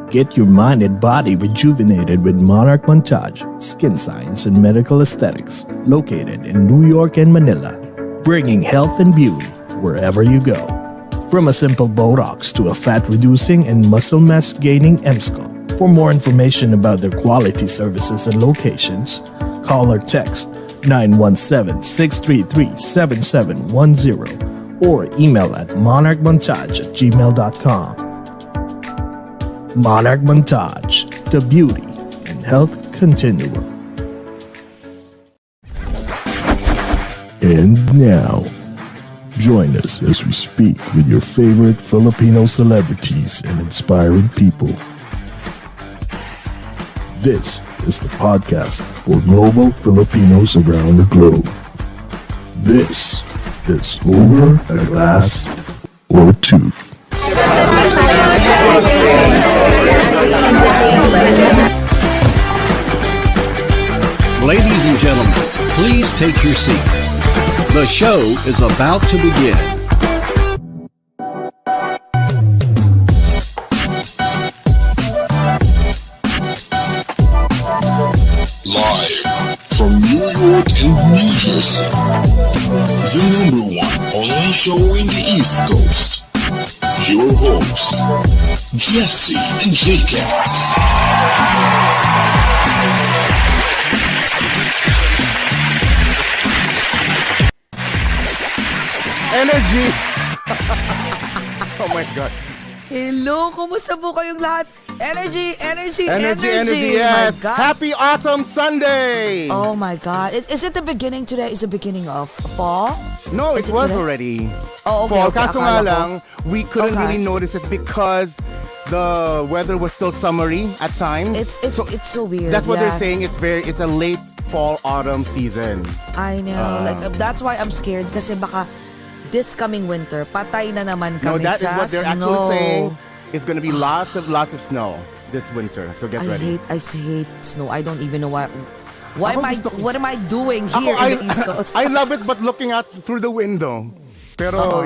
Get your mind and body rejuvenated with Monarch Montage, Skin Science and Medical Aesthetics, located in New York and Manila, bringing health and beauty wherever you go. From a simple Botox to a fat-reducing and muscle mass-gaining MSCO. For more information about their quality services and locations, call or text 917-633-7710 or email at monarchmontage@gmail.com. Monarch Montage, the beauty and health continuum. And now, join us as we speak with your favorite Filipino celebrities and inspiring people. This is the podcast for global Filipinos around the globe. This is Over a Glass or Two. Ladies and gentlemen, please take your seats. The show is about to begin. Live from New York and New Jersey, the number one online show in the East Coast. Your host, Jesse and J-Cats. Energy! Oh my God. Hello, kumusta po kayong lahat? Energy! Energy, My yes. God. Happy Autumn Sunday! Oh my God. Is it the beginning today? Is the beginning of fall? No, Is it was today? already Oh, okay, fall. okay. Kaso Akala nga ko. lang, we couldn't Okay. really notice it because the weather was still summery at times. It's so weird. That's what yes. they're saying. It's a late fall autumn season. I know. That's why I'm scared kasi baka this coming winter, patay na naman No, kami that is sa what they're snow. actually saying. It's going to be lots of snow this winter. So get ready. I hate snow. I don't even know what Ako am I doing here in the East Coast? I love it, but looking out through the window. Pero,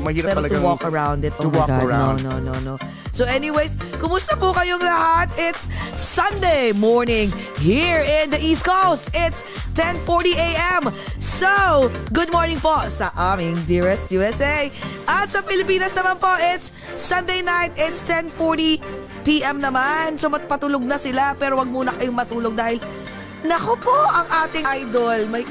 mahirap Pero talagang to walk around it. to Oh my walk God. around. No. So anyways, kumusta po kayong lahat? It's Sunday morning here in the East Coast. It's 10:40 a.m. So, good morning po sa aming dearest USA. At sa Pilipinas naman po, it's Sunday night. It's 10:40 p.m. naman. So, matpatulog na sila. Pero wag muna kayong matulog dahil nako po ang ating idol. May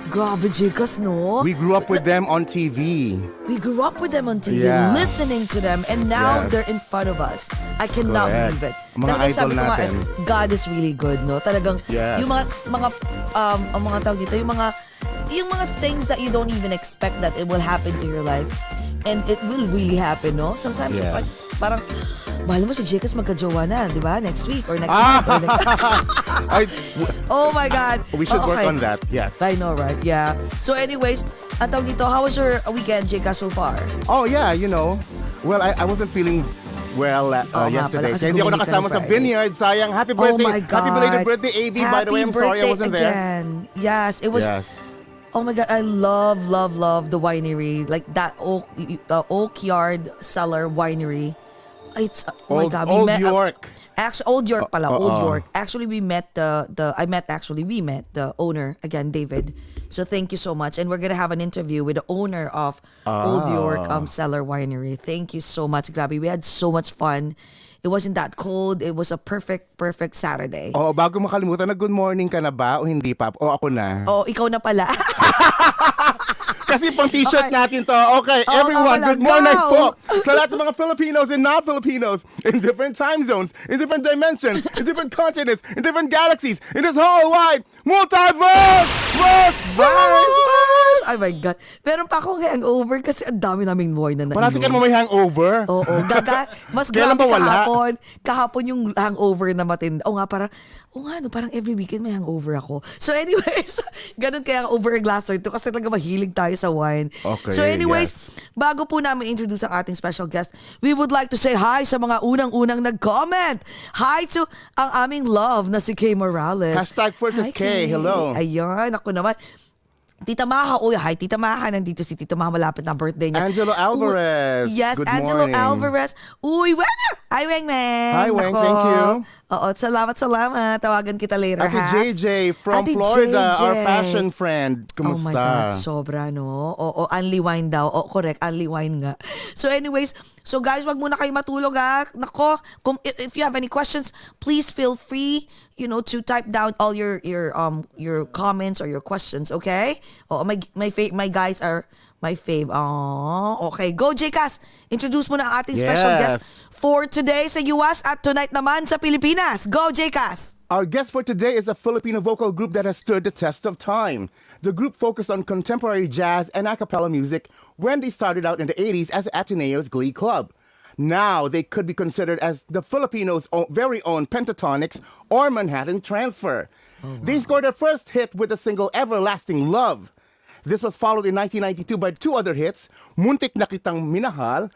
grabe, Jikas, no? We grew up with them on TV. We grew up with them on TV, Yeah. listening to them, and now Yes. they're in front of us. I cannot Correct. believe it. Mga Talagang idol sabi ko nga, natin. God is really good, no? Talagang Yes. yung ang mga tawag dito, yung mga things that you don't even expect that it will happen to your life, and it will really happen, no? Sometimes Yes. like, parang mahal mo si Jekas magka-jowa na, di ba? Next week or next month. Or oh my God. We should work Okay. on that. Yes. I know, right? Yeah. So anyways, ang tawag dito, how was your weekend, Jekas, so far? Oh yeah, well, I wasn't feeling well yesterday. Kasi Kaya hindi ako bumili ka nakasama ng sa Friday. Vineyard. Sayang. Happy birthday. Oh my God. Happy belated birthday, AV. By the way, I'm sorry I wasn't again. Yes, it was. Yes. Oh my God, I love the winery. Like that Oak Yard Cellar Winery. It's, oh my God. Old York. Actually, Old York pala, Old York. Actually, we met the owner, again, David. So thank you so much. And we're gonna have an interview with the owner of Old York Cellar Winery. Thank you so much, Grabe. We had so much fun. It wasn't that cold. It was a perfect Saturday. Oh, bago makalimutan, na good morning ka na ba o hindi pa? O ako na? Oh, ikaw na pala. Kasi pang t-shirt natin to. Okay, everyone, good morning po. Sa lahat ng mga Filipinos and non-Filipinos in different time zones, in different dimensions, in different continents, in different galaxies, in this whole wide multiverse! Oh my God. Meron pa akong hangover kasi ang dami naming buhay na nainom. Parati ka mo may hangover? Oo. Mas grabe kahapon. Kahapon yung hangover na matindi. Parang every weekend may hangover ako. So anyways, ganun kaya ang over glass ito kasi talaga mahilig tayo sa wine. Okay, so anyways, bago po namin introduce ang ating special guest, we would like to say hi sa mga unang-unang nag-comment. Hi to ang aming love na si Kay Morales. Hashtag first is Kay. Hello. Ayan, ako naman. Tita Maha, hi Tita Maha, nandito si Tita Maha, malapit na birthday niya. Angelo Alvarez. Yes, good Angelo morning. Alvarez. Hi Weng Meng. Hi Weng, thank you. Oo, salamat. Tawagan kita later, Ate ha? JJ from Ate Florida, JJ. our fashion friend. Kumusta? Oh my God, sobra, no? Oo, only wine daw. Correct, only wine nga. So anyways, guys, wag muna kayo matulog, ha? Nako, if you have any questions, please feel free, to type down all your comments or your questions, okay? My guys are my fave. Okay. Go, JCas. Introduce mo na ang ating special guest for today sa US at tonight naman sa Pilipinas. Go, JCas. Our guest for today is a Filipino vocal group that has stood the test of time. The group focused on contemporary jazz and a cappella music when they started out in the 80s as Ateneo's Glee Club. Now, they could be considered as the Filipinos' very own Pentatonics or Manhattan Transfer. They scored their first hit with the single Everlasting Love. This was followed in 1992 by two other hits, Muntik na Kitang Minahal,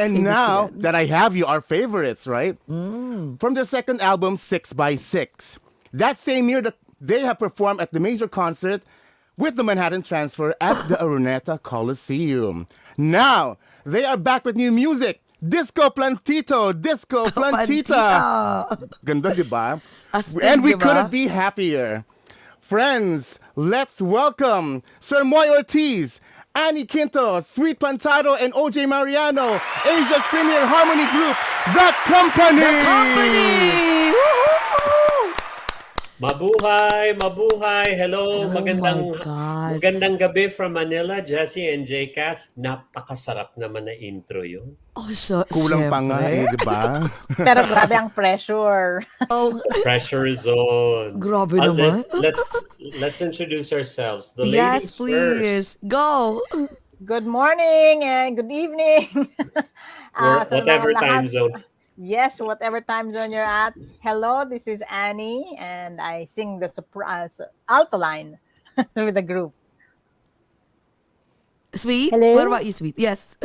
and Now That I Have You, our favorites, right? From their second album, 6x6. That same year, they have performed at the major concert with the Manhattan Transfer at the Araneta Coliseum. Now, they are back with new music. Disco Plantito, Disco Plantita. Ganda, diba? And we couldn't be happier. Friends, let's welcome Sir Moy Ortiz, Annie Quintos, Sweet Plantado, and OJ Mariano, Asia's premier harmony group, The CompanY! The CompanY! Mabuhay! Hello, magandang God. magandang gabi from Manila, Jessie and JCas. Napakasarap naman na intro yun. Kulang pa nga diba? Pero grabe ang pressure. Pressure is on. Grabe naman. Let's introduce ourselves. The Yes, ladies please. first. Go. Good morning and good evening. Whatever time zone. Yes, whatever time zone you're at. Hello, this is Annie, and I sing the alto line with the group. Sweet? Hello? What about you, Sweet? Yes.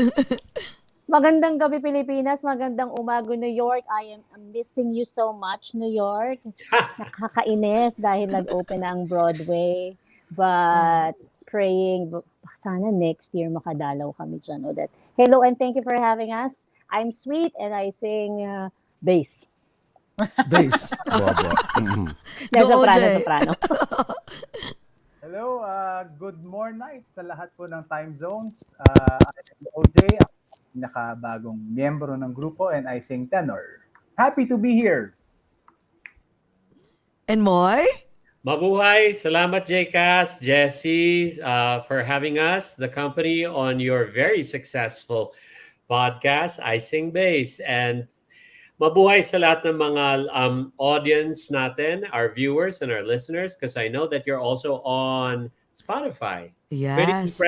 Magandang gabi, Pilipinas. Magandang umaga, New York. I'm missing you so much, New York. Nakakainis dahil nag-open ang Broadway. But praying, sana next year makadalaw kami dyan, Odette. Hello, and thank you for having us. I'm Sweet, and I sing bass. Bass. Soprano. Hello, good morning sa lahat po ng time zones. I'm OJ, ang pinakabagong miyembro ng grupo, and I sing tenor. Happy to be here. And Moy? Mabuhay! Salamat, JCas, Jessie, for having us, the company, on your very successful podcast, I Sing Bass. And mabuhay sa lahat ng mga audience natin, our viewers and our listeners, because I know that you're also on Spotify. Yes.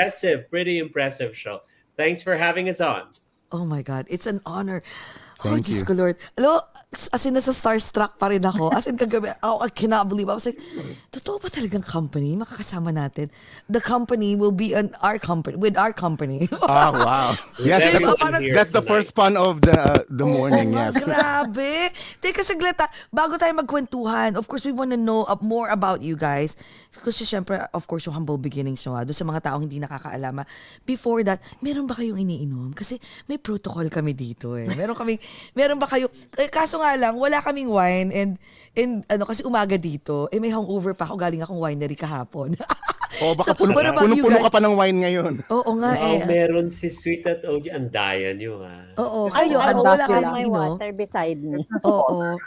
Pretty impressive show. Thanks for having us on. Oh my God, it's an honor. Thank Diyos you. ko, Lord. Alam mo, as in, nasa starstruck pa rin ako. As in, kagabi, I cannot believe. I was like, totoo ba talagang company? Makakasama natin. The company will be our company, with our company. Oh, wow. Yes, that's the first fun of the morning. Yes. Yes. Grabe. Teka saglit, bago tayo magkwentuhan, of course, we want to know more about you guys. Kasi syempre, of course, yung humble beginnings nyo, doon sa mga taong hindi nakakaalama. Before that, meron ba kayong iniinom? Kasi may protocol kami dito eh. Meron ba kayo, kaso nga lang, wala kaming wine and ano, kasi umaga dito, may hangover pa ako, galing akong winery kahapon. Baka So, what about you puno guys? ka pa ng wine ngayon. Oo nga Meron si Sweet at OG. Andayan nyo, ha? Oo, kayo, I wala also kayong my water beside me. Oo.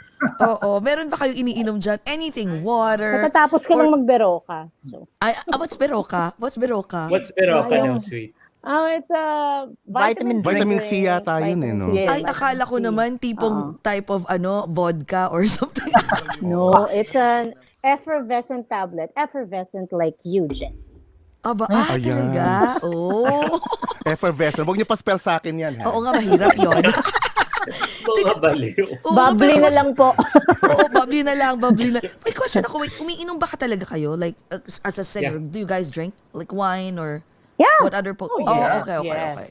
Meron ba kayong iniinom dyan? Anything? Water? Natatapos ka lang magberoka. So. What's beroka? What's beroka? What's Beroka now, Sweet? It's a vitamin C yata yun no? Yes. Ay, akala ko naman tipong type of vodka or something. No, it's an effervescent tablet. Effervescent like you, Jessie. Aba, Ayan. talaga? Oh. Effervescent. Huwag niyo pa spell sa akin yan, ha? Oo nga, mahirap yun. Mga baliw. Bubbly na lang po. Oo, bubbly na lang. Wait, question ako. Wait, umiinom ba ka talaga kayo? Like, as a singer, do you guys drink? Like wine or Yeah. what other okay.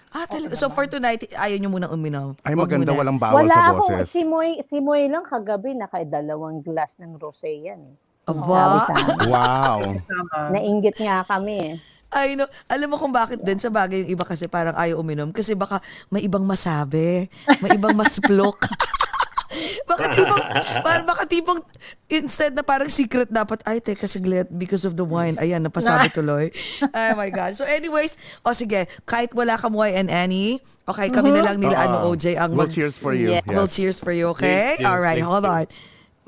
Talaga. So for tonight, ayaw nyo munang uminom? Ay, Wag maganda, muna. walang bawal Wala sa akong, boses. si Moy lang kagabi, naka-2 glass ng rosé yan eh. Aba. Sabi sa amin. Wow. Nainggit nga kami eh. I know. Alam mo kung bakit din sa bagay yung iba kasi parang ayaw uminom kasi baka may ibang masabi, may ibang masplok. baka tipong instead na parang secret dapat, ay teka saglit because of the wine. Ayan, napasabi tuloy. Oh my God. So anyways, sige, kahit wala ka Moy and Annie, okay, kami na lang nila OJ ang We'll cheers for you. Yeah. Yes. We'll cheers for you, okay? Thank you, All right, thank hold you. on.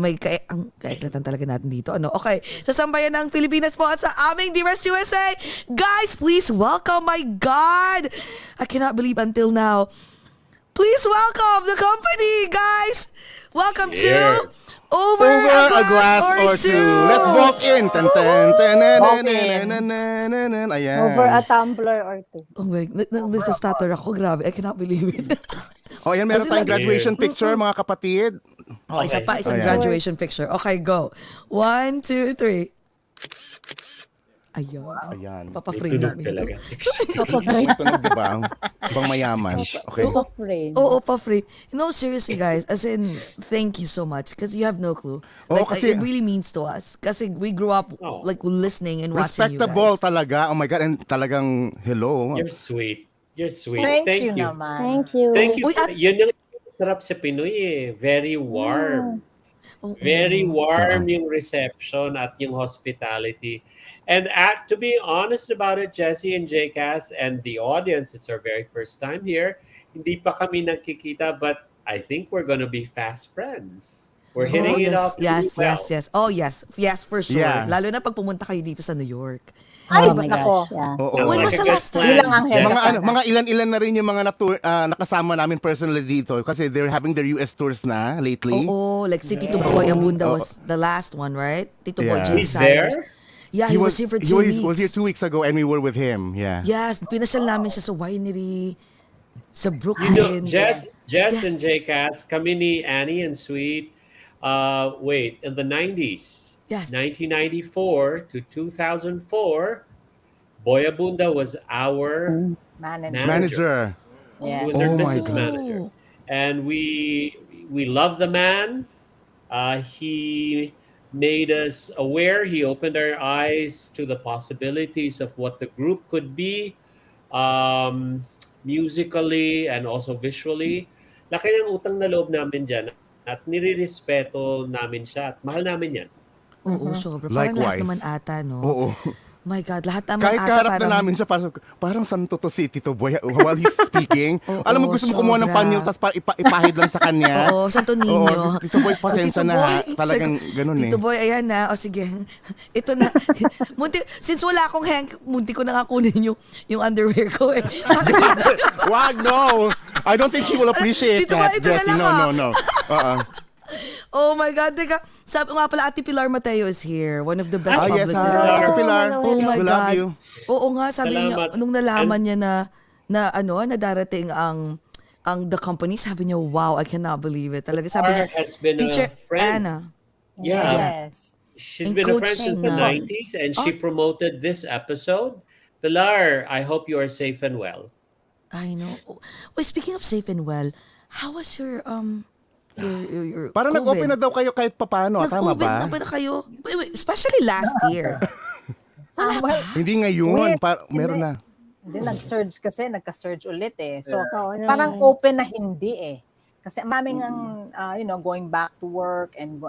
May ang kaiklatan talaga natin dito. Okay, sa sambayan ng Pilipinas po at sa aming Dearest USA. Guys, please welcome, my God! I cannot believe until now. Please welcome the company, guys! Welcome to Over a Glass or Two. Let's walk in. Ayan. Over a tumbler or two. Oh my, nasa-stutter ako. Grabe, I cannot believe it. Ayan, meron tayong graduation picture, mga kapatid. Isang graduation picture. Okay, go. 1, 2, 3. Ayan. Papa-frame namin. talaga. Tunog, diba? Bang mayaman. Okay. Oo, pa-frame. No, seriously, guys. As in, thank you so much. Because you have no clue. Like, kasi it really means to us. Kasi we grew up, like, listening and watching you respectable guys. talaga. Oh my God. And talagang, hello. You're sweet. You're sweet. Thank you naman. Thank you. Thank you. Uy, Yun yung sarap sa Pinoy eh. Very warm. Very warm yung reception at yung hospitality. And to be honest about it, Jesse and JCast and the audience, it's our very first time here. Hindi pa kami nagkikita, but I think we're gonna be fast friends. We're hitting it off. Yes. Oh, yes. Yes, for sure. Yeah. Lalo na pag pumunta kayo dito sa New York. Ay, Oh my nako. gosh. Yeah. Oo. When was the last time? Bilang ang hair. Mga ilan-ilan na rin yung mga nakasama namin personally dito kasi they're having their US tours na lately. Oo, like si Tito Boy Abunda was the last one, right? Tito Boy Yeah. Jay He's Sayers. there? Yeah, he was here for 2 weeks. He was here 2 weeks ago and we were with him. Yeah. Yes, pinasal namin siya sa winery, sa You know, Brooklyn. Jess Yes. and JCast, kami ni Annie and Sweet, in the 90s, Yes. 1994 to 2004, Boy Abunda was our Manager. He was our Oh my business God. manager. And we love the man. He made us aware. He opened our eyes to the possibilities of what the group could be, musically and also visually. Laki ng utang na loob namin dyan at nirirespeto namin siya at mahal namin yan. Oo, sobra. Parang lahat Likewise. naman ata, no? Oo. My God, lahat naman Kahit ata kaharap parang... na namin siya, parang santo to si Tito Boy while he's speaking. Alam mo, gusto mo kumuha ng sobra. panyo tapos ipahid lang sa kanya. Oo, Santo Niño. Oo, Tito Boy, pasensya Tito na. Boy, Talagang ganun eh. Tito Boy, ayan na. O sige, ito na. Since wala akong Hank, munti ko na nga kunin yung underwear ko eh. Wag, no. I don't think he will appreciate Tito Boy, that, ito na Jessie. lang, No. Oh my God, teka. Sabi nga pala, Ate Pilar Mateo is here. One of the best Yes, publicists. Ate Pilar. Oh my We God. love you. Oo nga, sabi Salamat. niya, nung nalaman niya na darating ang the company, sabi niya, wow, I cannot believe it. Talaga sabi niya, Has been Teacher a friend. Anna. Yeah. Yes. She's And been a friend coaching since the na. 90s and she promoted this episode. Pilar, I hope you are safe and well. I know. Wait, speaking of safe and well, how was your Parang COVID? nag-open na daw kayo kahit papano. Tama ba? Nag-open na kayo. Wait, especially last year. Hindi ngayon. Wait, Meron hindi. na. Hindi, nag-surge kasi, nagka-surge ulit eh. So, Oo, parang open na hindi eh. Kasi maraming going back to work, and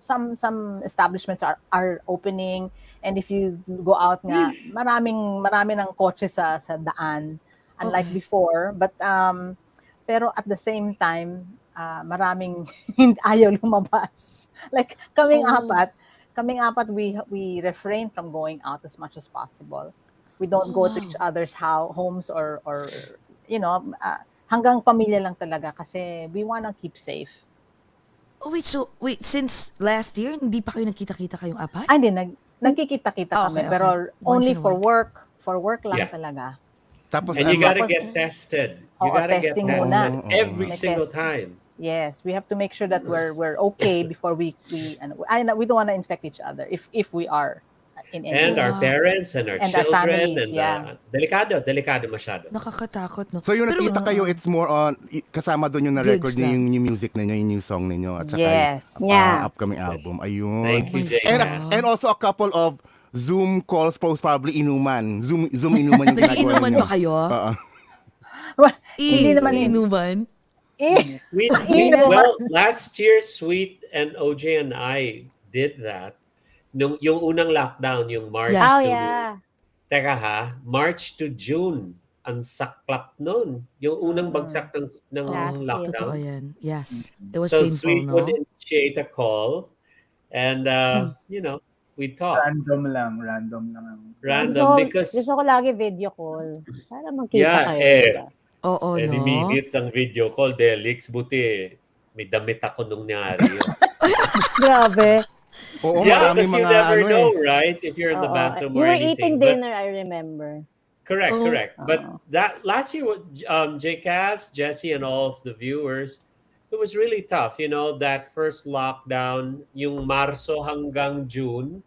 some establishments are opening, and if you go out nga, marami ng kotse sa daan, unlike before. But pero at the same time, maraming ayaw lumabas. Like kaming apat, we refrain from going out as much as possible. We don't go to each other's homes or hanggang pamilya lang talaga, kasi we wanna keep safe. Oh, wait, since last year, hindi pa kayo nagkita-kita kayong apat? Hindi, nagkikita-kita kami, pero Once only in a for while. work. For work lang talaga. Tapos, And you gotta tapos- get tested. You Oo, gotta get testing tested muna. every May single test. time. Yes, we have to make sure that we're okay before we don't want to infect each other if we are in any And way. our parents and our And our children. families, And delikado masyado. Nakakatakot, no? So yung Pero- nakita kayo, it's more on, kasama doon yung na-record Gigs niyo, lang. yung new music ninyo, yung new song ninyo, at saka Yes. yung Yeah. upcoming album. Ayun. Thank you, Jay. And also a couple of Zoom calls, probably inuman. Zoom inuman yung ginagawa Nag-iinuman ninyo. ba kayo? Oo. Hindi naman Inuman? Well, last year, Sweet and OJ and I did that. Yung unang lockdown, yung March Yeah. Oh, to... yeah. Teka ha, March to June. Ang saklap nun. Yung unang bagsak ng Last year. lockdown. Totoo yan. Yes. It was So painful, Sweet no? would initiate a call and, we'd talk. Random lang. Random because... Gusto ko lagi video call. Para magkita Yeah, kayo. Oo, no? Immediate ang video call. Delix, buti may damit ako nung nangyari yun. Grabe. Oo, Yeah, marami because you mga never ano know, eh. right? If you're in the Oo. bathroom You or were anything. eating But- dinner, I remember. Correct, Oh. correct. But that last year, JCast, Jesse, and all of the viewers, it was really tough. You know, that first lockdown, yung Marso hanggang June.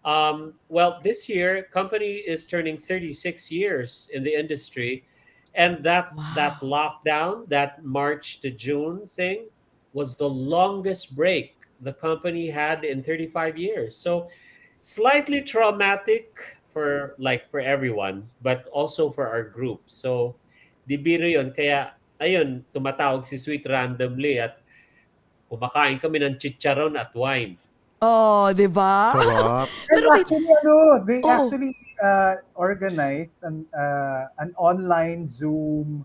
Well, this year, company is turning 36 years in the industry, and that lockdown, that March to June thing, was the longest break the company had in 35 years. So slightly traumatic for everyone, but also for our group. So di biro yun. Kaya ayun, tumatawag si Sweet randomly at kumakain kami ng chicharon at wine. Oh, di ba? Sarap. Pero wait, They Oh. actually organized an online Zoom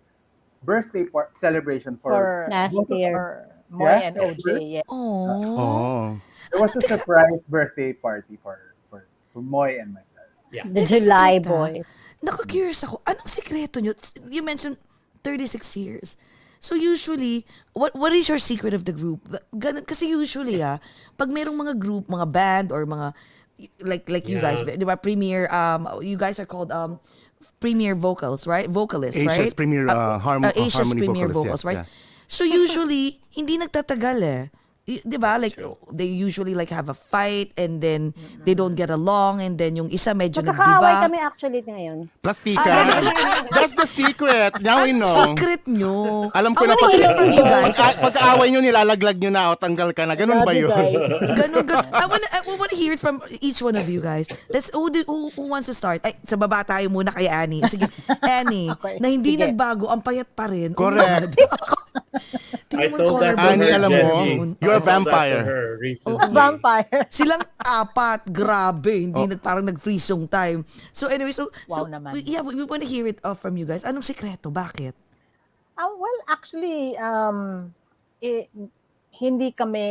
birthday celebration for Last both of year. us. For Moy Yeah. and OJ. Yeah. oh. Oh. There was a surprise birthday party for Moy and myself. Yeah. The July Tita, boys. Naku-curious ako. Anong sikreto nyo? You mentioned 36 years. So usually, what is your secret of the group? Ganun, kasi usually, pag merong mga group, mga band, or mga, like you guys, di ba, premier, you guys are called, premier vocals, right? Vocalists, right? Asia's premier Asia's harmony premier vocalist, vocals, right? yeah. So usually, hindi nagtatagal eh. Di ba? Like, they usually like have a fight and then they don't get along and then yung isa medyo Magkakaaway nagdiba. kami actually ngayon. Plastika. That's the secret. Now we know. Secret nyo. Alam ko I na wanna hear from you guys. pagkaaway nyo, nilalaglag nyo na o tanggal ka na. Ganun ba yun? Ganun. I wanna hear it from each one of you guys. Who wants to start? Ay, sa baba tayo muna kay Annie. Sige, Annie, na hindi Sige. nagbago, ang payat pa rin. Correct. I told that to Annie, her, alam mo, Jessie. you're a I told that to vampire. her recently. Vampire. Silang apat, grabe, hindi parang nag-freeze yung time. So anyway, Wow naman. we want to hear it from you guys. Anong sikreto? Bakit? Well, actually, hindi kami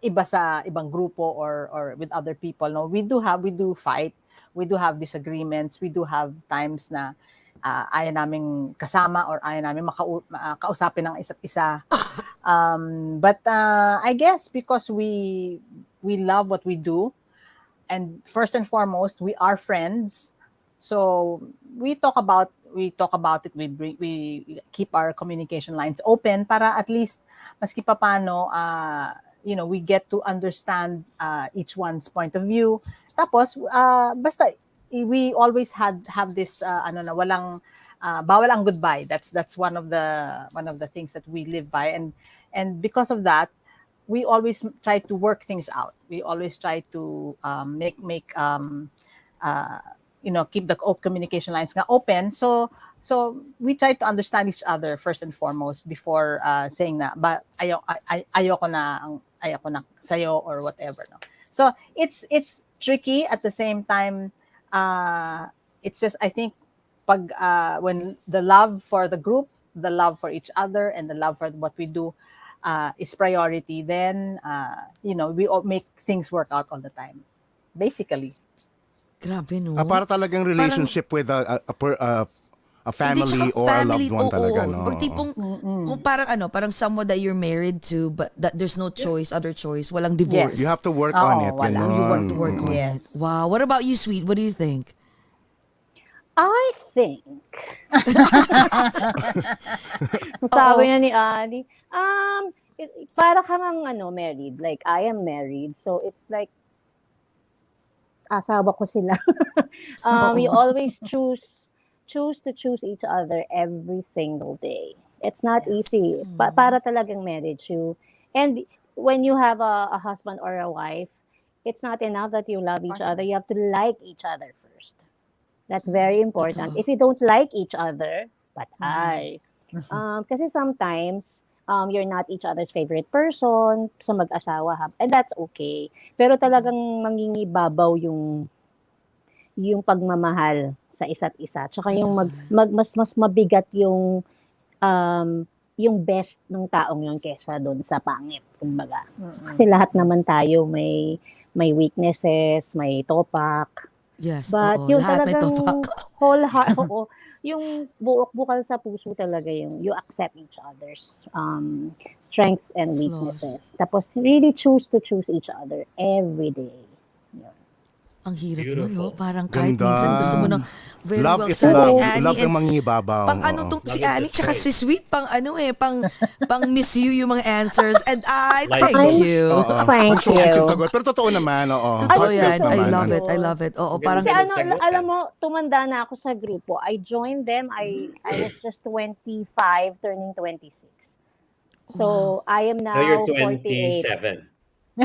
iba sa ibang grupo or with other people. No, we do fight. We do have disagreements. We do have times na ayaw naming kasama or ayaw namin kausapin ng isa't isa. But I guess because we love what we do, and first and foremost, we are friends. So we talk about it. We keep our communication lines open para at least maski papaano we get to understand each one's point of view. Tapos basta we always have this walang bawal ang goodbye. That's one of the things that we live by, and because of that we always try to work things out. We always try to keep the communication lines nga open. So So we try to understand each other first and foremost before saying na ba ayoko na sayo or whatever, no. So it's tricky. At the same time, it's just, I think, pag when the love for the group, the love for each other, and the love for what we do is priority, then we all make things work out all the time, basically. Grabe, no? Para talagang relationship with a Hindi, family tsaka or a loved family, one oo. talaga, no? Or tipong, kung parang someone that you're married to, but that there's no choice, other choice, walang divorce. You have to work on it. wala. Ganon. You work to work on it. Yes. Wow. What about you, Sweet? What do you think? I think. Sabi niya ni Ani, para kang married. Like, I am married. So, it's like, asawa ko sila. We always choose to choose each other every single day. It's not easy. Para talagang marriage. And when you have a husband or a wife, it's not enough that you love each other. You have to like each other first. That's very important. Totoo. If you don't like each other, patay. Kasi sometimes, you're not each other's favorite person sa mag-asawa, and that's okay. Pero talagang mangingibabaw yung pagmamahal sa isa't isa. Tsaka yung mas mabigat yung best ng taong yun kesa doon sa pangit, kumbaga. Kasi lahat naman tayo may weaknesses, may topak. Yes, But oo. yung Lahat may talagang topak. whole heart, oo, yung buok-bukal sa puso talaga yung you accept each other's strengths and weaknesses. Tapos really choose to choose each other every day. Yun. Ang hirap nun, Beautiful. no? Parang kahit Ganda. minsan gusto mo na very Love well is said love. ni Annie. Love and yung mangingibabaw. Pang ano Oo. tong si Love is Annie the tsaka choice. si Sweet pang miss you yung mga answers, and I Like thank those. you. Thank Punctual you. yung sagot. Pero totoo naman, oo. Totoo Ay, yan. totoo I naman. love it. I love it. Oo, parang Kasi Ganda ng sagot, alam mo, tumanda na ako sa grupo. I joined them. I was just 25, turning 26. So, I am now Now you're 48. 27.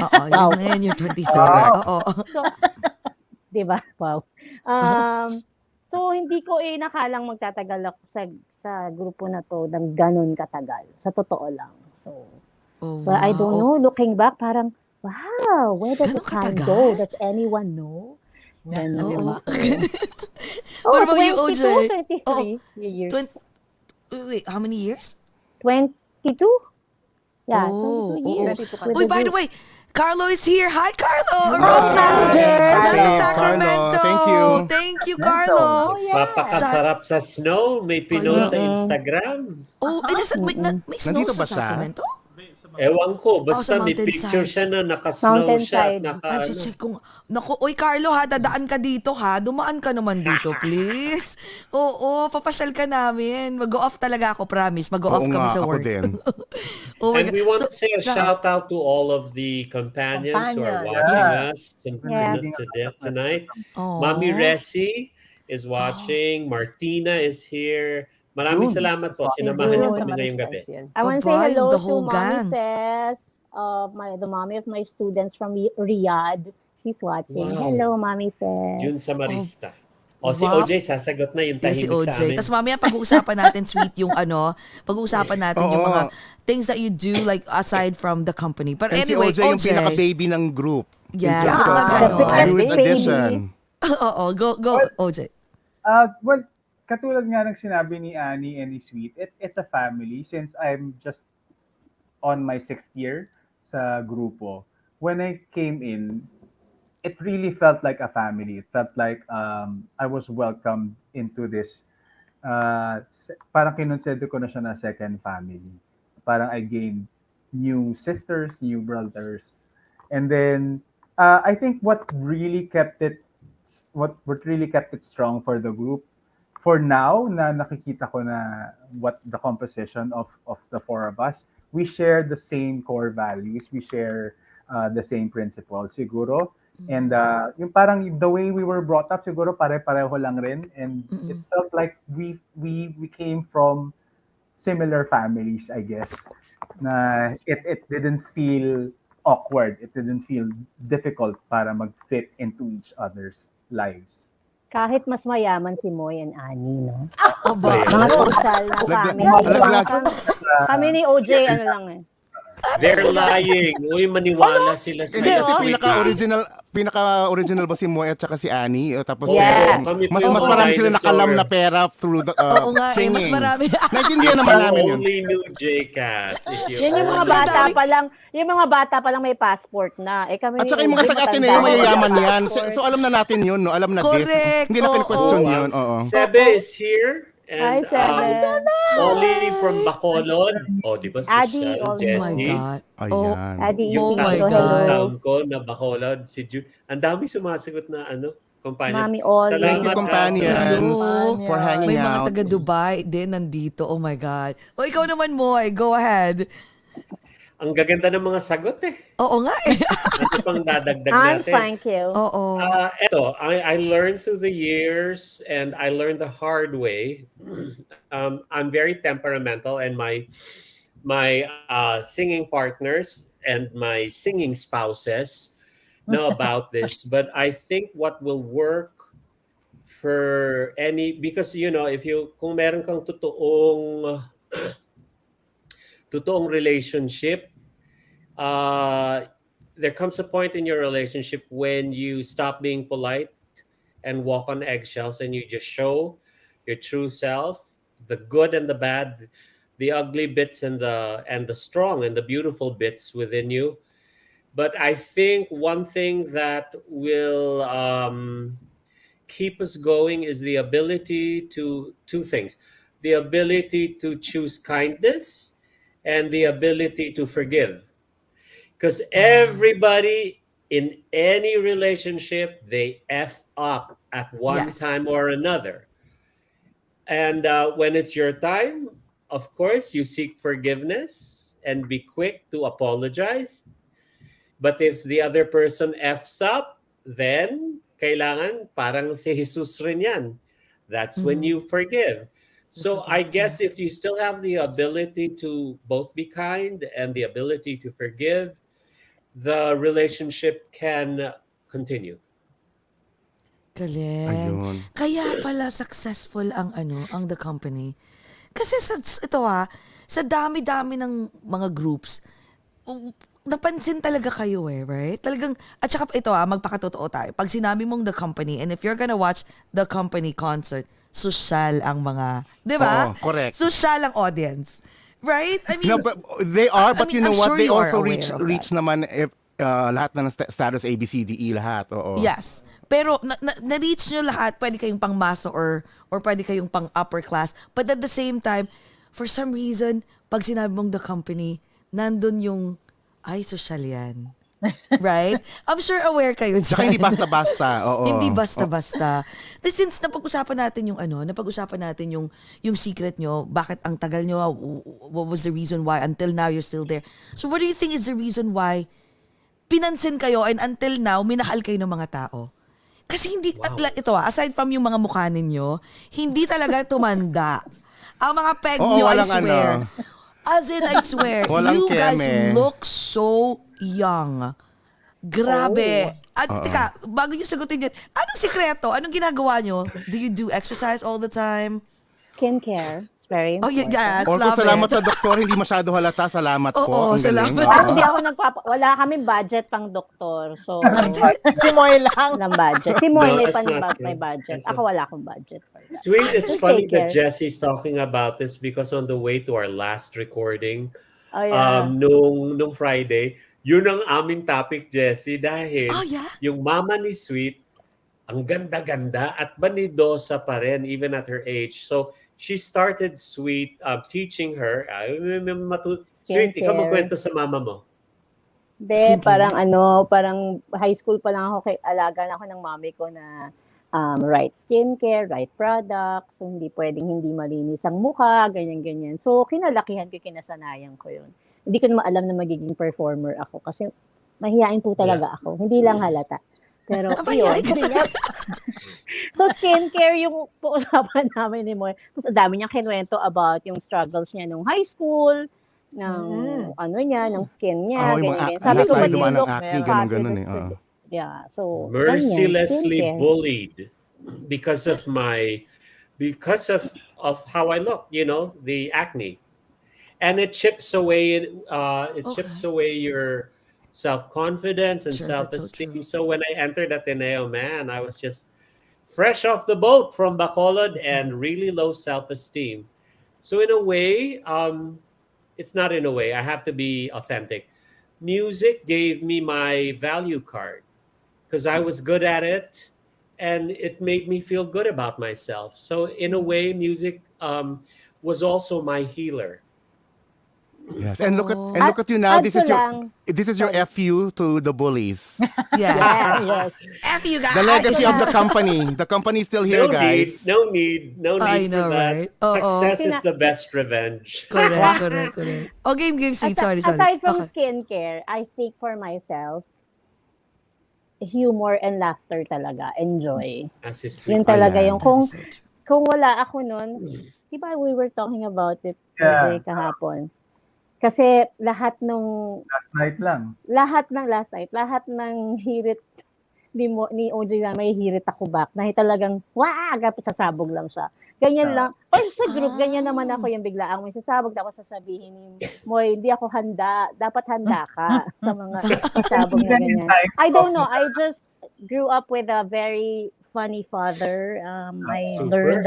oo, Wow. yun ngayon you're 27. Correct. Oo. So, di ba? Wow. So, hindi ko nakalang magtatagal ako sa grupo na to ng ganun katagal. Sa totoo lang. So, Oh, but I don't wow. know. Looking back, parang, wow, where does the Ganun time katagal? go? Does anyone know? Ganun Oo. naman. What about you, 22, OJ? 23 Oo. years. Wait, how many years? 22? Yeah, Oh, 22 years. oo. Uy, by the way, Carlo is here. Hi, Carlo! Hi, manager! Nasa Carlo. Sacramento. Thank you. Thank you, Carlo. Oh, yeah. Papakasarap sa snow. May pinost sa Instagram. Oh, may snow Nandito sa ba siya? Sacramento? Ewan ko. Basta sa may mountainside. picture siya na naka-snow siya. Mountainside. Ay, check kung... Naku, oy, Carlo, ha, dadaan ka dito, ha? Dumaan ka naman dito, please. Oo, papasyal ka namin. Mag-go off talaga ako, promise. Mag-go off Oo kami nga, sa ako work. din. Oh my And God. we want So, to say a shout out to all of the companions who are watching us tonight. Aw. Mami Resi is watching. Martina is here. Maraming June. salamat po. Si Sinamahan niyo June sa kami ngayong gabi. Maristas yan. I want to say Abay, hello the to whole Mommy gang. Says, the mommy of my students from Riyadh. She's watching. Wow. Hello, Mommy Says. June Samarista. O si Wow. OJ, sasagot na yung Yes, si tahimik sa OJ. amin. Tapos mamaya pag-uusapan natin, Sweet, yung pag-uusapan natin yung Oo. mga things that you do like aside from the company. But And anyway, si OJ yung pinaka-baby ng group. Yes, In terms mga of, ganon. newest Baby. addition. Oo, go, OJ. Well, katulad nga ng sinabi ni Annie and ni Sweet, it's a family since I'm just on my 6th year sa grupo. When I came in, it really felt like a family. It felt like I was welcomed into this. Parang kinonsider ko na siya na second family. Parang I gained new sisters, new brothers. And then I think what really kept it strong for the group for now na nakikita ko na what the composition of the four of us, we share the same core values, we share the same principles siguro. And yung parang the way we were brought up siguro pare-pareho lang rin, and it felt like we came from similar families, I guess. Na it didn't feel awkward, it didn't feel difficult para mag-fit into each other's lives. Kahit mas mayaman si Moy and Annie, no? Aba. Mga social na family. Laglag. Kami ni OJ, ano lang eh. They're lying. Uy, maniwala sila sa Hindi kasi Sweet. pinaka-original ba si Moy at saka si Annie? Tapos Yeah. mas marami sila nakalam na pera through the Oo nga eh, singing. mas marami. Naintindihan naman namin yun. Only knew J-Cast. Yan yung mga Mas bata madami- pa lang, yung mga bata pa lang may passport na. Eh kami At saka yung mga taga-Ateneo, mayayaman yan. So alam na natin yun, no? Alam na this. Correct. Hindi na question Oo. yun. Oo. Sebe is here. Hi, And Sebe. Oli from Bacolod. Oh, di ba Adi, social, oh Oh my Jessie? God. Oh, Ayan. Adi, Oh Yung my so God. hello. taon ko na Bacolod, si Jude. Ang dami sumasagot na companions. Mami Oli. Thank you, Salamat, companions, Hello. for hanging May mga out. taga Dubai din nandito. Oh my God. O ikaw naman, Moy. Go ahead. Ang gaganda ng mga sagot eh. Oo nga eh. Ano pang dadagdag I'm natin? thank you. Oo. I learned through the years and I learned the hard way. I'm very temperamental and my singing partners and my singing spouses know about this. But I think what will work for because kung meron kang totoong relationship, there comes a point in your relationship when you stop being polite and walk on eggshells and you just show your true self, the good and the bad, the ugly bits and the strong and the beautiful bits within you. But I think one thing that will keep us going is the ability to two things: the ability to choose kindness and the ability to forgive. Because everybody in any relationship, they F up at one Yes. time or another. And when it's your time, of course, you seek forgiveness and be quick to apologize. But if the other person F's up, then kailangan parang si Jesus rin yan. That's when you forgive. So I guess if you still have the ability to both be kind and the ability to forgive, the relationship can continue. Galing. Ayun. Kaya pala successful ang the company. Kasi sa dami-dami ng mga groups, napansin talaga kayo right? Talagang, at saka magpakatotoo tayo. Pag sinabi mong the company, and if you're gonna watch the company concert, social ang mga, di ba? Oo, correct. Social ang audience. Right? I mean, No, but they are, but you know I'm what? sure They you are also aware reach of that. naman lahat na ng status A, B, C, D, E, lahat. Oo. Yes. Pero na-reach nyo lahat, pwede kayong pang masa or pwede kayong pang upper class. But at the same time, for some reason, pag sinabi mong the company, nandun yung, ay, social yan. Right? I'm sure aware kayo dyan. Saka hindi basta-basta. Oo. Hindi basta-basta. Since napag-usapan natin yung secret nyo, bakit ang tagal nyo, what was the reason why until now you're still there. So what do you think is the reason why pinansin kayo and until now minahal kayo ng mga tao? Kasi hindi, aside from yung mga mukha ninyo, hindi talaga tumanda. Ang mga peg nyo, I swear. As in, I swear, Walang you guys keme. look so young. Grabe. At teka, bago nyo sagutin yun, anong sikreto? Anong ginagawa nyo? Do you do exercise all the time? Skincare. It's very Oh, important. yes, Also, love salamat it. sa doktor. Hindi masyado halata. Salamat po. Oo, Ang galing. salamat. Oo. Hindi ako wala kaming budget pang doktor. So, Si Moy lang. walang budget. Si Moy No, may that's not true. may budget. That's Ako wala akong budget for that. Sweet, it's Just funny take that care. Jesse's talking about this because on the way to our last recording, Oh, yeah. nung Friday, yun ang aming topic, Jessie, dahil Oh, yeah? yung mama ni Sweet, ang ganda-ganda at banidosa pa rin even at her age. So, she started Sweet teaching her. Sweet, ikaw Skincare. magkwento sa mama mo. Be, Skincare. parang high school pa lang ako, alaga na ako ng mami ko na right skincare, right products, so hindi pwedeng hindi malinis ang mukha, ganyan-ganyan. So, kinalakihan ko, kinasanayan ko yun. Hindi ko naman alam na magiging performer ako kasi mahihain po talaga ako. Hindi lang halata. Pero, yun. So, skincare yung pag-usapan namin ni Moy. Tapos, ang dami niyang kinuwento about yung struggles niya nung high school, ng ng skin niya, ganyan. Sabi ko, tayo but you dumaan ng look acne, ganun-ganun eh. fabulous. Yeah, so, Mercilessly ganyan, skincare. bullied. because of how I look, the acne, and it chips away your self-confidence and Sure, that's so self-esteem. true. So when I entered Ateneo, man, I was just fresh off the boat from Bacolod and really low self-esteem. So in a way, it's not in a way. I have to be authentic. Music gave me my value card because I was good at it, and it made me feel good about myself. So in a way, music was also my healer. Yes, and look At, at you now. add ko lang. This is your Sorry. FU to the bullies. Yes. Yes. F you guys. The legacy of the company. The company is still here, No guys. need I know, for that. right? Oo. Success is the best revenge. Correct. Oh, game, sweet. Sorry. Aside from Okay. skincare, I think for myself, humor and laughter talaga. Enjoy. As is sweet. Yun talaga Ayan. yung That is so true. kung wala ako nun, di ba we were talking about it Yeah. kahapon. Kasi lahat ng Last night lang. lahat ng hirit ni OJ na may hirit ako back na talagang wag sasabog lang siya. Ganyan lang. O sa group, ganyan naman ako yung biglaang may sasabog tapos sasabihin ni Moy, hindi ako handa. Dapat handa ka sa mga sasabog na ganyan. I don't know. I just grew up with a very funny father. I Super. learned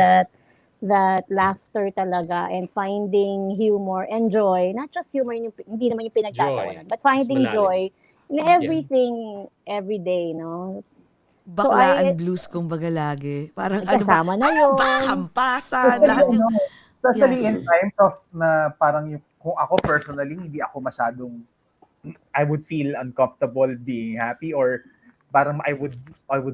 that laughter talaga and finding humor and joy, not just humor, hindi naman yung pinagtatawanan, but finding Mas malalim. joy in everything every day, no? Baklaan blues kumbaga lagi. Parang Kasama na yun. Hampasan, lahat yung... Especially Yes. in times of na parang kung ako personally, hindi ako masyadong, I would feel uncomfortable being happy, or parang I would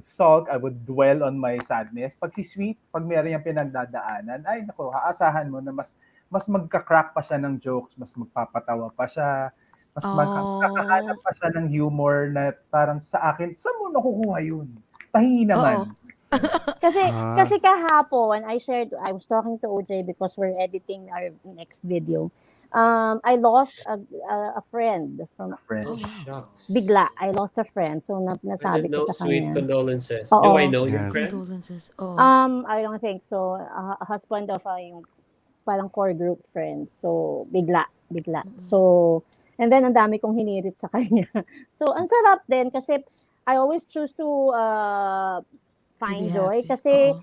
sulk, I would dwell on my sadness. Pag si Sweet, pag meron yung pinagdadaanan, ay nako, aasahan mo na mas magka-crack pa siya ng jokes, mas magpapatawa pa siya, mas magkakahanap pa siya ng humor na parang sa akin, saan mo nakukuha yun? Pahingi naman. Kasi kahapon, I was talking to OJ because we're editing our next video. I lost a friend from Shucks. bigla. I lost a friend. So I nasabi didn't know. ko sa Sweet kanya. condolences. Oo. Do I know your Yes. friend? Condolences. Oh. I don't think so. A husband of yung parang core group friend. So bigla. So and then ang dami kong hinirit sa kanya. So ang sarap din kasi I always choose to find be joy happy. kasi Oo.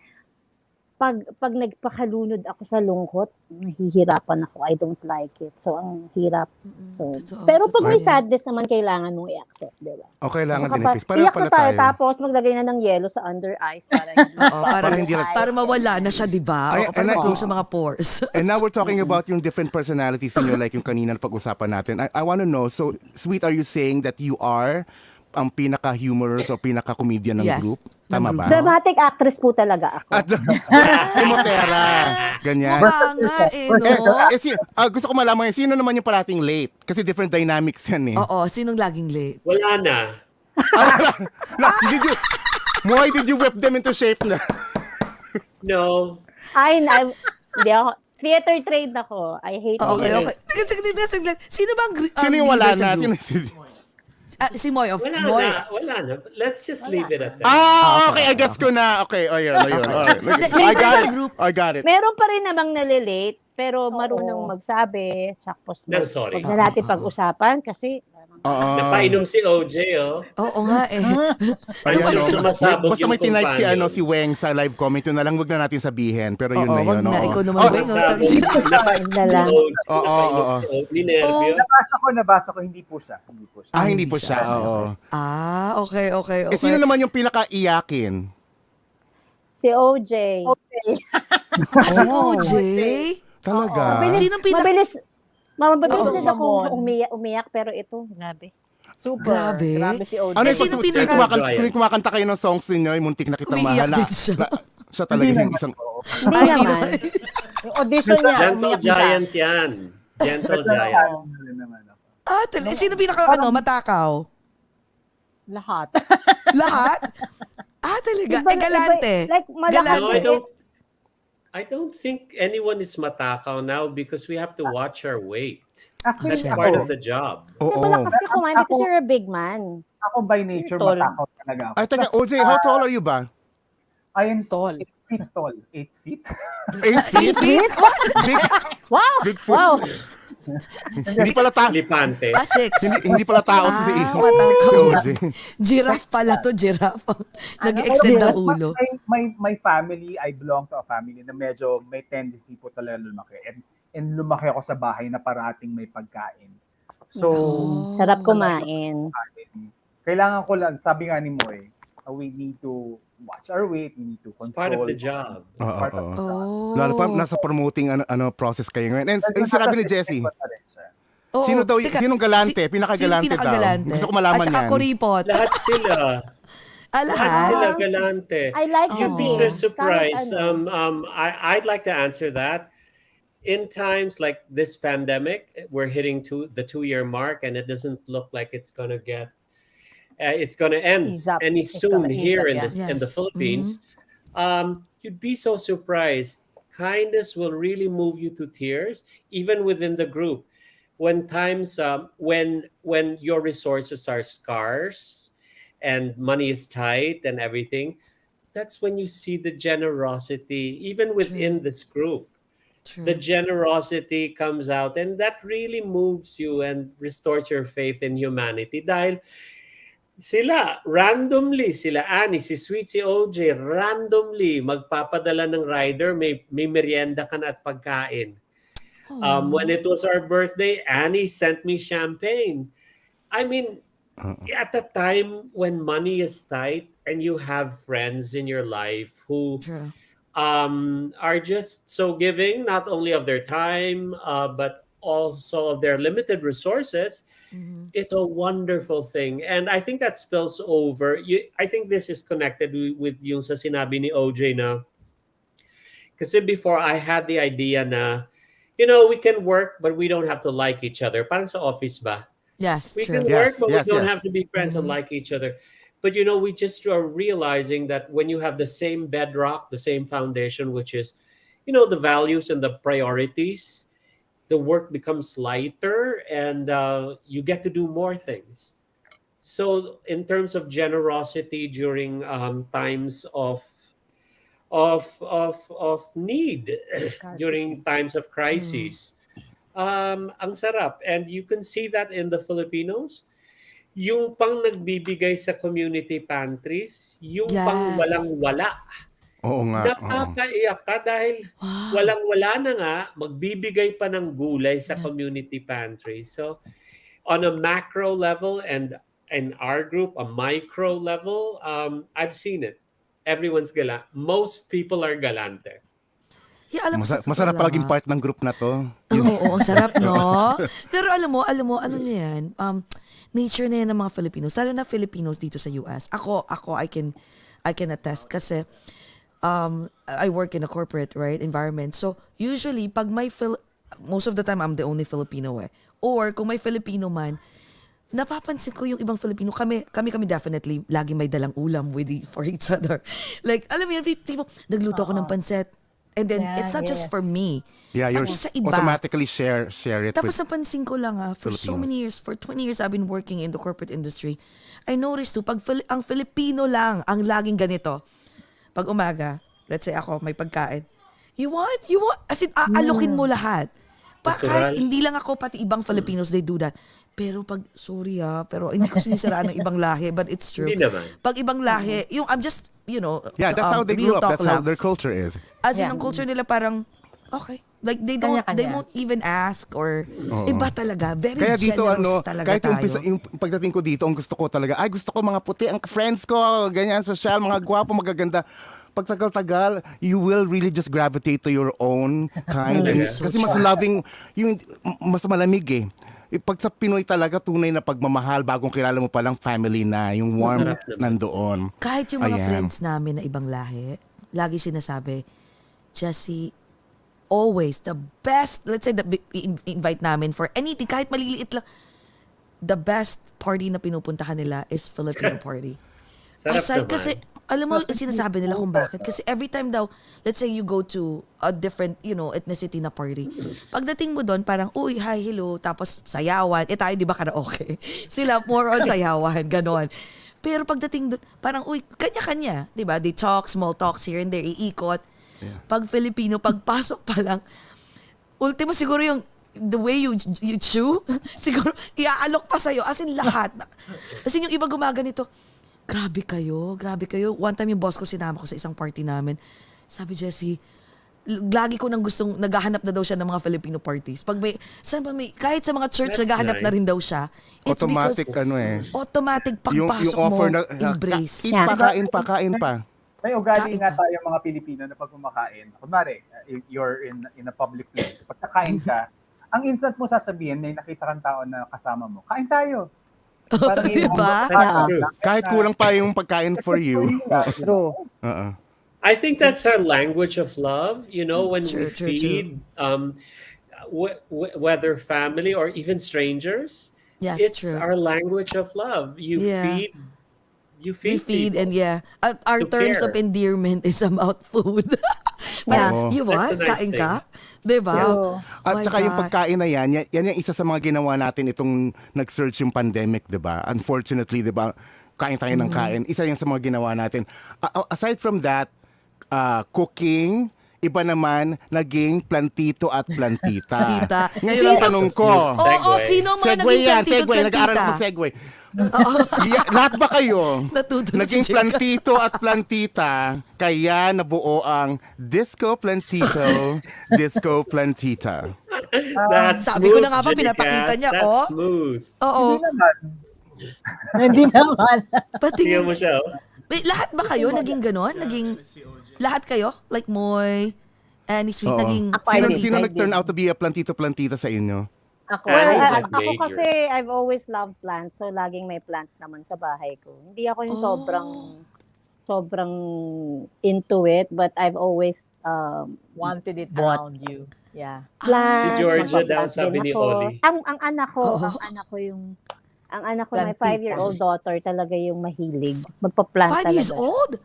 pag nagpakalunod ako sa lungkot, nahihirapan ako. I don't like it. So ang hirap. So Totoo, pero pag may totoo yan. sadness naman kailangan mong i-accept, di ba? O kailangan din, Kapag Epis. Pareho iyak pala na tayo, tayo. tapos maglagay na ng yelo sa under eyes para hindi Para hindi lang- para mawala na siya, di ba? Ay, O, para and I- mag-close sa mga pores. And now we're talking about yung different personalities niyo, like yung kanina na pag-usapan natin. I want to know, so Sweet, are you saying that you are ang pinaka-humorous o pinaka-comedian ng Yes, group? ng Tama group. ba? Dramatic actress po talaga ako. At Timotera. Ganyan. Mukha nga no? Gusto ko malaman, sino naman yung parating late? Kasi different dynamics yan eh. Oo, sinong laging late? Wala na. Did you whip them into shape na? No. Hindi ako. Theater trained ako. I hate Okay. theater. Sino bang Sino yung wala leader sa na? group? Si Moy of Wala Moy. na. Let's just leave it at that. Okay, I gets ko na. Okay, ayun. I got it. Meron pa rin namang nalilate, pero marunong magsabi. Tapos No, sorry. wag na natin pag-usapan kasi Napainom si OJ, oh. Oo nga eh. Ayan, no. Sumasabog Basta yung may tinipe si, companion. si Weng sa live comment, yun na lang, wag na natin sabihin. Pero yun Oo, na wag yun. na. oo. Ikaw naman, Weng. na lang. Oo. Ninervyo. Nabasa ko, hindi po siya. Hindi po siya. Oo. Okay. Sino naman yung pinaka-iyakin? Si OJ. Si OJ? Talaga? Sinong Mabilis din ako umiyak, pero ito, grabe. Super. Grabe si OJ. Ano yung sino kung kumakanta kayo ng songs ninyo, yung muntik na kitang Umiiyak mahala. din siya. Siya talaga yung isang... Hindi naman. Yung audition niya, Gentle umiyak siya. giant yan. Gentle giant. Sino matakaw? Lahat. Lahat? Talaga? Galante. Like, malakas. No, I don't think anyone is matakaw now because we have to watch our weight. That's part of the job. Oo. Malakas ka kumain because you're a big man. Ako by nature, Tall. matakot talaga ako. Ay, taga, OJ, how tall are you ba? I am Tall. 8 feet tall. 8 feet? 8 feet? Big, Big, wow! Bigfoot. Wow! Hindi pala tao. Lipante. 6. Hindi pala tao to si matangkad. OJ. Giraffe pala to, giraffe. Nag-extend ang ulo. My family, I belong to a family na medyo may tendency po talaga lumaki. And lumaki ako sa bahay na parating may pagkain. So, Sarap kumain. kailangan ko lang, sabi nga ni Moy, we need to watch our weight, we need to control. It's part of the job. It's part of the job. Oh. Lalo pa nasa promoting process kayo ngayon. And sinabi ni Jessie, Oo. sino daw, Teka, sinong galante? sino Pinakagalante daw. pinakagalante? Gusto ko malaman At saka yan. kuripot. Lahat sila. Lahat Lahat? sila galante. I like You'd be cooking. so surprised. Kahit I'd like to answer that. In times like this pandemic, we're hitting the 2-year mark, and it doesn't look like it's gonna end Ease up. any It's soon gonna ease here up, in yeah. the Yes. Philippines. You'd be so surprised. Kindness will really move you to tears, even within the group. When times when your resources are scarce and money is tight and everything, that's when you see the generosity, even within this group. True. The generosity comes out, and that really moves you and restores your faith in humanity. Dahil randomly, sila Annie, si Sweet, si OJ, randomly magpapadala ng rider, may merienda ka na at pagkain. When it was our birthday, Annie sent me champagne. I mean, at the time when money is tight and you have friends in your life who True. are just so giving, not only of their time, but also of their limited resources, it's a wonderful thing. And I think that spills over. I think this is connected with yung sa sinabi ni OJ na, kasi before I had the idea na, we can work, but we don't have to like each other. Parang sa office ba? Yes, We true. can work, Yes, but yes, we don't yes. have to be friends and like each other. But we just are realizing that when you have the same bedrock, the same foundation, which is, the values and the priorities, the work becomes lighter, and you get to do more things. So, in terms of generosity during times of need, during times of crisis, ang sarap, and you can see that in the Filipinos. Yung pang nagbibigay sa community pantries, yung Yes. pang walang-wala. Oo nga. Napapaiyak ka dahil walang-wala na nga, magbibigay pa ng gulay sa community pantry. So, on a macro level and in our group, a micro level, I've seen it. Everyone's galant. Most people are galante. Yeah, alam mo, sa totoo Masarap lang, palaging part ng group na to. Oo, ang sarap, no? Pero alam mo, ano na yan? Nature na yan ng mga Filipinos. Lalo na Filipinos dito sa US. Ako, I can attest kasi I work in a corporate, right, environment. So, usually, pag most of the time, I'm the only Filipino eh. Or, kung may Filipino man, napapansin ko yung ibang Filipino, kami definitely lagi may dalang ulam for each other. Like, alam mo yun, tipo, nagluto ako ng pansit. And then, Yeah, it's not just yes. for me. Yeah, you're Pati sa iba. automatically share it Tapos with napansin ko lang for so Filipinos. many years, for 20 years I've been working in the corporate industry, I noticed too, pag ang Filipino lang ang laging ganito, pag umaga, let's say ako, may pagkain, you want, as in, aalukin mo lahat. Natural. Kahit hindi lang ako, pati ibang Filipinos, they do that. Pero pero hindi ko sinisiraan ng ibang lahi, but it's true. Hindi naman. Pag ibang lahi, I'm just, Yeah, that's how they real grew up. talk That's how lang. their culture is. As in, Yeah. ang culture nila parang, okay. Like, they Kanya-kanya. won't even ask or, iba talaga. Very Kaya dito generous talaga kahit tayo. yung pagdating ko dito, ang gusto ko talaga, gusto ko mga puti, ang friends ko, ganyan, social, mga gwapo, magaganda. Pag tagal-tagal, you will really just gravitate to your own kind. Yes. Kasi mas loving, mas malamig eh. Pag sa Pinoy talaga, tunay na pagmamahal, bagong kilala mo palang family na, yung warmth nandoon. Kahit yung mga Ayan. friends namin na ibang lahi, lagi sinasabi, Jessie, always, the best, let's say, invite namin for anything, kahit maliliit lang, the best party na pinupuntahan nila is Filipino party. Sarap Aside, naman. kasi, alam mo, sinasabi nila kung bakit. Kasi every time daw, let's say you go to a different, ethnicity na party. Pagdating mo doon, parang, uy, hi, hello, tapos sayawan. Tayo, di ba, karaoke? Sila, more on sayawan, ganon. Pero pagdating doon, parang, uy, kanya-kanya. Diba? They talk, small talks here and there, iikot. Pag Filipino, pagpasok pa lang, ultimo siguro yung the way you chew, siguro iaalok pa sa'yo. As in lahat. As in yung iba gumaganito, grabe kayo. One time yung boss ko, sinama ko sa isang party namin. Sabi, Jessie, lagi ko nang gustong, naghahanap na daw siya ng mga Filipino parties. Pag may, kahit sa mga church, That's naghahanap na nice. rin daw siya. It's Automatic because, automatic pagpasok yung offer mo, na, embrace. Pakain pa. May ugali Kain nga ka. tayo mga Pilipino na pag kumakain. Kunwari, you're in a public place. Pag kakain ka, ang instant mo sasabihin, may nakita kang tao na kasama mo, kain tayo. Parang Diba? That's true. Kahit kulang pa yung pagkain for you. True. I think that's our language of love. You know, when we True. feed, whether family or even strangers, Yes, it's true. our language of love. You Yeah. We feed feed people. and our To terms of care. endearment is about food. Parang, you what? That's a nice Kain ka? thing. Diba? True. At My saka yung God. pagkain na yan yung isa sa mga ginawa natin itong nag-surge yung pandemic, di ba? Unfortunately, di ba? Kain tayo ng kain. Isa yan sa mga ginawa natin. Aside from that, cooking, iba naman, naging plantito at plantita. Plantita. Ngayon ang Sino- tanong ko. Oo, Segue. sino ang mga Segue naging yan, plantito segue. Nag-aaral plantita? ako segue. Lahat ba kayo Natuto na naging si Jeka. plantito at plantita, kaya nabuo ang disco plantito, disco plantita? That's Sabi ko smooth, na nga ba, Jcas. pinapakita niya, That's oh. smooth. Oo. Hindi naman. Hindi naman. Patingin. Tingnan mo siya, oh. Wait, lahat ba kayo naging ganon? Naging, lahat kayo? Like Moy, Annie Sweet, Oo. naging Ako, I Sino, did. sino nag-turn out to be a plantito-plantita sa inyo? Ako, Well, I- like Ako major. kasi I've always loved plants, so laging may plants naman sa bahay ko. Hindi ako yung sobrang into it, but I've always wanted it What? around you. Yeah. plants. Si Georgia daw, magpa-plant sabi din ni ako. Oli. Ang anak ko, Oo. my Plantita. 5-year-old daughter talaga yung mahilig. Magpa-plant 5 talaga. years old?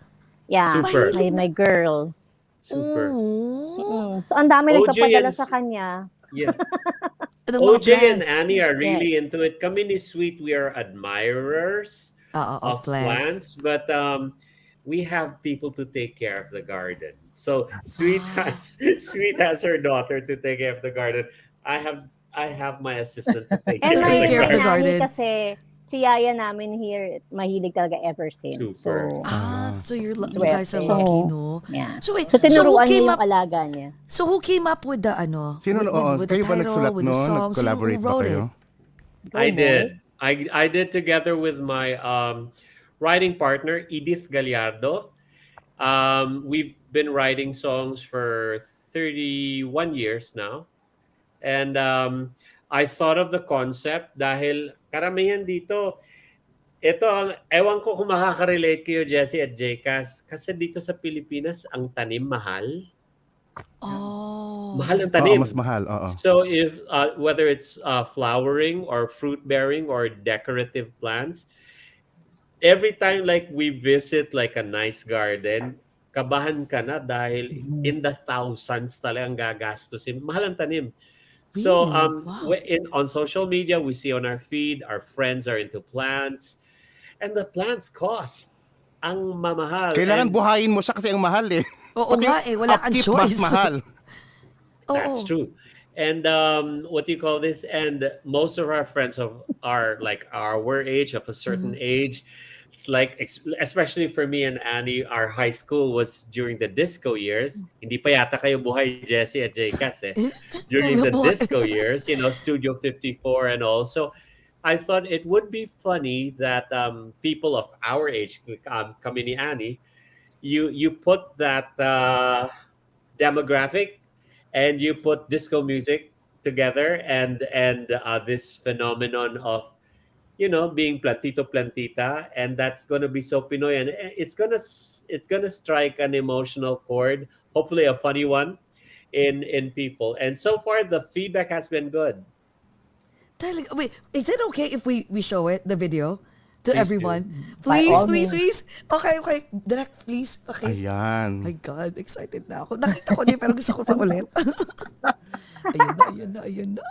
Yeah, Super. my girl. Super. Oh. So ang dami OJ nagpapadala and- sa kanya. Yeah. Anong mga OJ and plants? Annie are really into it. Kami ni Sweet, we are admirers Oo, of plants, but we have people to take care of the garden. So Sweet has her daughter to take care of the garden. I have my assistant to take And care of take my the care of the garden. garden. nanny kasi, si Yaya namin here, mahilig talaga ever since. Super. So, So you Swerte. guys are lucky, no? yeah. So wait, So tinuruan who niya came yung up? alaga niya. So who came up with the ano? Sino, with the kayo ba title, nagsulat with the no? song? Nag-collaborate Sino ba wrote kayo? it? I did. I did together with my writing partner, Edith Gallardo. We've been writing songs for 31 years now. And I thought of the concept dahil karamihan dito, ito, ewan ko kung makaka-relate kayo, Jessie at Jcas, kasi dito sa Pilipinas, ang tanim mahal. Oh. Mahal ang Oo, tanim. mas mahal. Oo. So if whether it's flowering or fruit bearing or decorative plants, every time like we visit like a nice garden, kabahan ka na dahil in the thousands talagang gagastusin. Mahal ang tanim. So Really? Wow. on social media, we see on our feed, our friends are into plants, and the plants cost ang mamahal. Kailangan And buhayin mo siya kasi ang mahal eh. Oo nga eh, wala kang Upkeep choice. mas mahal. That's true. And what do you call this? And most of our friends are like our age, of a certain age. It's like, especially for me and Annie, our high school was during the disco years. Hindi pa yata kayo buhay, Jessie at Jcas eh. During the disco years, Studio 54 and all. So I thought it would be funny that people of our age, kami ni Annie, you put that demographic and you put disco music together and this phenomenon of being plantito plantita, and that's gonna be so Pinoy, and it's gonna strike an emotional chord, hopefully a funny one in people. And so far the feedback has been good. Talaga, wait, is it okay if we show it, the video, to Please everyone? By Please, all please, means. please. Okay. Direct, please. Okay. Ayan. My God, excited na ako. Nakita ko din, pero gusto ko pa ulit. Ayun na.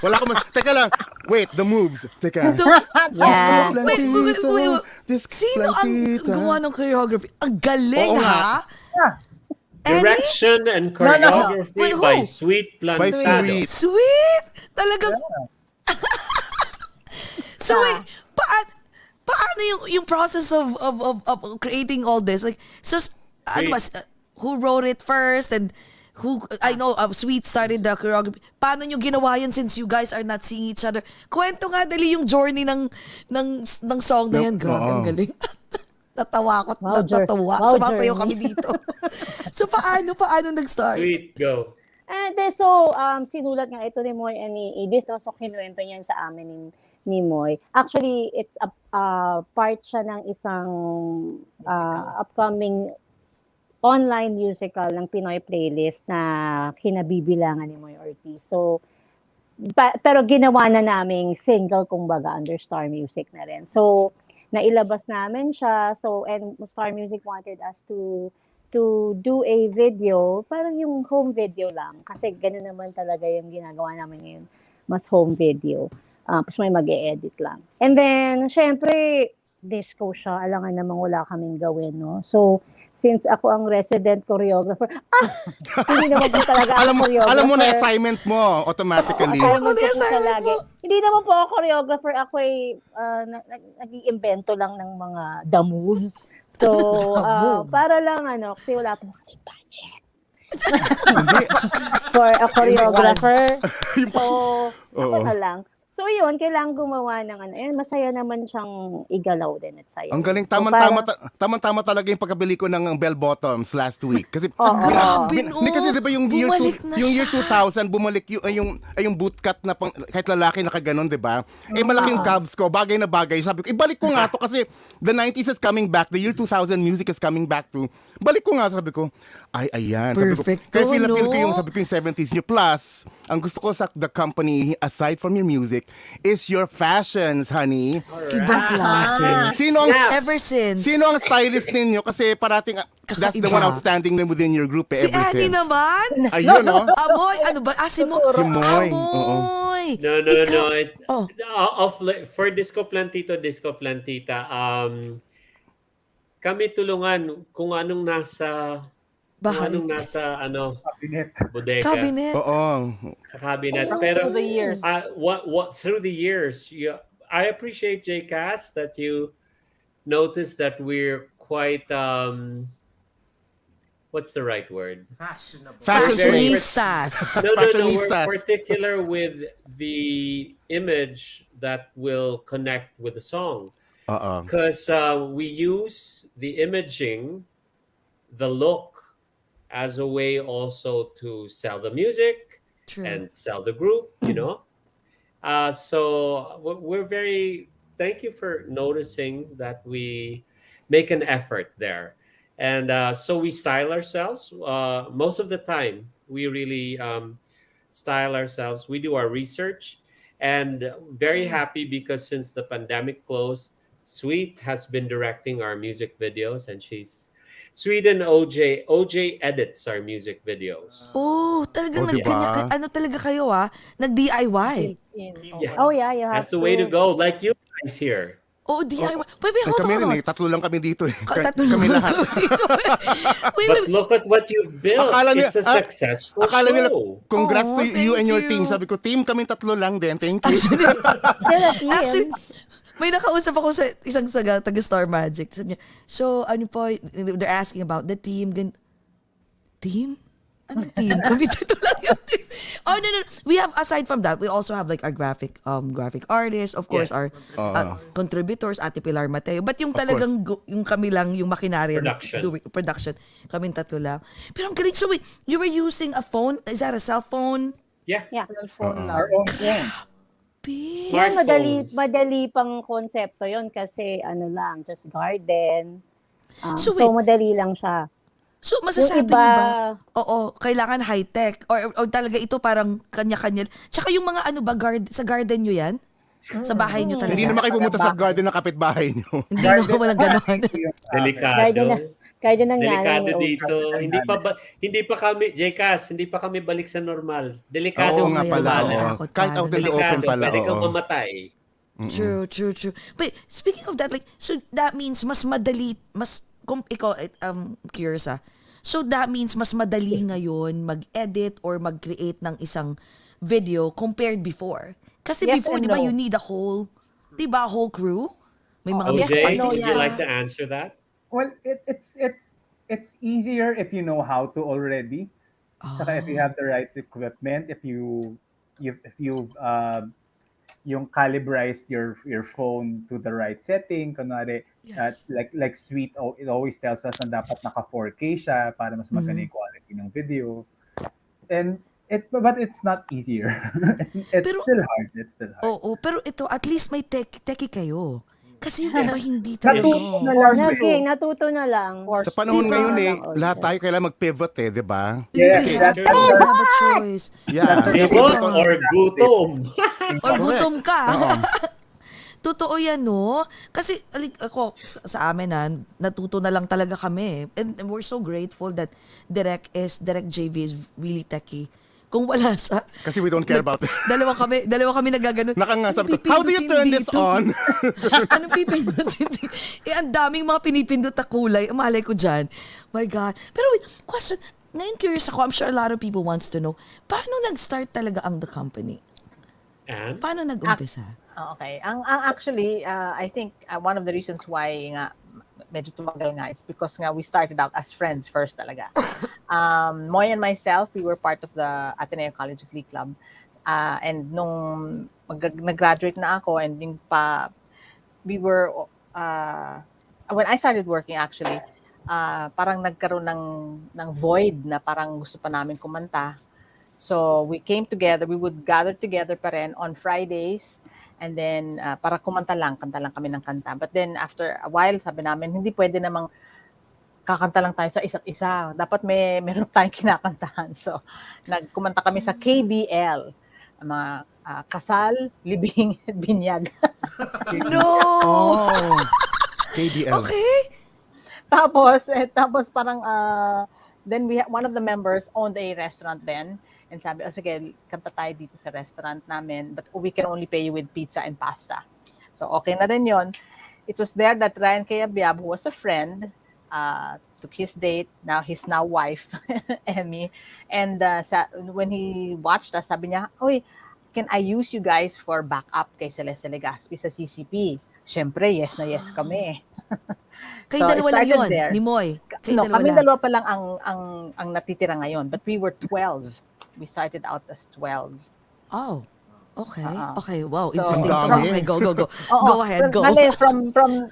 Wala ko Teka lang. Wait, the moves. Teka. Yeah. Sino ang gumawa ng choreography? Ang galing, Oo nga. ha? Direction and choreography Wait, who? by Sweet Plantado. Sweet! Talagang... So wait, paano yung process of creating all this? Like, so, ano ba, who wrote it first and who, I know, Sweet started the choreography. Paano nyo ginawa yan since you guys are not seeing each other? Kwento nga dali yung journey ng song na yan. Grabe, ang galing. Natawa ako, natawa. Sumasayo kami dito. So, paano nag-start? Sweet, go. So, sinulat nga ito ni Moy and ni Edith. So, kinuwento niyan sa amin ni Moy. Actually, it's a part siya ng isang upcoming online musical ng Pinoy playlist na kinabibilangan ni Moy Ortiz. So, pero ginawa na naming single, kumbaga, under Star Music na rin. So, nailabas namin siya. So, and Star Music wanted us to do a video, parang yung home video lang. Kasi gano'n naman talaga yung ginagawa namin ngayon. Mas home video. Tapos may mag-e-edit lang. And then, syempre, disco siya. Alangan namang wala kaming gawin, no? So, since ako ang resident choreographer, hindi naman po talaga ako choreographer. Alam mo na assignment mo, automatically. Hindi naman po ako choreographer. Ako ay nag-iimbento lang ng mga the moves. So, para lang, kasi wala po kaming budget. For a choreographer. So, ako na lang. So yun, kailangan gumawa ng masaya naman siyang igalaw din at saya. Ang galing, tama talaga yung pagkabili ko ng bell bottoms last week. Kasi kasi 'di ba yung year 2000 bumalik yung bootcut na kahit lalaki nakaganon, 'di ba? Malaking calves ko, bagay na bagay. Sabi ko, ibalik ko nga to kasi the 90s is coming back, the year 2000 music is coming back to. Balik ko nga, sabi ko. Ayan, perfect. Sabi ko, kaya feel ko yung 70s nyo. Plus, ang gusto ko sa the company, aside from your music, is your fashions, honey. Ibang klase. Ever since. Sino ang stylist ninyo? Kasi parating, that's the one outstanding within your group. Si Annie naman. Ayun, no? Amoy, ano ba? Si Moy. Amoy. No. For Disco Plantito, Disco Plantita, kami tulungan kung anong nasa bahay. Kung anong nasa bodega. Cabinet. Oo. Sa cabinet. Pero through the years. Through the years, I appreciate JCast that you noticed that we're quite what's the right word? Fashionistas. No. We're particular with the image that will connect with the song. Because we use the imaging, the look, as a way also to sell the music. True. And sell the group, So we're thank you for noticing that we make an effort there. And so we style ourselves. Most of the time, we really style ourselves. We do our research. And very happy because since the pandemic closed, Sweet has been directing our music videos, and Sweet and OJ edits our music videos. Talagang diba? talaga kayo nag-DIY. Yeah. Oh yeah, you have That's the way to go. Like you guys here. DIY. Wait, hold Kami on. rin, tatlo lang kami dito. Kami lahat. But look at what you've built. It's a successful akala nila, show. congrats to you and your you. team. Sabi ko, team, kami tatlo lang din. Thank you. Actually, may nakausap ako sa isang taga-Star Magic. Sabi niya, so, they're asking about the team. Team? Ano team? Kami dito lang yung team. No. We have, aside from that, we also have like our graphic artists, of course, our contributors, Ate Pilar Mateo. But yung talagang, yung kami lang, yung makinarya, production, kaming tatlo lang. Pero ang galing, so wait, you were using a phone? Is that a cell phone? Yeah. Cell phone lang. Our own phone. Madali pang konsepto yon kasi just garden. So madali lang siya. So masasabi niyo ba? Oo, kailangan high-tech or talaga ito parang kanya-kanya. Tsaka yung mga sa garden niyo yan? Sa bahay niyo talaga? Hindi naman kayo pumunta sa garden ng kapitbahay niyo. Hindi naman walang gano'n. Delikado. Kaya din ang nanay ni Delikado OG. dito. Hindi pa kami Jcas, hindi pa kami balik sa normal. Delikado Oo Oo, nga kaya pala, lumalangan. oo. nakakatakot Kahit pa. out in the open Delikado, pala, pwede kang oo. mamatay. True, true, true. But speaking of that, like, so that means mas madali, kung ikaw, curious So that means mas madali ngayon mag-edit or mag-create ng isang video compared before. Kasi Yes before, and di ba, no. you need a whole, di ba, whole crew? May mga Yes makeup and OJ, no artist would you yan. like pa. to answer that? Well, it's easier if you know how to already. Saka if you Oh, have the right equipment, if you've yung calibrized your phone to the right setting, kunwari, yes. like Sweet, it always tells us na dapat naka 4K siya para mas maganda yung quality ng video. And but it's not easier. It's Pero, still hard. It's still hard. oo, pero ito, at least may teki kayo. Kasi yung iba Yeah. hindi Natuto na talaga. lang. Force Nagi, through. natuto na lang. Force Sa panahon Diba? ngayon Lang, lahat OG. tayo kailangan mag-pivot di ba? Yes, We that, have to. that's We our have a choice. Yeah. Pivot Totoo. or gutom? Or gutom ka. Oo. Totoo yan, no? Kasi ako, sa amin natuto na lang talaga kami. And we're so grateful that Direk JV is really techie. Kung wala siya, Kasi we don't care about it. dalawa kami nagaganon. Sabi ko, how do you turn this on? Anong pipindutin? Ang daming mga pinipindot na kulay. Malay ko dyan. My God. Pero wait, question. Ngayon curious ako. I'm sure a lot of people wants to know. Paano nag-start talaga ang the company? And Paano nag-umpisa? Okay. Ang actually, I think one of the reasons why nga medyo tumagal nga is because nga we started out as friends first talaga. Moy and myself, we were part of the Ateneo College Glee Club. And nung nag-graduate na ako and yung we were, when I started working actually, parang nagkaroon ng void na parang gusto pa namin kumanta. So we came together, we would gather together pa rin on Fridays and then para kanta lang kami ng kanta. But then after a while, sabi namin, hindi pwede namang kakanta lang tayo sa isa't isa. Dapat meron tayong kinakantahan. So nagkumanta kami sa KBL, mga kasal, libing, binyag. No! Oh. KBL. Okay. Tapos parang then one of the members owned a restaurant then and sabi, sige, kanta tayo dito sa restaurant namin but we can only pay you with pizza and pasta. So okay na rin yun. It was there that Ryan Kayabyab, who was a friend, took his date, now his wife, Emmy, and when he watched us, sabi niya, "Oy, can I use you guys for backup kay Celeste Legaspi sa CCP?" Siyempre, yes na yes kami. Kayo So, dalawa it lang started yun, there. ni Moy. Kayo Kami lang. dalawa pa lang ang natitira ngayon, but we were 12. We started out as 12. Oh. Okay. Uh-uh. Okay. Wow. So, Interesting. Ang Tama. dami. Okay. Go. Oo. Go ahead. Go. Bale,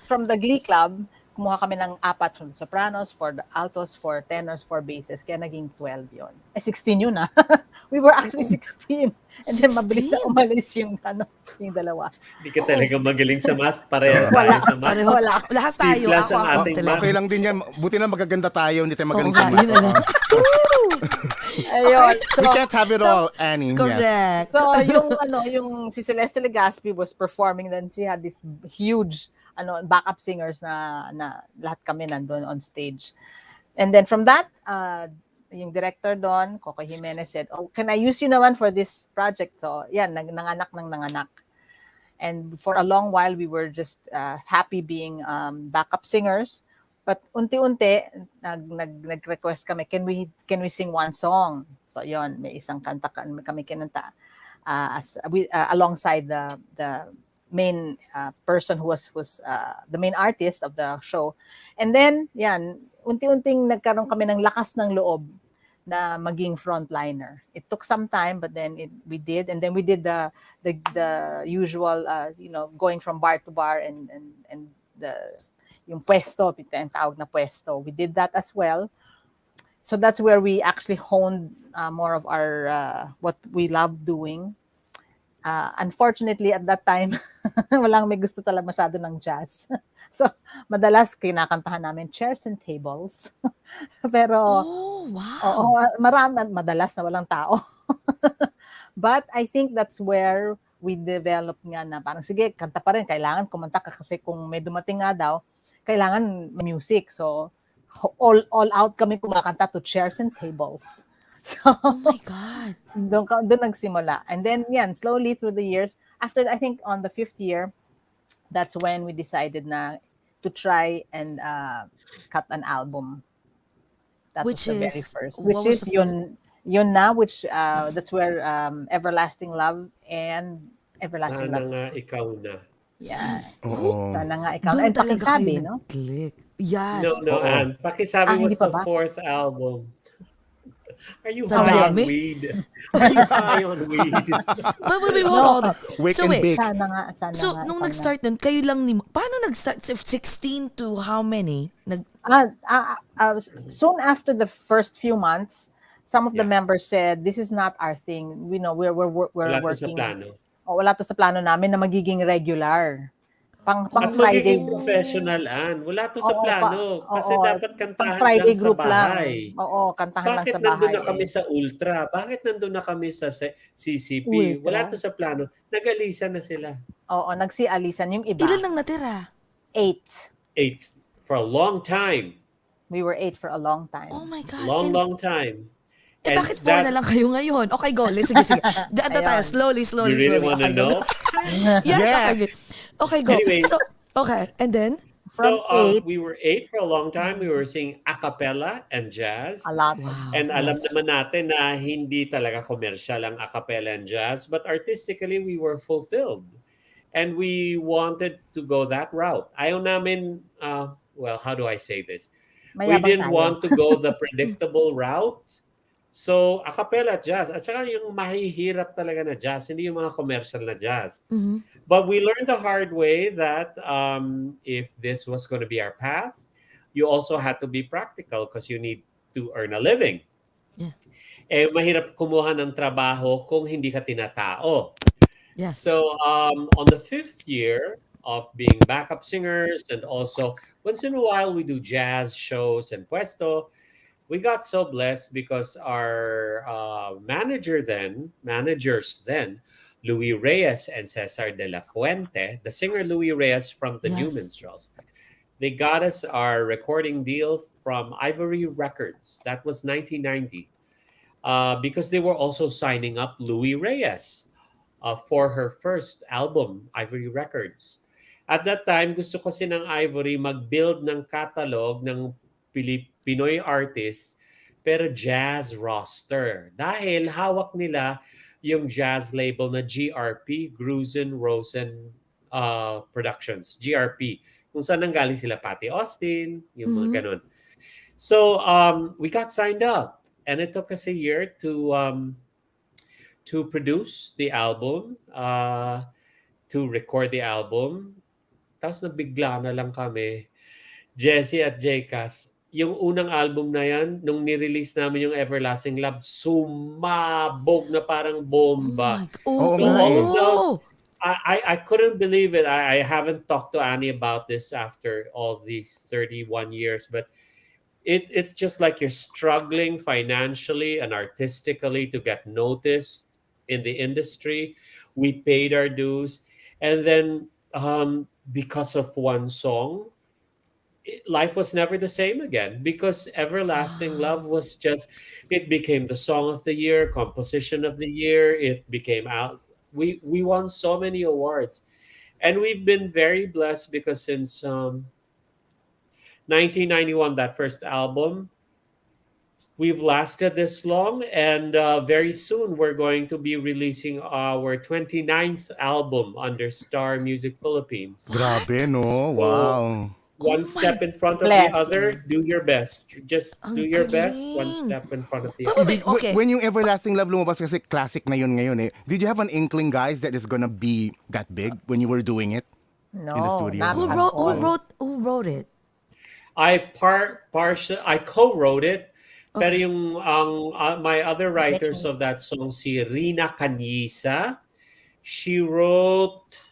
from the Glee Club, kumuha kami ng 4 from the sopranos, 4 the altos, 4 tenors, 4 basses. Kaya naging 12 yun. 16 yun We were actually 16. And then mabilis na 16? umalis yung dalawa. hindi ka talaga magaling sa math. Pareho Wala. tayo sa math. Pareho. Wala. Lahat C tayo. plus Ako ang ako ating talaga. Okay lang din yan. Buti na magaganda tayo, hindi tayo magaling Oo sa nga, math. yun na lang. Ayun. We can't have it all, Annie. Yes. Correct. So yung si Celeste Legaspi was performing, then she had this huge backup singers na lahat kami nandun on stage. And then from that, yung director doon, Coco Jimenez said, "Oh, can I use you naman for this project?" So, yan, nanganak. And for a long while, we were just happy being backup singers. But unti-unti, nag-request kami, can we sing one song? So, yon, may isang kanta kami kinanta alongside the main person who was the main artist of the show. And then, yan, unti-unting nagkaroon kami ng lakas ng loob na maging frontliner. It took some time, but then we did, and then we did the usual, going from bar to bar and yung pwesto, ang tawag na pwesto. We did that as well. So that's where we actually honed more of our what we love doing. Unfortunately, at that time, walang may gusto talaga masyado ng jazz. So, madalas kinakantahan namin chairs and tables. Pero, Oh, wow. madalas na walang tao. But I think that's where we developed nga na parang, sige, kanta pa rin. Kailangan kumanta ka kasi kung may dumating nga daw, kailangan may music. So, all out kami kumakanta to chairs and tables. So, Oh my God. doon nagsimula. And then, yan, slowly through the years, after, I think, on the 5th year, that's when we decided na to try and cut an album. That Which was the very is, first. what Which was is the yun na, which, that's where Everlasting Love and Everlasting Sana Love. nga ikaw na. Yeah. Oo. Sana nga ikaw. Doon And talaga kayo pakisabi, no? nag-click. No, Yes. no, Oo. Ann. Pakisabi Hindi was pa the ba? 4th album. Are you Sa high on dami? weed? Are you high on weed? Wait, hold No, on. Wake So and wait, bake. sana so nga nung ikaw na. nag-start nun, kayo lang ni... Paano nag-start? 16 to how many? Soon after the first few months, some of the Yeah. members said, "This is not our thing. We know we're Wala to sa working. plano. Wala to sa plano namin na magiging regular. Pang At Friday. magiging professional, Ann. Wala to sa Oo, plano. Kasi oo, dapat pang kantahan Friday lang sa group lang. bahay. Oo, kantahan lang Bakit sa nandun bahay. na kami sa Ultra? Bakit nandun na kami sa CCP? Ultra? Wala to sa plano. Nag-alisa na sila. Oo, nagsialisan yung iba. Ilan lang natira? 8. 8 for a long time. We were 8 for a long time. Oh my God. Long, And, long time. bakit 4 na lang kayo ngayon? Okay, go. Sige. Daan tayo. Ayun. Slowly. You really want to Okay, go. know? Yes, Yes. okay. Okay, go. Anyway. So, okay. And then? So From 8, we were 8 for a long time. We were singing a cappella and jazz. a lot. Wow. And alam yes. naman natin na hindi talaga commercial ang a cappella and jazz, but artistically we were fulfilled. And we wanted to go that route. Ayaw namin, well, how do I say this? We Mayabang didn't tayo. want to go the predictable route. So, a cappella jazz. At saka yung mahihirap talaga na jazz, hindi yung mga commercial na jazz. Mhm. But we learned the hard way that if this was going to be our path, you also had to be practical because you need to earn a living. Yeah. Mahirap kumuha ng trabaho kung hindi ka tinatao. Yes. So on the 5th year of being backup singers, and also once in a while we do jazz shows and puesto, we got so blessed because our managers then, Louis Reyes and Cesar de la Fuente, the singer Louis Reyes from the New Yes. Minstrels, they got us our recording deal from Ivory Records. That was 1990, because they were also signing up Louis Reyes for her first album, Ivory Records. At that time, gusto kasi ng Ivory mag-build ng catalog ng Pinoy artists, pero jazz roster. Dahil hawak nila yung jazz label na GRP, Grusin Rosen Productions, GRP. Kung saan nanggaling sila, Patti Austin, yung mga ganun. So we got signed up, and it took us a year to produce the album, to record the album. Tapos nabigla na lang kami, Jessie at Jcas. Yung unang album na yan, nung nirelease namin yung Everlasting Love, sumabog na parang bomba. Oo So nga all eh. of those, I couldn't believe it. I haven't talked to Annie about this after all these 31 years, but it's just like you're struggling financially and artistically to get noticed in the industry. We paid our dues, and then because of one song, life was never the same again, because Everlasting Love was just, it became the song of the year, composition of the year. It became out. We won so many awards, and we've been very blessed because since 1991, that first album, we've lasted this long, and very soon we're going to be releasing our 29th album under Star Music Philippines. Grabe, no? Wow. One step in front of the Blessing. other, do your best. Just Ang do your best, one galing. step in front of the But other. wait, okay. When yung Everlasting Love lumabas, kasi classic na yun ngayon eh, did you have an inkling, guys, that it's gonna be that big when you were doing it? No, In the studio. not Who at wrote- all. Who wrote it? I co-wrote it, pero yung my other writers of that song, si Rina Canyisa, she wrote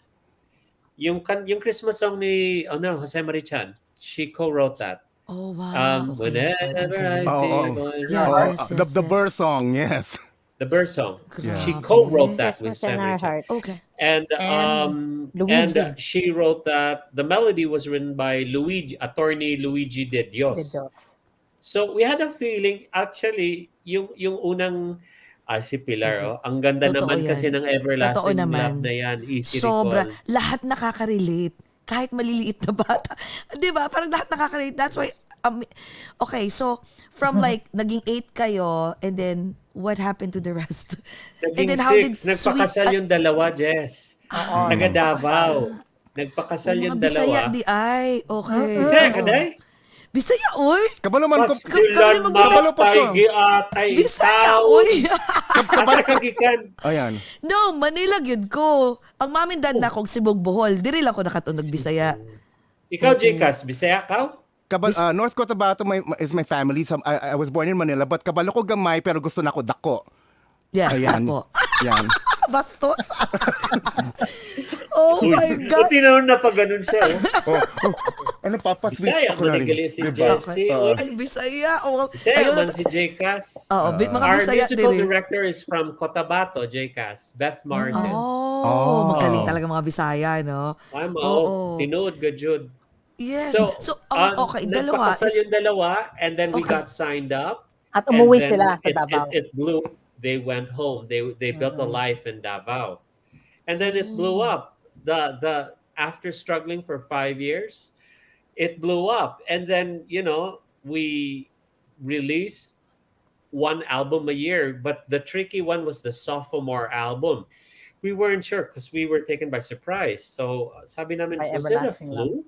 yung Christmas song ni Jose Marichan. She co-wrote that. Oh, wow. Okay. Whenever I Okay. see Oh, you going Yeah, Oh, wrong. yes, the yes. Burr song, yes. the birth song. She Grabe. co-wrote that with Christmas in our Severita. heart. Okay. And And and Luigi she wrote that the melody was written by attorney Luigi De de Dios. Dios. So we had a feeling actually yung unang si Pilar, Easy. ang ganda Totoo naman kasi yan. ng Totoo Everlasting Love naman. na yan, easy Sobra. recall. Lahat nakaka-relate. Kahit maliliit na bata. Di ba? Parang lahat nakaka-relate. That's why, okay, so, from like, naging 8 kayo, and then, what happened to the rest? And Naging then, how did 6, nagpakasal yung dalawa, Jess. Oo, Taga nagpakasal. Davao. Nagpakasal Mga yung Bisaya dalawa. di ay. Okay. Bisaya ka, Oo. day? Bisaya, uy! Kabalo man ko. Pastilan Bisaya. mapay giatay Bisaya, tao. uy! Asa kagikan? Ayan. No, Manila yun ko. Ang mamin dad na kong Sibog Bohol. Diri lang ko nakatunog Bisaya. Ikaw, Jcas, Bisaya ka? North Cotabato is my family. I was born in Manila, but kabalo ko gamay pero gusto na ko dako. Yeah, Ayan. ako. Yan. Bastos. Oh my God. Buti naman na pag ganun siya. Ano papasweet Bisaya, ako na rin. manigali si Diba? Jessie. Ay, Bisaya. Oh, Bisaya ayun, man si Jcas. Oo, mga Our Bisaya musical din. director is from Cotabato, Jcas. Beth Martin. Oh, magaling talaga mga Bisaya, no? Oo. Tinood, gajud. Yes. So, Okay, dalawa. nagpakasal yung dalawa, and then we got signed up. At umuwi and then sila sa Davao. It blew. They went home. They built a life in Davao, and then it blew up. The after struggling for 5 years, it blew up, and then we released one album a year. But the tricky one was the sophomore album. We weren't sure because we were taken by surprise. So sabi namin, By was it a Everlasting Love. fluke?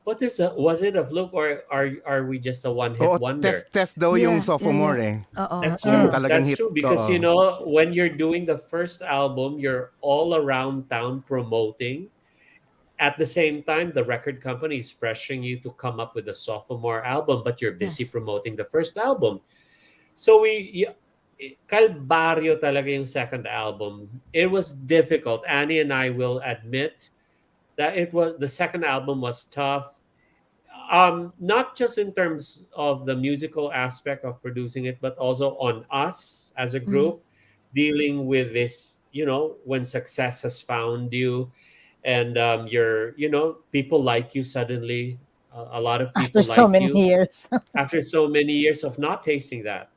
Was it a fluke, or are we just a one-hit wonder? Test daw yung sophomore eh. Oo. That's true. Talagang That's hit. true because Oo. when you're doing the first album, you're all around town promoting. At the same time, the record company is pressuring you to come up with a sophomore album, but you're busy Yes. promoting the first album. So kalbaryo talaga yung second album. It was difficult. Annie and I will admit that the second album was tough. Not just in terms of the musical aspect of producing it, but also on us as a group dealing with this, when success has found you and people like you suddenly. A lot of people After so like many you years. after so many years of not tasting that.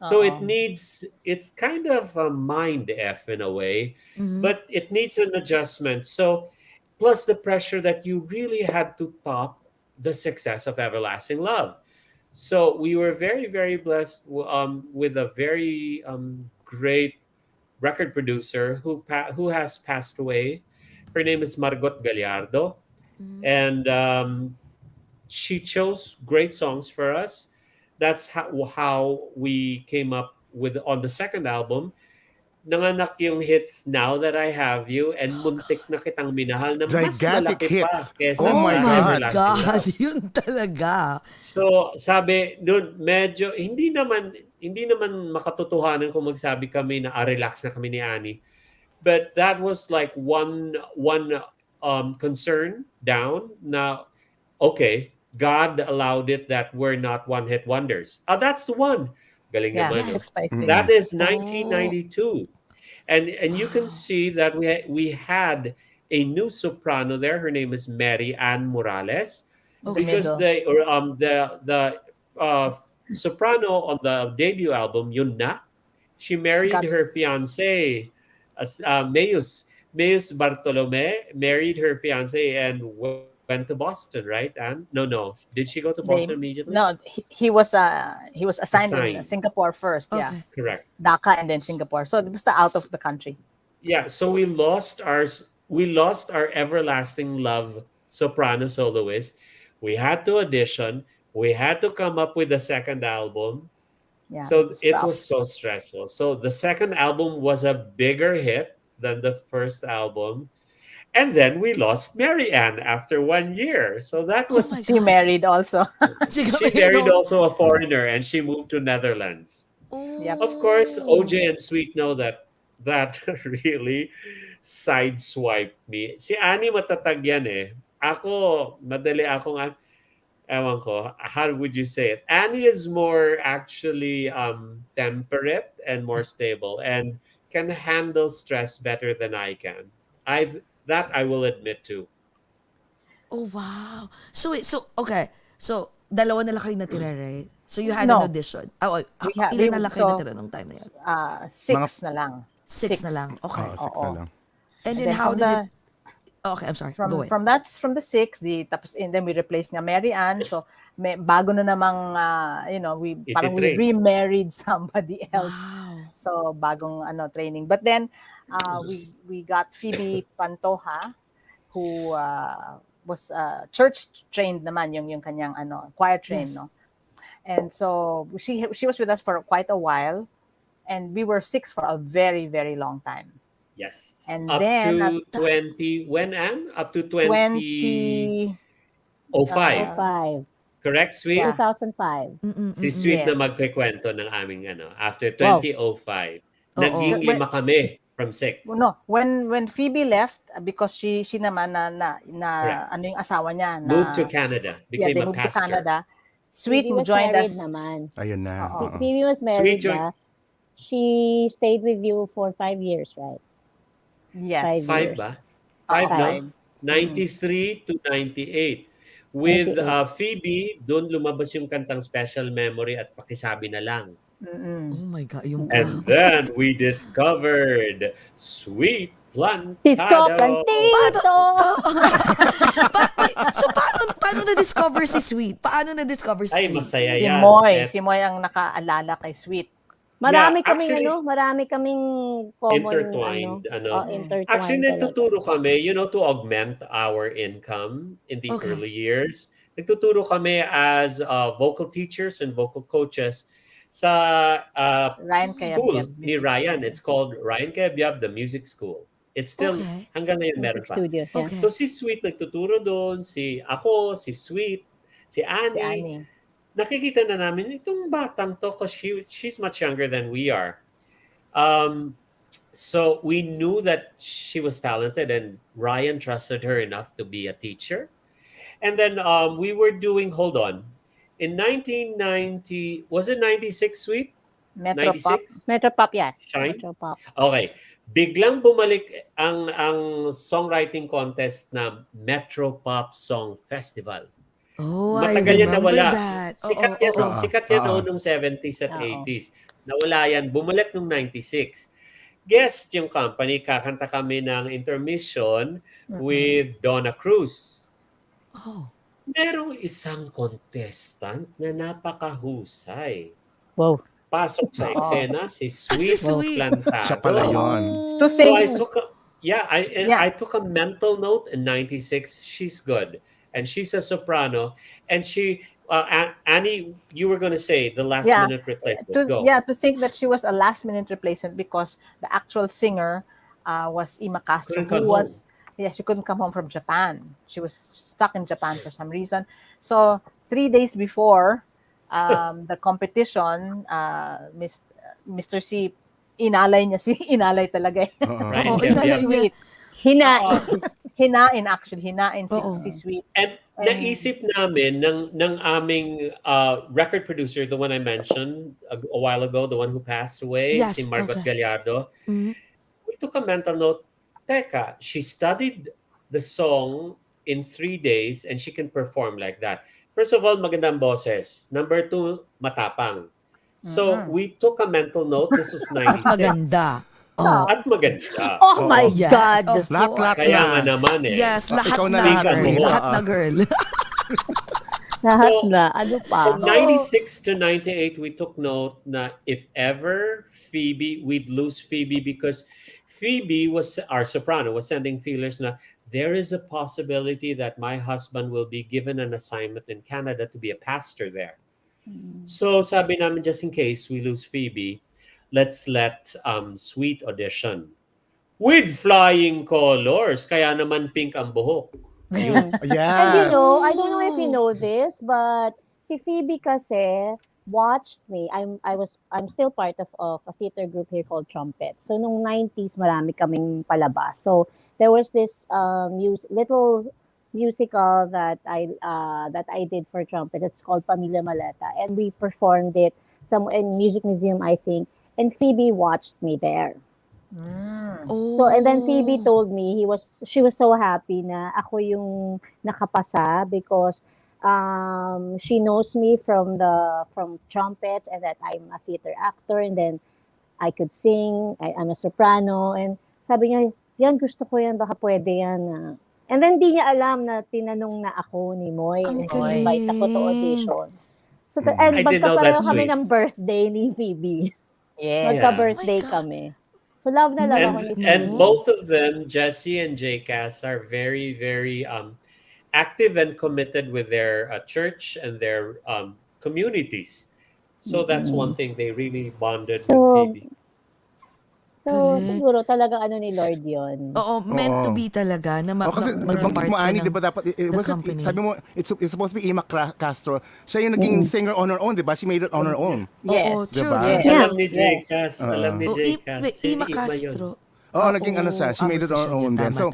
So it's kind of a mind F in a way, but it needs an adjustment. So plus the pressure that you really had to top the success of Everlasting Love. So we were very, very blessed with a very great record producer who has passed away. Her name is Margot Gallardo, and she chose great songs for us. That's how we came up with on the second album. Nanganak yung hits Now That I Have You and Muntik na Kitang Minahal na mas Gigantic malaki hits. pa kesa Oh my sa God. Everlasting God, Love. yun talaga. So, sabi, doon medyo hindi naman makatotohanan kung magsabi kami na relax na kami ni Annie. But that was like one concern down na okay, God allowed it that we're not one-hit wonders. That's the one. Galing Yeah, naman. 6x6. That is 1992. And you can see that we had a new soprano there. Her name is Mary Ann Morales. Okay. Because the soprano on the debut album, yun na, she married her fiance, Meus Bartolome, married her fiance and went to Boston, right? And no. Did she go to Boston immediately? No, he was assigned in Singapore first. Yeah, Okay. Correct. Dhaka and then Singapore. So basta out of the country. Yeah, so we lost our Everlasting Love soprano soloist. We had to audition. We had to come up with a second album. Yeah, So it tough. was so stressful. So the second album was a bigger hit than the first album. And then we lost Mary Ann after 1 year. So that was my She married also. She she married also a foreigner and she moved to Netherlands. Yep. Of course, OJ and Sweet know that really sideswiped me. Si Annie matatag yan eh. Ako, madali akong ewan ko, how would you say it? Annie is more actually temperate and more stable and can handle stress better than I can. I will admit to. Oh, wow. So, wait, so, okay. So, dalawa na lang kayo natira, right? So, you had an No, audition. we Ilan na lang kayo so natira nung time na yun? Mga 6 na lang. Six na 6. lang. Okay. six na Oo. lang. And And then, then how from did it... the Okay, I'm sorry. Go ahead. from the 6, tapos and then we replaced nga Mary Ann. So bago na namang we parang we Ititrain. remarried somebody else. Wow. So bagong training. But then we got Phoebe Pantoja, who was church trained naman, yung kanyang choir trained, Yes. no. And so she was with us for quite a while, and we were 6 for a very, very long time. Yes. And Up then to 20, when, Anne? Up to 20 2005. 5. Correct, Sweet? Yeah. 2005. Si Sweet na Yes. magkikwento ng aming after Wow. 2005. Oo. Naging 5 kami from 6. No, when Phoebe left, because she naman na Correct. yung asawa niya na Moved to Canada. Became they a moved to pastor. Canada. Sweet Phoebe was joined married us. naman. Ayun na. Oo. Phoebe was married Sweet ba? She stayed with you for 5 years, right? Yes. 5 ba? Oo, 5, no? 5. 93 to 98. With 98. Phoebe, doon lumabas yung kantang Special Memory at Pakisabi na lang. Oh my God, yung And then we discovered Sweet Cisco Plantado. Plantito! So, paano na-discover si Sweet? Paano na-discover si Ay, Sweet? masaya Si yan. Si Moy ang nakaalala kay Sweet. Marami Yeah, kaming actually, marami kaming common intertwined. intertwined Actually, talaga. nagtuturo kami, to augment our income in the Okay. early years. Nagtuturo kami as vocal teachers and vocal coaches sa Ryan school Cayabyab ni Music Ryan. School. It's called Ryan Cayabyab, the music school. It's still, Okay. hanggang ngayon meron Music pa. studios, yeah. Okay. So si Sweet nagtuturo doon, ako, si Sweet, si Si Annie. Annie. Nakikita na namin itong batang to because she's much younger than we are. So we knew that she was talented and Ryan trusted her enough to be a teacher. And then we were doing, hold on, in 1990, was it 96, Sweet? Metropop. 96? Metropop, yes. Shine? Metropop. Okay. Biglang bumalik ang songwriting contest na Metropop Song Festival. Oh, I Matagal yan remember nawala. that. Sikat Oo, yan, oo. sikat yan Oo. noon nung 70s at Oo. 80s. Nawala yan. Bumalik nung 96. Guest yung company, kakanta kami ng intermission with Donna Cruz. Oh. Merong isang contestant na napakahusay. Wow. Pasok sa eksena si Sweet Si Sweet. Plantado. Siya pala yun. To So sing. I took a mental note in 96. She's good. And she's a soprano. And she, Annie, you were going to say the last minute replacement. Go. To think that she was a last minute replacement because the actual singer was Ima Castro, Couldn't come home. she couldn't come home from Japan. She was stuck in Japan for some reason. So 3 days before the competition, Mr. C, inalay talaga eh. Right? Oo, Yeah, inalay yeah. niya. Hinain. Si Sweet. And naisip namin ng aming record producer, the one I mentioned a while ago, the one who passed away, Yes, si Margot okay. Gallardo. Mhm. We took a mental note. Teka, she studied the song in 3 days and she can perform like that. First of all, magandang boses. Number 2, matapang. So we took a mental note. This was 96. Maganda. Oh. At maganda. Oh my Yes, God. of Lahat course. Kaya nga naman eh. Yes, lahat Ikaw na na. lahat, Girl. Lahat na girl. Lahat So, na. Ano pa? From 96 to 98, we took note na if ever Phoebe, we'd lose Phoebe because Phoebe was, our soprano, was sending feelers na there is a possibility that my husband will be given an assignment in Canada to be a pastor there. So sabi namin, just in case we lose Phoebe, let's let Sweet audition. With flying colors. Kaya naman pink ang buhok. Ayun. And Yes. I don't know if you know this, but si Phoebe kasi watched me. I'm still part of a theater group here called Trumpet. So nung 90s marami kaming palabas. So there was this little musical that I did for trumpet. It's called Pamilya Maleta, and we performed it some in Music Museum, I think. And Phoebe watched me there. So and then Phoebe Oh. told me she was so happy na ako yung nakapasa because she knows me from trumpet and that I'm a theater actor, and then I could sing, I'm a soprano, and sabi niya, yan gusto ko yan, baka pwede yan. And then di niya alam na tinanong na ako ni Moy, Ang invite ako to galing. audition. So and I didn't know magkapareho that, kami sweet. ng birthday ni Phoebe. Yes. Yeah. Magka-birthday Oh my God. kami. So love na love ako ni And Phoebe. both of them, Jesse and JCass, are very, very active and committed with their church and their communities. So that's one thing they really bonded with So, Phoebe. so Galing. siguro talagang ano ni Lord yon. Oo, meant to Oo. be talaga na, Kasi maging nabanggit part mo, ka Ani, ng di ba dapat, the company. sabi mo, it's supposed to be Ima Castro. Siya yung naging singer on her own, di ba? She made it on her own. Oo, Yes. true, Diba? true, Yes. true. Alam ni Yes. JCass, alam ni Oh, JCass, si Ima Ima yun. Castro. Oo, naging ano siya. She made it on her own din. So,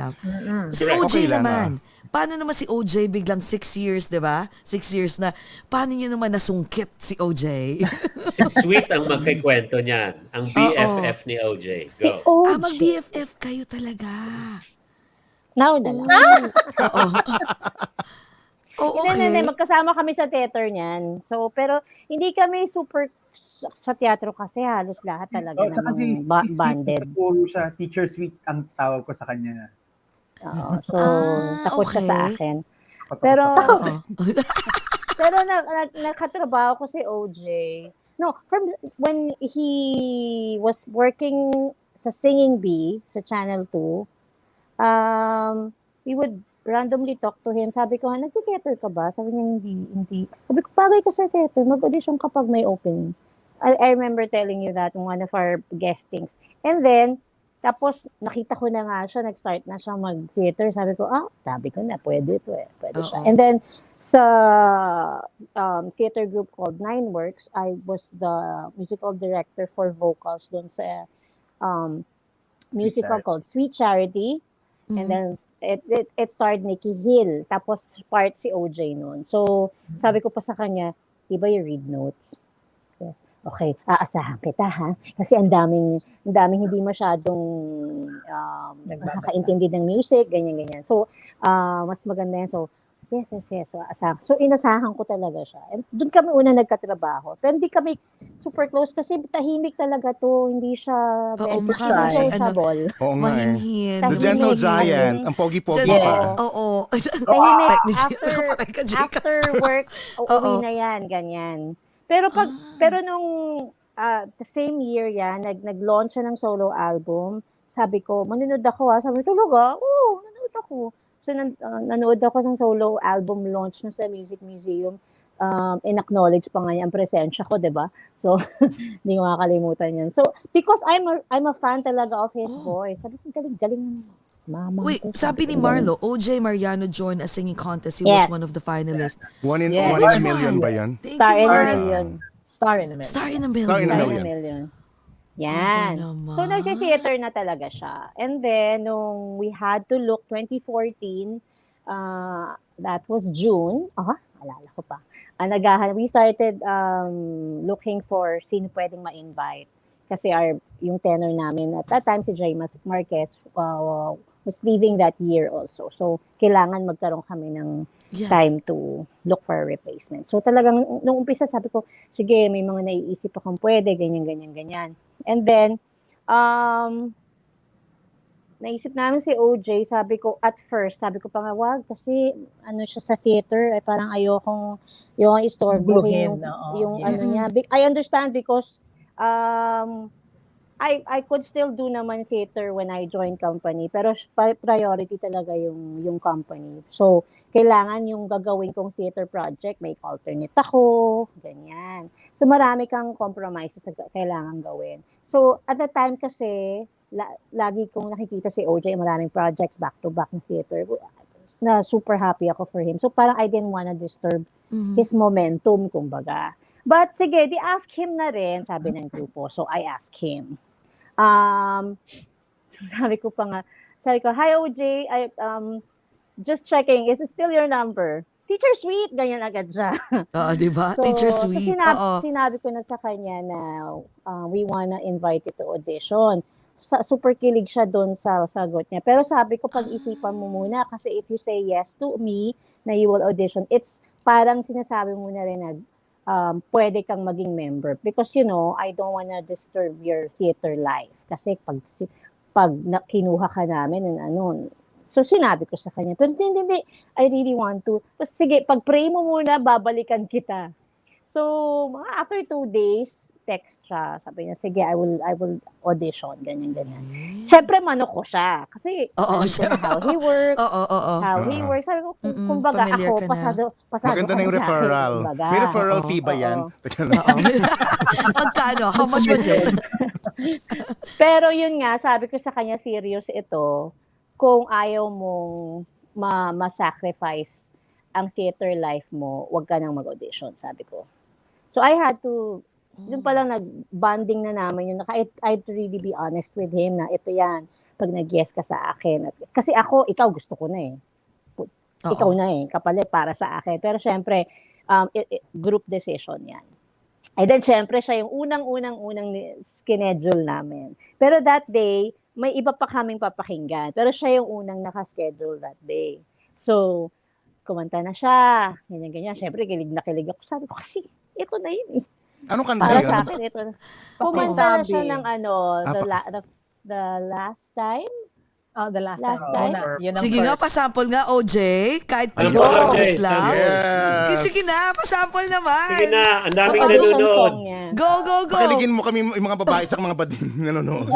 Si Correct. OJ Okay lang, naman. Paano naman si OJ biglang 6 years, di ba? 6 years na. Paano nyo naman nasungkit si OJ? Si Sweet ang magkikwento niyan. Ang BFF ni OJ. Go. OJ. Mag-BFF kayo talaga. Now na lang. Oo. Oh, Hindi, okay. magkasama kami sa theater niyan. So, pero hindi kami super sa teatro kasi halos lahat talaga Oh, tsaka si namang Sweet, banded. nagtuturo siya. Teacher Sweet ang tawag ko sa kanya. Oo. So, Ah, takot siya sa okay. akin. Takot ako Pero, sa kanya. Oo. pero nakatrabaho ko si OJ. No, from when he was working sa Singing Bee sa Channel 2, we would randomly talk to him. Sabi ko, nag-theater ka ba? Sabi niya, hindi. Sabi ko, bagay ka sa theater. Mag-audition kapag may opening. I remember telling you that in one of our guestings. And then, tapos nakita ko na nga siya, nag-start na siya mag-theater. Sabi ko, sabi ko na, pwede ito eh. Pwede siya. Oo. And then, sa theater group called Nine Works, I was the musical director for vocals doon sa musical Charity. called Sweet Charity. And then, it starred Nikki Hill. Tapos, part si OJ noon. So, sabi ko pa sa kanya, di ba you read notes? Yes. Okay, aasahan kita ha. Kasi ang daming hindi masyadong nakakaintindi ng music, ganyan-ganyan. So, mas maganda yan. So, yes. So, aasahan. So, inasahan ko talaga siya. And doon kami una nagkatrabaho. Pero hindi kami super close kasi tahimik talaga to. Hindi siya Oo, very mukha nga siya, sociable. oo nga eh. Mahinhin. The Gentle Tahimik. Giant. Ang pogi-pogi Gen- pa. Oo. Tahimik Nakapatay ka, Jcas. after work, Oo. uuwi na yan, ganyan. Pero nung the same year yan, nag-launch siya ng solo album. Sabi ko, manonood ako Sabi ko, talaga? Oo, nanonood ako. So, nanood ako ng solo album launch na sa Music Museum. In-acknowledge pa nga niya ang presensya ko, di ba? So, hindi ko makakalimutan yan. So, because I'm a fan talaga of his voice. Sabi ko, galing mama. Wait, ko, sabi ni ko, Marlo, OJ Mariano joined a singing contest. He Yes. was one of the finalists. One in Which a million one? ba yan? Thank Star you, in a Marlo. Million. Star in a Million. Star in a Star in a Million. Star in a Million. Million. Yan. Aba naman. So, nag-theater na talaga siya. And then, nung we had to look, 2014, that was June. Alala ko pa. We started looking for sino pwedeng ma-invite. Kasi yung tenor namin, at that time, si Jay Marquez was leaving that year also. So, kailangan magkaroon kami ng Yes. time to look for a replacement. So talagang nung umpisa sabi ko, sige, may mga naiisip akong pwede, ganyan. And then, naisip namin si OJ, sabi ko pa nga, wag, kasi ano siya sa theater, parang ayokong istorbohin Guluhin, oo. yung Yeah. ano niya. I understand because I could still do naman theater when I joined company, pero priority talaga yung company. So, kailangan yung gagawin kong theater project, may alternate ako, ganyan. So, marami kang compromises na kailangan gawin. So, at the time kasi, lagi kong nakikita si OJ, maraming projects back-to-back na theater, na super happy ako for him. So, parang I didn't wanna disturb his momentum, kumbaga. But, sige, di-ask him na rin, sabi ng grupo. So, I asked him. Sabi ko, hi OJ, just checking, is it still your number? Teacher Sweet, ganyan agad siya. Oo, di ba? Teacher Sweet. Oo. Sinabi ko na sa kanya na we wanna invite you to audition. Super kilig siya doon sa sagot niya. Pero sabi ko, pag-isipan mo muna kasi if you say yes to me na you will audition, it's parang sinasabi mo na rin na pwede kang maging member. Because I don't wanna disturb your theater life. Kasi pag kinuha ka namin, so sinabi ko sa kanya, pero hindi, I really want to. Tapos sige, pag-pray mo muna, babalikan kita. So, mga after 2 days, text siya. Sabi niya, sige, I will audition, ganyan. Siyempre, manok ko siya. Kasi, how he works, how he works. Sabi ko, kumbaga ako, pasado maganda na yung referral. May referral fee ba yan? Magkano? How much was it? Pero yun nga, sabi ko sa kanya, serious ito. Kung ayaw mong ma-sacrifice ang theater life mo, wag ka nang mag-audition, sabi ko. So I had to, yun palang nag-bonding na namin yun. I'd really be honest with him na ito yan, pag nag-yes ka sa akin. Kasi ikaw gusto ko na eh. Ikaw na eh, kapalit para sa akin. Pero syempre, group decision yan. And then syempre, siya yung unang schedule namin. Pero that day, may iba pa kaming papakinggan. Pero siya yung unang nakaschedule that day. So, kumanta na siya. Ganyan. Siyempre, kilig na kilig ako. Sabi ko kasi, ito na yun eh. Anong kanta Para yun? sa akin, ito na. Kumanta na siya ng the last time. Oh, the last Last time. time? Sige nga, pasample nga, OJ. Kahit Ano Pinoy ba, chorus OJ? lang. Yes. Sige na, pasample naman. Sige na, ang daming Audition nanonood. song niya. Go. Pakiligin mo kami yung mga babae at mga bading nanonood.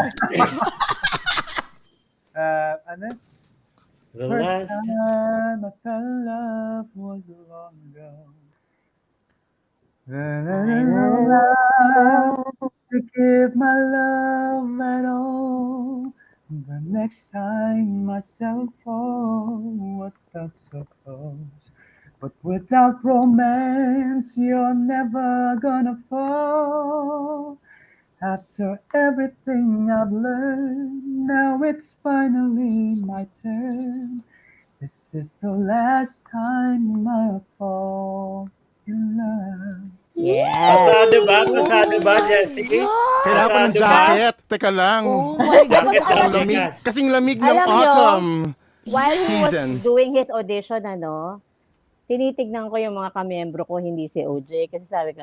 The First last time I felt love was long ago. Then I didn't know how to give my love at all. The next time myself fall, what felt so close. But without romance, you're never gonna fall. After everything I've learned, now it's finally my turn. This is the last time I fall in love. Yes. Pasado ba, Jessie? Kailangan pa ng Pasado ba? jacket. Teka lang. Oh my God. Bakit Ang daw, lamig. Jekas? Kasing lamig ng Alam nyo, autumn. While he was Season. doing his audition, tinitignan ko yung mga kamiyembro ko, hindi si OJ. Kasi sabi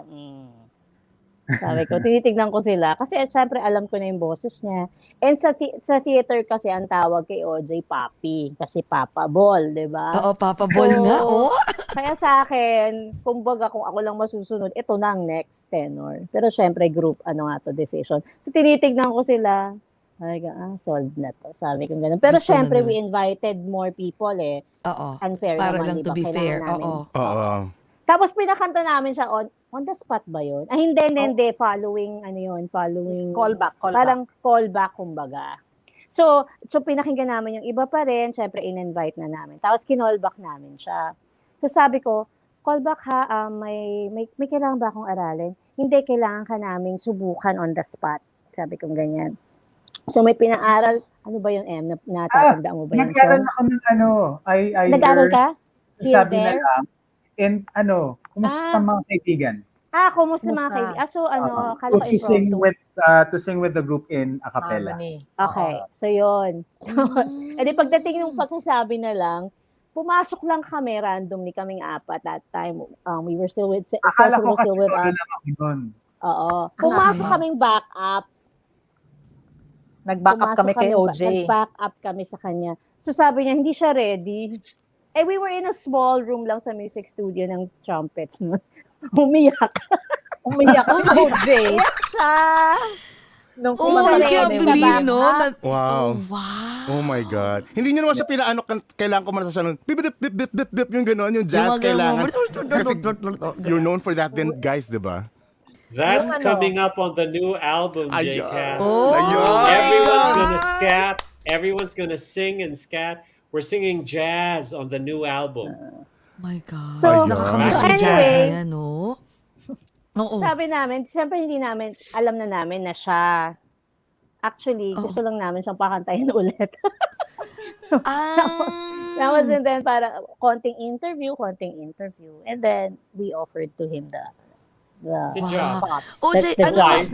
ko, tinitignan ko sila. Kasi syempre, alam ko na yung boses niya. And sa theater kasi, ang tawag kay OJ, Papi. Kasi Papa Ball, di ba? Oo, Papa Ball nga, oh. Kaya sa akin, kumbaga kung ako lang masusunod, ito na ang next tenor. Pero syempre, group, decision. So, tinitignan ko sila. Sabi ko, solved na to. Sabi ko gano'n. Pero Gusto na syempre, nila. we invited more people eh. Oo. Unfair Para naman, lang di to ba? be fair. Kailangan namin. Oo. Oo. Tapos pinakanta namin siya on the spot ba yun? Hindi. Following, following. Callback. Parang callback, kumbaga. So pinakinggan namin yung iba pa rin. Syempre, in-invite na namin. Tapos kinallback namin siya. So sabi ko, callback ha, may kailangan ba akong aralin? Hindi, kailangan ka naming subukan on the spot. Sabi ko ganyan. So may pinaaral, ano ba yun, M? Natatandaan mo ba yun? Nag-aaral ako ng I Nag-aaral ka? Sabi na Theater? lang, and kumusta mga kaibigan? Kumusta mga kaibigan? So kala ko To sing with the group in a cappella. Okay, so yun. Edi pagdating ng pagsasabi na lang, pumasok lang kami, randomly kaming apat that time. We were still with, Akala Cecil ko was kasi still with solo us. lang ako doon. Oo. Pumasok kaming back up. Nag-back up kami kay OJ. Nag-back up kami sa kanya. So sabi niya, hindi siya ready. We were in a small room lang sa music studio ng trumpets. No? Umiyak si OJ. siya. Nung Oh, kumanta I na can't kami. believe, no? Wow. Wow. Oh my God. Hindi nyo naman siya pinaano, kailangan ko man sa siya, bip, yung gano'n, yung jazz kailangan. Kasi you're known for that then, guys, di ba? That's coming up on the new album, Ayun. JCast. Oh, Everyone's my gonna God. scat. Everyone's gonna sing and scat. We're singing jazz on the new album. My God. So, Nakakamiss so yung jazz na anyway, yan, no? Oo. sabi namin, siyempre hindi namin, alam na namin na siya. Actually, gusto lang namin siyang pakantayin ulit. Tapos and then para konting interview. And then we offered to him the Good job. spot. that's OJ, the ano job. mas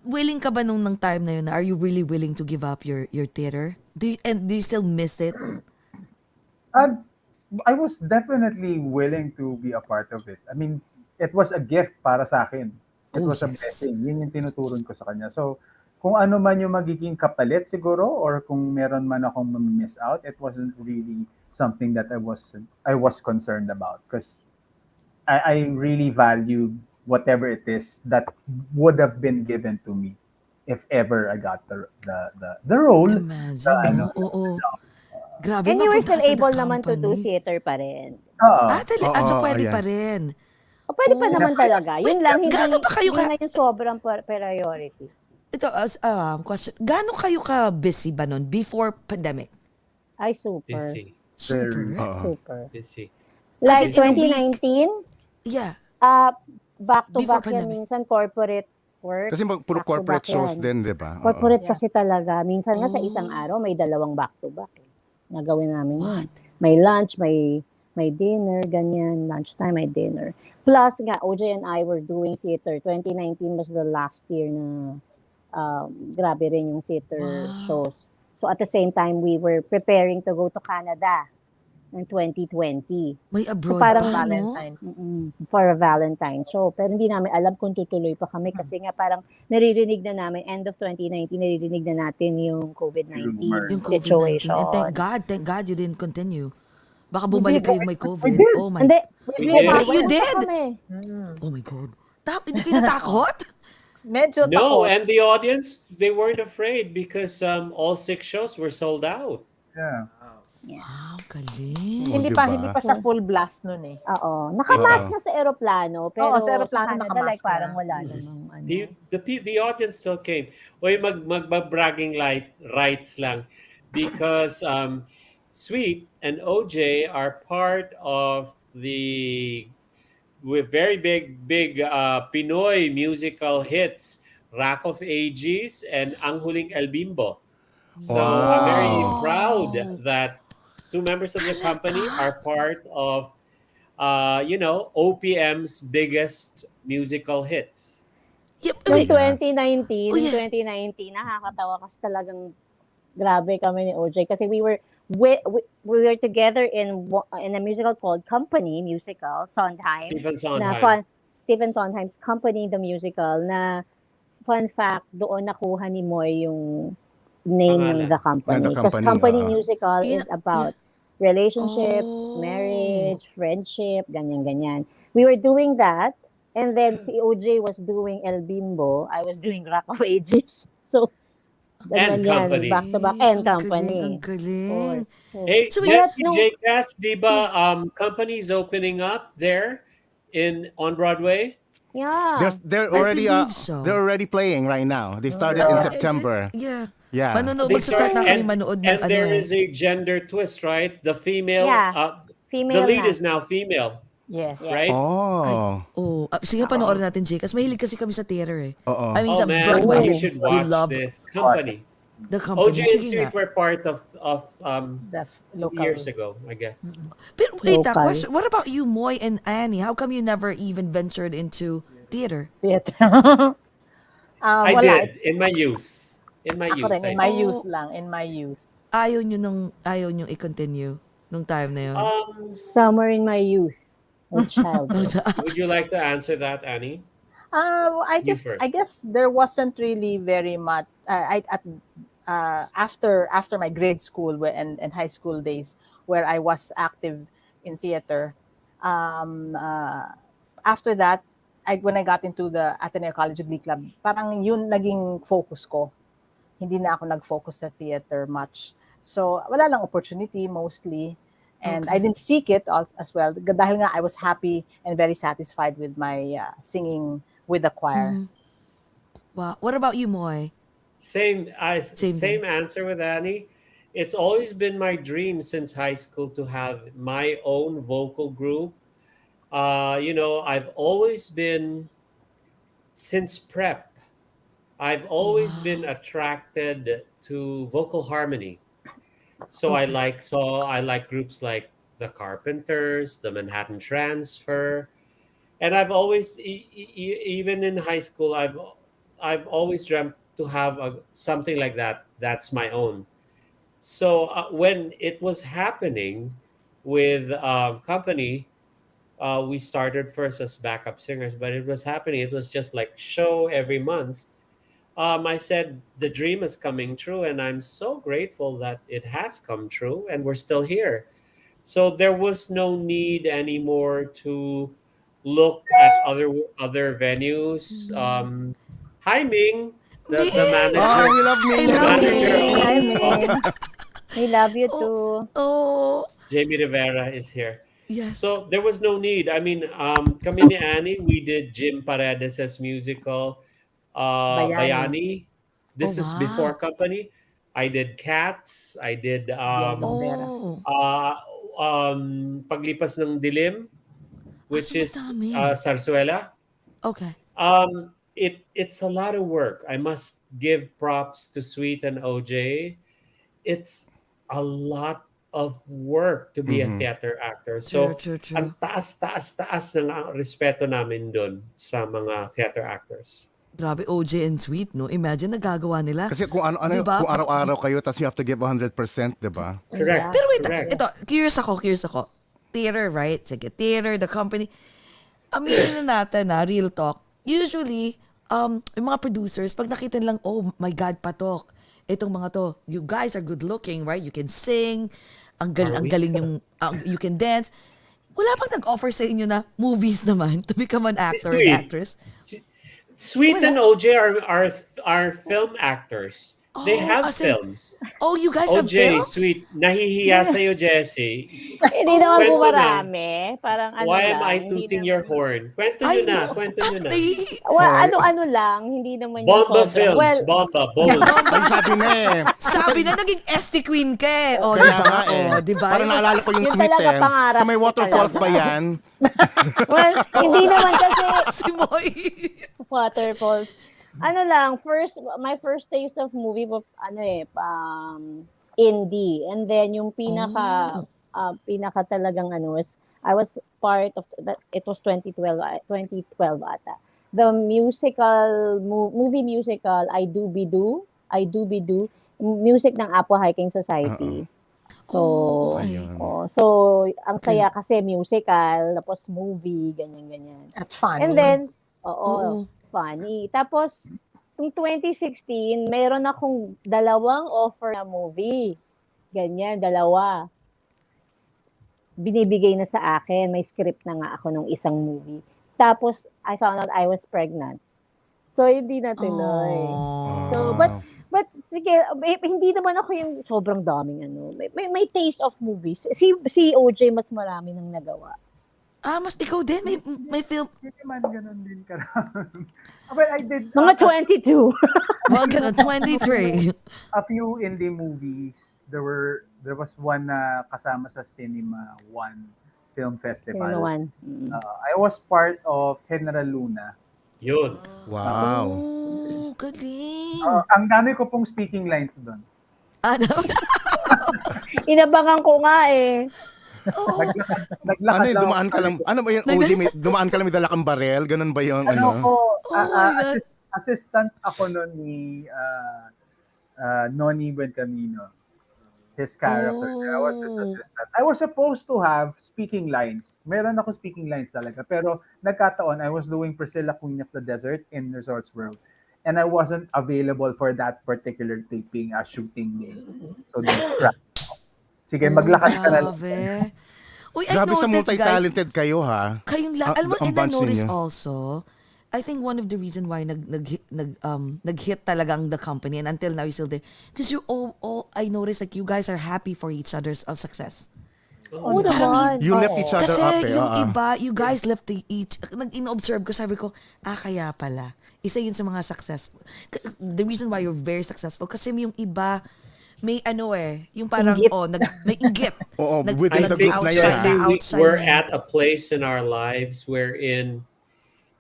willing ka ba nung time na yun? Are you really willing to give up your theater? Do you still miss it? Uh, I was definitely willing to be a part of it. I mean, it was a gift para sa akin. It Oh, was a yes. blessing. Yun yung tinuturon ko sa kanya. So, kung ano man yung magiging kapalit siguro or kung meron man akong miss out, it wasn't really something that I was concerned about because I really valued whatever it is that would have been given to me if ever I got the role. Imagine, no? Oo. Grabe, And you were mapunta still ka sa able the naman to do company. theater pa rin. Oo. So Oo, pwede ayan. pa rin. O pwede pa Oh. naman talaga. Yun Wait, lang, hindi, gaano pa kayo hindi ka- na yung sobrang priority. Ito, question. Gaano kayo ka busy ba nun before pandemic? Ay, super. Busy. Super. Super. Busy. Like in a week? 2019, Yeah. back to Before back yan, pandemic. minsan corporate work. Kasi puro back to corporate back shows yan. din, di ba? Oo. Corporate Yeah. kasi talaga. Minsan nga sa Oh. isang araw, may dalawang back to back. Nagawin namin yun. What? May lunch, may dinner, ganyan. Lunchtime, may dinner. Plus nga, OJ and I were doing theater. 2019 was the last year na grabe rin yung theater Wow. shows. So at the same time, we were preparing to go to Canada in 2020. May abroad parang pa, no? Valentine. For a Valentine show. Pero hindi namin alam kung tutuloy pa kami kasi nga parang naririnig na namin, end of 2019, naririnig na natin yung COVID-19 Yung situation. COVID-19. And thank God you didn't continue. Baka bumalik kayo may COVID. did. Oh my. Hindi, We did. You wala did? pa kami. Oh my God. Hindi kayo natakot? Medyo No, takot. and the audience, they weren't afraid because all 6 shows were sold out. Yeah. Wow, galing. Hindi diba? pa siya full blast nun eh. Oo. Nakamask na sa eroplano. Pero Oo, sa eroplano Canada, nakamask like, parang na. wala namang ano. The audience still came. Oy, magbragging rights lang because Sweet and OJ are part of the very big Pinoy musical hits, Rack of Ages and Ang Huling El Bimbo. So I'm very proud that 2 members of the company are part of OPM's biggest musical hits. Yep, Noong wait. 2019, Oh, yeah. 2019, nakakatawa kasi talagang grabe kami ni OJ kasi we were together in a musical called CompanY musical, Sondheim. Stephen Sondheim's CompanY the musical na fun fact, doon nakuha ni Moy yung name ng Pangalan. the company. The Because company, CompanY musical is about relationships, Oh. marriage, friendship, ganyan-ganyan. We were doing that, and then si OJ was doing El Bimbo, I was doing Rock of Ages. So, And ganyan yan, CompanY. back to back, and Ang company. galing. Hey, So, JCast, di ba companies opening up there on Broadway? Yeah. They're I already believe so. they're already playing right now. They started in Is it? September. Yeah. Yeah. Manonood, They magsa-start na start- kami and- manood ng And ano there eh. is a gender twist, right? The female, Yeah. the Female lead na. is now female, Yes. right? Oh. Sige, panoorin natin, Jay. Kasi mahilig kasi kami sa theater eh. Oo. I mean, Oh sa man, Broadway. you should We watch love this company. the company. OJ and Sige Sweet nga. were part of The 2 local. years ago, I guess. Pero wait, Local. question. What about you, Moy and Annie? How come you never even ventured into theater? Theater. I Wala. did in my youth. In my Ako youth. rin, I in my did. youth lang. In my youth. Ayaw nyo i-continue nung time na yun? Summer in my youth or childhood. Would you like to answer that, Annie? I You just, first. I guess there wasn't really very much. After my grade school and high school days, where I was active in theater. After that, when I got into the Ateneo College Glee Club, parang yun naging focus ko. Hindi na ako nag-focus sa theater much. So, wala lang opportunity mostly. And I didn't seek it as well. Dahil nga I was happy and very satisfied with my singing with the choir. Wow. What about you, Moy? Same Same answer with Annie. It's always been my dream since high school to have my own vocal group. I've always been, since prep, I've always been attracted to vocal harmony. So Okay. I like groups like the Carpenters, the Manhattan Transfer, and I've always even in high school I've always dreamt to have something like that. That's my own. So when it was happening with company, we started first as backup singers, but it was happening. It was just like show every month. I said the dream is coming true, and I'm so grateful that it has come true, and we're still here. So there was no need anymore to look at other venues. Hi Ming, the Ming! Oh, manager, we love I Ming. the Hello, love you, manager Ming. of Hi, Ming. Ming. We love you Oh, too. oh, Jamie Rivera is here. yes. So there was no need. I mean, kami ni Annie, we did Jim Paredes' musical, Bayani. Bayani. Oh, This is before wow. company. I did Cats. I did Biel Lombera. Oh, uh, Paglipas ng Dilim, so which is madami. Sarsuela. Okay. It's a lot of work. I must give props to Sweet and OJ. It's a lot of work to be a Mhm. theater actor. True, So, true, ang true. taas ng respeto namin doon sa mga theater actors. Grabe, OJ and Sweet, no? Imagine, nagagawa nila. Kasi kung ano-ano, Di ba? kung araw-araw kayo, tas you have to give 100%, di ba? Oh. Correct. Pero wait, Correct. ito, curious ako. Theater, right? Sige, theater, the company. Aminin na natin na, real talk. Usually, yung mga producers, pag nakita nilang, oh my God, patok. Itong mga to, you guys are good looking, right? You can sing, Are ang we? galing yung, you can dance. Wala bang nag-offer sa inyo na movies naman to become an actor and Sweet. actress? Sweet Wala. and OJ are film actors. They Oh, have as in, films. oh, you guys have OJ, films? Sweet, nahihiya sa'yo, Jessie. Hindi naman po Kwento na. marami. Parang ano Why am lang. I Hindi tooting naman. your horn? Kwento Ay, nyo na. no. Kwento nyo na. Well, Hoy. ano-ano lang. Hindi naman yung Bomba sobrang. Well, Films. Bomba. Bold. Ay, sabi na eh. Sabi na naging ST Queen ka eh. O, Kaya diba? nga eh. O, diba? Parang naalala ko yung Yun Sweet talaga eh. pangarap Sa may ko waterfalls talaga. ba yan? well, hindi naman kasi si Moy. waterfalls. Ano lang, my first taste of movie was, indie. And then, yung pinaka talagang was, I was part of, that. It was 2012 ata. The movie musical, I Do Be Do, music ng Apo Hiking Society. So, Okay. so, ang saya kasi musical, tapos movie, ganyan-ganyan. At funny. And then, Oo. funny. Tapos, noong 2016, mayroon akong 2 offer na movie. Ganyan, 2. Binibigay na sa akin. May script na nga ako nung isang movie. Tapos, I found out I was pregnant. So, hindi na tuloy. So, but sige, hindi naman ako yung sobrang daming may taste of movies. Si OJ mas marami nang nagawa. Mas ikaw din, may film. Hindi man ganun din karami. Well, I did Mga 22. Well, ganun, 23. a few indie movies. There was one na kasama sa Cinema One Film Festival. Sino I was part of General Luna. Yun. Wow. Oh, galing. Ang dami ko pong speaking lines doon. Ano? Inabangan ko nga eh. Naglakad Ano lang dumaan ka lang, ano ba yung OG, dumaan ka lang may dala kang barel? Ganun ba yung Ano ano? ko, my God. assistant ako noon ni Noni Buencamino. His character. I was his assistant. I was supposed to have speaking lines. Meron ako speaking lines talaga. Pero nagkataon, I was doing Priscilla Queen of the Desert in Resorts World. And I wasn't available for that particular taping, shooting day. So, distract ako. Sige, maglakad ka na lang. Grabe. Uy, I Grabe sa noticed, guys, multi-talented kayo ha. kayong alam mo, ang and I bunch noticed ninyo. also, I think one of the reason why nag-hit talagang the company and until now you're still there, because you all I noticed like you guys are happy for each other's success. Oo naman. You lift each other Kasi up eh. yung iba, you guys left in-observe ko, sabi ko, kaya pala. Isa yun sa mga successful. The reason why you're very successful, kasi yung iba, may yung parang, may inggit. Oo, within I the think, group na Jesse, yan. we're at a place in our lives wherein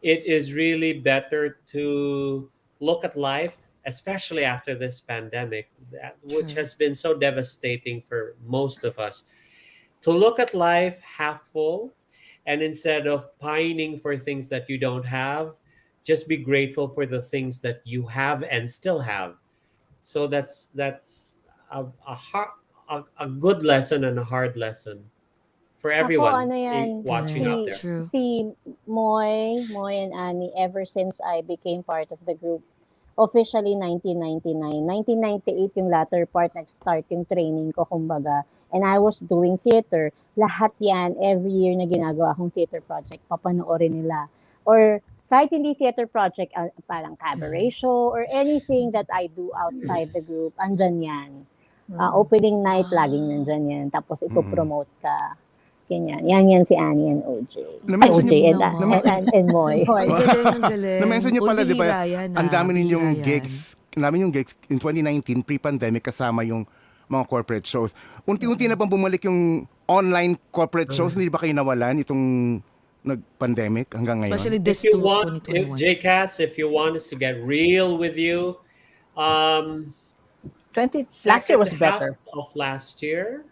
it is really better to look at life especially after this pandemic, which has been so devastating for most of us, to look at life half full, and instead of pining for things that you don't have, just be grateful for the things that you have and still have. So that's a good lesson and a hard lesson for Ako, everyone ano yan, watching out si, there. True. si Moy and Annie, ever since I became part of the group, officially 1999. 1998 yung latter part, nag-start yung training ko, kumbaga. And I was doing theater. Lahat yan, every year na ginagawa akong theater project, papanoorin nila. Or kahit hindi theater project, parang cabaret show, or anything that I do outside the group, andyan yan. Opening night, laging nandyan yan. Tapos ipopromote ka. Ganyan. Yan si Annie and OJ. Na-mention OJ niyo- and Moy. Ang galing, ang galing. Na-mention niyo pala, di ba, Bihira yan, ang dami ninyong bihira yan. gigs. Ang dami yung gigs in 2019, pre-pandemic, kasama yung mga corporate shows. Unti-unti na bang bumalik yung online corporate shows? Hindi ba kayo nawalan itong nag-pandemic hanggang ngayon? Especially If this you want, 2021. JCast, if you want us to get real with you, 20 last year was second better. half of last year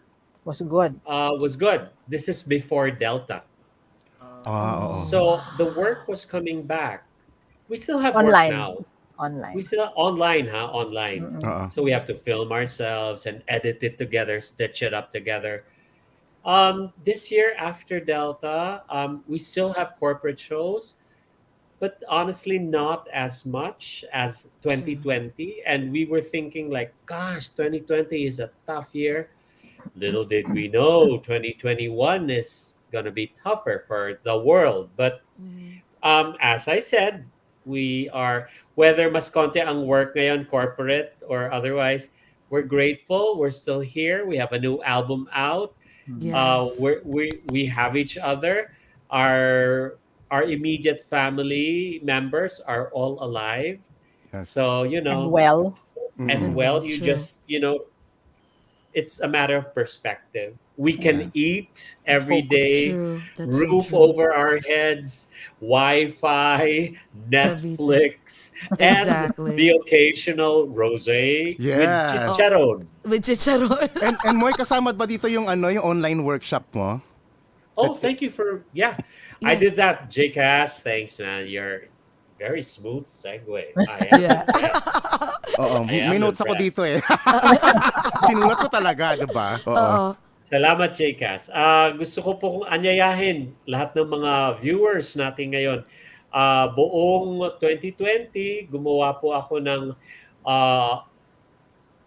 Was good. was good. This is before Delta. Oo. So the work was coming back. We still have Online. work now. Online. We still online, huh? Online. Oo. So we have to film ourselves and edit it together, stitch it up together. This year after Delta, we still have corporate shows, but honestly, not as much as 2020. And we were thinking like, gosh, 2020 is a tough year. Little did we know 2021 is gonna be tougher for the world. But as I said, we are, whether mas konti ang work ngayon, corporate or otherwise, we're grateful. We're still here. We have a new album out. Yes. We have each other. Our immediate family members are all alive. Yes. So And well. you True. just it's a matter of perspective. We can eat every day, True. That's so roof true. over our heads, Wi-Fi, Netflix, and Exactly. the occasional rosé Yeah. with chicharon. With chicharon. And Moy, kasama ba dito yung yung online workshop mo? Oh, thank you for I did that, JCast. Thanks, man. You're very smooth segue. Yeah. Oo, I am may notes ako impressed. dito eh. Sinulat ko talaga, di ba? Oo. Salamat, JCast. Gusto ko pong anyayahin lahat ng mga viewers natin ngayon. Buong 2020, gumawa po ako ng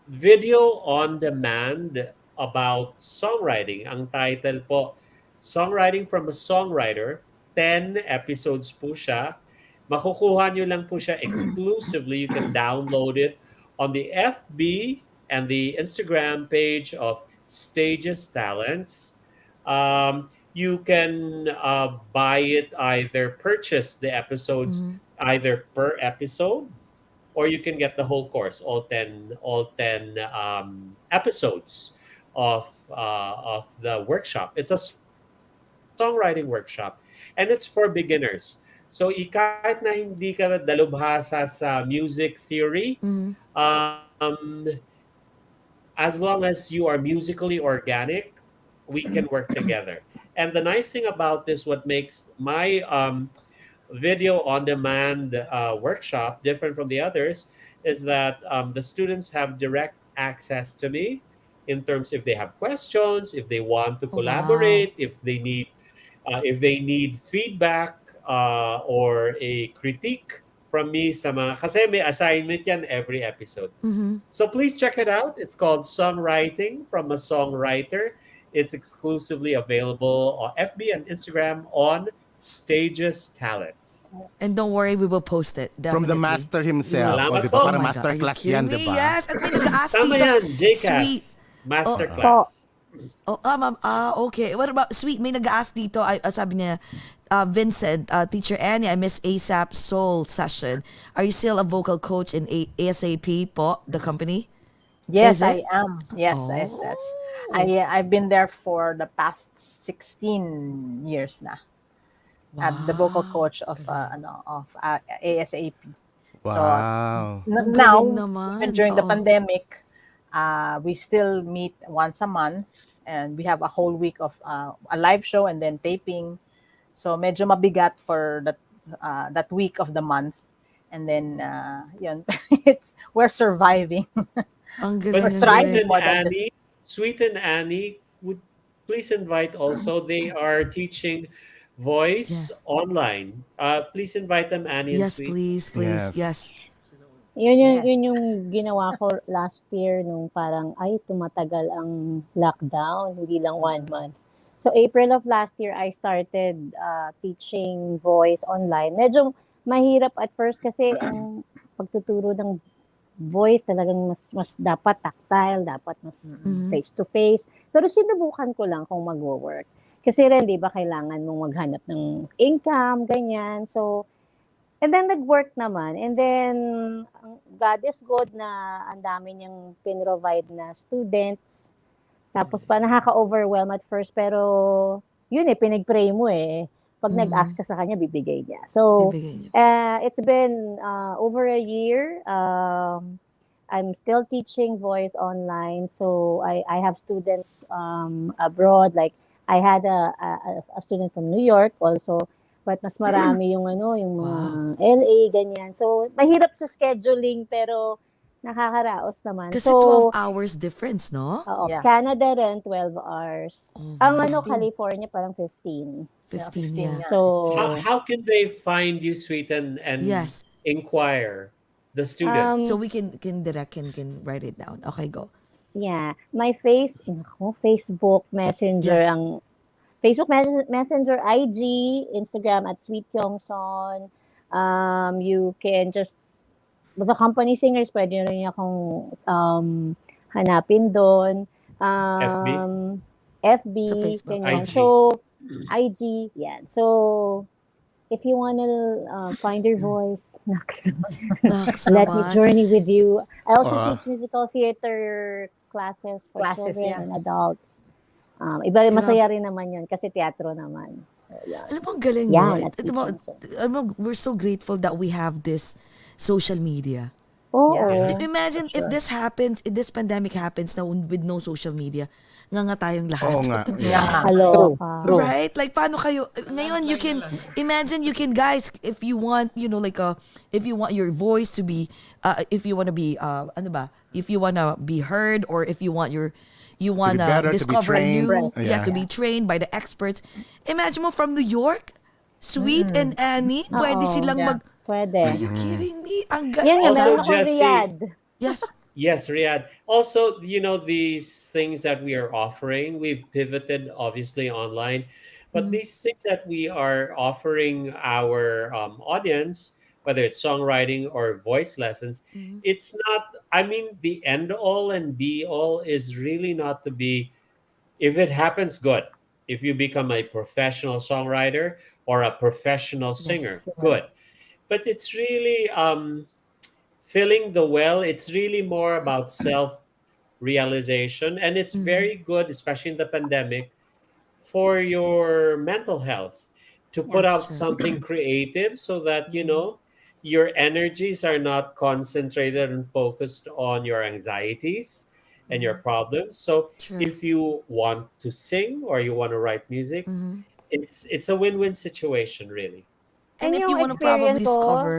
video on demand about songwriting. Ang title po, Songwriting from a Songwriter. 10 episodes po siya. Makukuha nyo lang po siya exclusively. You can download it on the FB and the Instagram page of Stages Talents. You can buy it, either purchase the episodes either per episode, or you can get the whole course, all 10 episodes of the workshop. It's a songwriting workshop, and it's for beginners. So kahit na hindi ka dalubhasa sa music theory, as long as you are musically organic, we can work together. And the nice thing about this, what makes my video on demand workshop different from the others, is that the students have direct access to me in terms if they have questions, if they want to collaborate, if they need feedback or a critique from me sa mga, kasi may assignment yan every episode. So please check it out. It's called Songwriting from a Songwriter. It's exclusively available on FB and Instagram on Stages Talents. And don't worry, we will post it. From the Definitely. master himself. Salamat O, di ba? po. Parang Oh my God, masterclass are you yan, kidding di me? ba? Yes, at may nag-ask Tama dito. yan, JCast. Sweet. Masterclass. Ma'am, okay. What about, sweet, may nag-ask dito, sabi niya, Vincent, Teacher Annie, I miss ASAP Soul session. Are you still a vocal coach in ASAP po, the company? Yes, Is it? I am. Yes, yes, yes. I've been there for the past 16 years na. I'm the vocal coach of ASAP. So Wow. Ang now, galing naman. even during the Oo. pandemic, we still meet once a month, and we have a whole week of a live show and then taping. So medyo mabigat for that week of the month, and then yun, we're surviving. Ang But galing, We're ang Sweet galing. thriving and more than just Annie, Sweet and Annie would please invite also. They are teaching Yeah. voice online. Please invite them, Annie and Yes, Sweet. please, please. Yes. Yes. Yes. Yun yung ginawa ko last year nung parang, ay, tumatagal ang lockdown, hindi lang 1 month. So, April of last year, I started teaching voice online. Medyo mahirap at first kasi ang pagtuturo ng voice talagang mas dapat tactile, dapat mas face-to-face. Pero sinubukan ko lang kung magwo-work. Kasi rin, di ba, kailangan mong maghanap ng income, ganyan. So, and then nag-work naman. And then, God is good na ang dami niyang pinrovide na students. Tapos pa nakaka-overwhelm at first, pero yun pinag-pray mo Pag nag-ask ka sa kanya, bibigay niya. So, Bibigay niyo. it's been over a year. I'm still teaching voice online. So, I have students abroad. Like, I had a student from New York also. But mas marami yung yung mga LA, ganyan. So, mahirap sa scheduling, pero nakakaraos naman. Kasi So, 12 hours difference, no? oo, Yeah. Canada rin, 12 hours. Oh, Ang 15. California, parang 15. 15, 15 yeah. nga. So, How can they find you, Sweet, and Yes. inquire the students? So we can write it down. Okay, go. yeah. My Facebook Messenger, Yes. ang Facebook Messenger, IG, Instagram at Sweet Kyongson. You can just, the company singers, pwede rin akong hanapin doon. FB, Sa Facebook. ganyan. IG. So, IG, yan. So, if you wanna find your voice, Naks, Naks let me naman. journey with you. I also Ah. teach musical theater classes for Classes, children yeah. and adults. Iba rin, masaya rin naman yun kasi teatro naman. So, yan. Alam mo, ang galing mo. Yan, at Alam mo, we're so grateful that we have this social media. Oo. Yeah. Imagine if this happens, if this pandemic happens now with no social media, nga tayong lahat. Oo nga. Yeah. Kaloka. True. Right? Like, paano kayo, ngayon, you can, imagine you can, guys, if you want, if you want your voice to be, if you want to be, if you want to be heard, or if you want you want to better, to be discover trained. to be trained by the experts. Imagine mo from New York, Sweet and Annie, pwede Oo. silang Yeah. Pwede. Are you kidding me? Ang Yan galing. nga, meron Also, akong Jessie, Riyadh. Yes. Yes, Riyadh. Also, these things that we are offering, we've pivoted obviously online, but these things that we are offering our audience, whether it's songwriting or voice lessons, it's not, the end all and be all is really not to be, if it happens, good. If you become a professional songwriter or a professional singer, good. But it's really filling the well. It's really more about self realization, and it's very good, especially in the pandemic, for your mental health to put That's out true. something creative so that your energies are not concentrated and focused on your anxieties and your problems. So True. if you want to sing or you want to write music, it's a win-win situation, really. And if yung you want to probably experience ko, discover,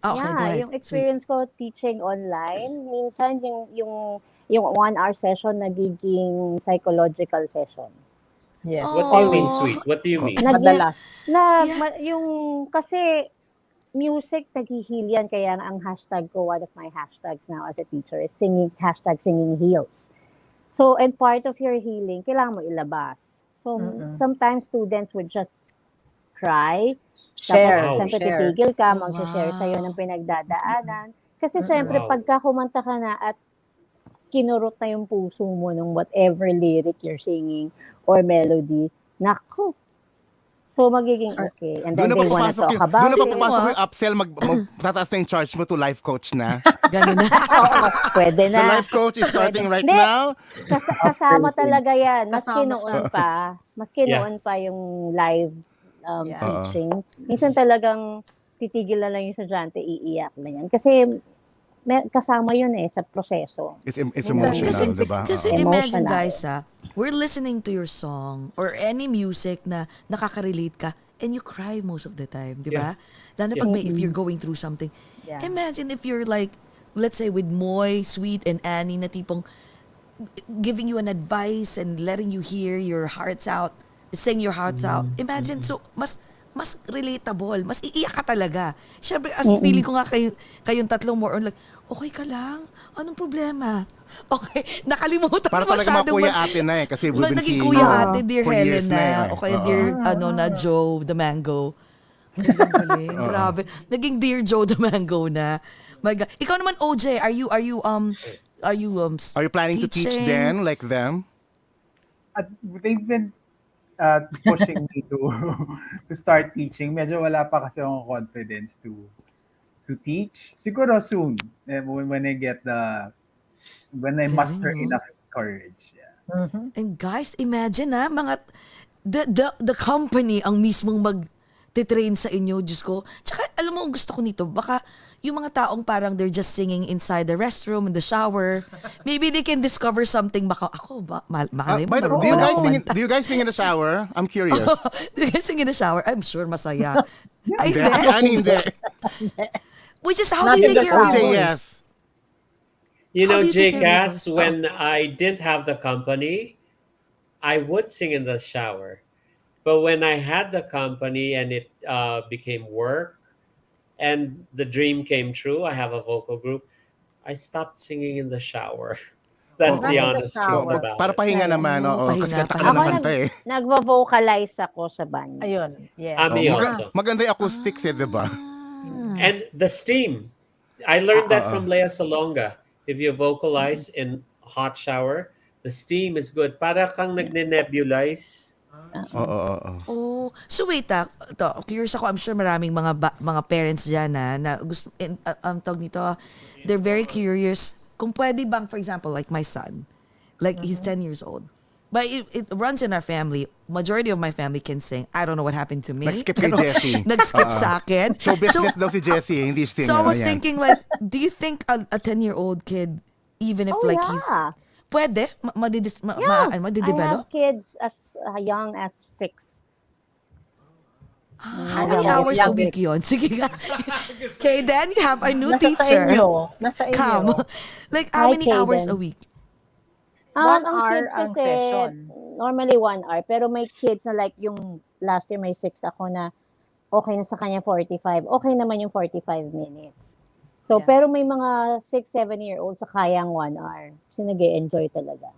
okay, go ahead. yung experience ko teaching online, minsan yung 1 hour session nagiging psychological session. Yes. What do you mean, Oh. Sweet? What do you mean? Madalas. Yung kasi music naghihil yan, kaya ang hashtag ko, one of my hashtags now as a teacher is singing heals. So, and part of your healing, kailangan mo ilabas. So, sometimes students would just cry. Share. Tapos, syempre, Share. titigil ka, Oh, mag-share wow. sa'yo ng pinagdadaanan. Kasi, syempre, Wow. pagka kumanta ka na at kinurot na yung puso mo ng whatever lyric you're singing or melody, naku. So, magiging okay. And then, Doon na they wanna talk about doon na it. papapasok yung upsell, tataas na yung charge mo to life coach na. Ganun na. Pwede The na. life coach is starting right Hindi. now. Kasama talaga yan. Maski Kasama noon pa. Maski Yeah. noon pa yung live Yeah. teaching. Minsan talagang titigil na lang yung estudyante, iiyak na yan. Kasi kasama yun sa proseso. It's Yun lang. emotional, di ba? Kasi Oo. imagine Emotional. guys we're listening to your song or any music na nakaka-relate ka and you cry most of the time, di ba? Lalo pag if you're going through something. Yeah. Imagine if you're like, let's say with Moy, Sweet, and Annie na tipong giving you an advice and letting you hear your hearts out, sing your hearts out. Imagine, so mas relatable, mas iiyak ka talaga. Siyempre, as feeling ko nga kayong tatlong more on like, okay ka lang? Anong problema? Okay, nakalimutan Para mo talaga mga masyadong kuya ate na kasi we've been naging seeing kuya you ate, dear for years Helen na na, o kaya dear, na Joe the Mango. Galing, grabe. Naging dear Joe the Mango na. My God. Ikaw naman, OJ, are you Are you planning to teach teaching? then like them? They've been pushing me to start teaching. Medyo wala pa kasi akong confidence to teach. Siguro soon when I muster enough courage. Yeah. And guys, imagine mga the company ang mismong mag-train sa inyo, Diyos ko. Tsaka alam mo, ang gusto ko nito, baka yung mga taong parang they're just singing inside the restroom, in the shower, maybe they can discover something. Baka ako, makalay mo. By the way, do you guys sing in the shower? I'm curious. Do you guys sing in the shower? I'm sure masaya. Ay, Hindi. hindi. Ani, hindi. Which is how do you take care of OJ, your voice? yes. You How know, do you take care of your JCass, voice? when I didn't have the company, I would sing in the shower. But when I had the company and it became work and the dream came true, I have a vocal group, I stopped singing in the shower. That's Not the in the honest truth shower. about Para it. pahinga naman, oo. pahinga, Kasi kanta ka pahinga. na ng Ako kanta eh. nagvo-vocalize ako sa banyo. Ayun, yes. Me also. Maganda yung acoustics di ba? And the steam. I learned that from Lea Salonga. If you vocalize in hot shower, the steam is good. Para kang nagne-nebulize. Oo. Oh, so wait curious ako. I'm sure maraming mga parents diyan na gusto ang tawag nito, they're very curious kung pwede bang, for example, like my son, like he's 10 years old. But it runs in our family. Majority of my family can sing. I don't know what happened to me. Nag-skip kay Pero Jessie. Nag-skip sa akin. Show business daw si Jessie, hindi singer. So I was Ayan. thinking like, do you think a 10-year-old kid, even if like he's pwede I madidevelop? have kids as young as 6. How many hours a week yun? Sige nga. Okay, then you have a new teacher. Nasa inyo. Come. Like, how Hi, many hours Kaden. a week? 1 Ang hour kids ang kasi, session. normally 1 hour. Pero may kids na like yung last year may 6 ako na okay na sa kanya 45. Okay naman yung 45 minutes. So, Yeah. pero may mga 6, 7-year-olds sa kayang 1 hour. So, nag-enjoy talaga.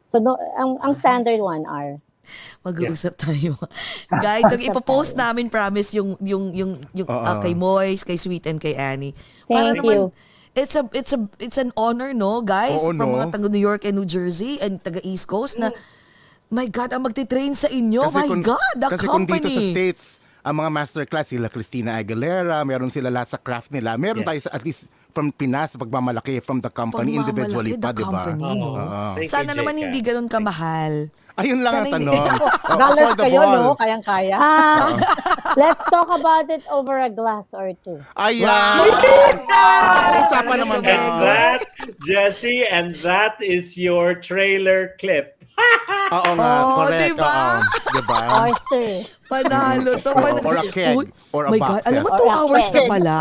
So, ang standard 1 hour. Mag-uusap tayo. Guys, ipopost namin, promise, yung kay Moise, kay Sweet, and kay Annie. Para Thank naman, you. it's an honor, no, guys, Oo, from no? mga taga New York and New Jersey and taga East Coast na, my God, ang magtitrain sa inyo. The kasi kung dito sa company. States, ang mga masterclass, sila Christina Aguilera, meron sila lahat sa craft nila. Meron tayo at least from Pinas, pagmamalaki from the company, individually pa, di ba? company, no? Thank you, Sana naman JCass. hindi ganun kamahal. Ayun lang ang Sana hindi- tanong. Dollars kayo, Affordable. no? Kayang-kaya. Let's talk about it over a glass or two. Ayan! Usapan naman Sabi And ko. that, Jesse, and that is your trailer clip. Oo nga, correct. diba? Oo, diba? Oyster. Panalo to. Or a keg, Uy, or a my box God, alam mo, set. 2 Or a hours na keg. pala.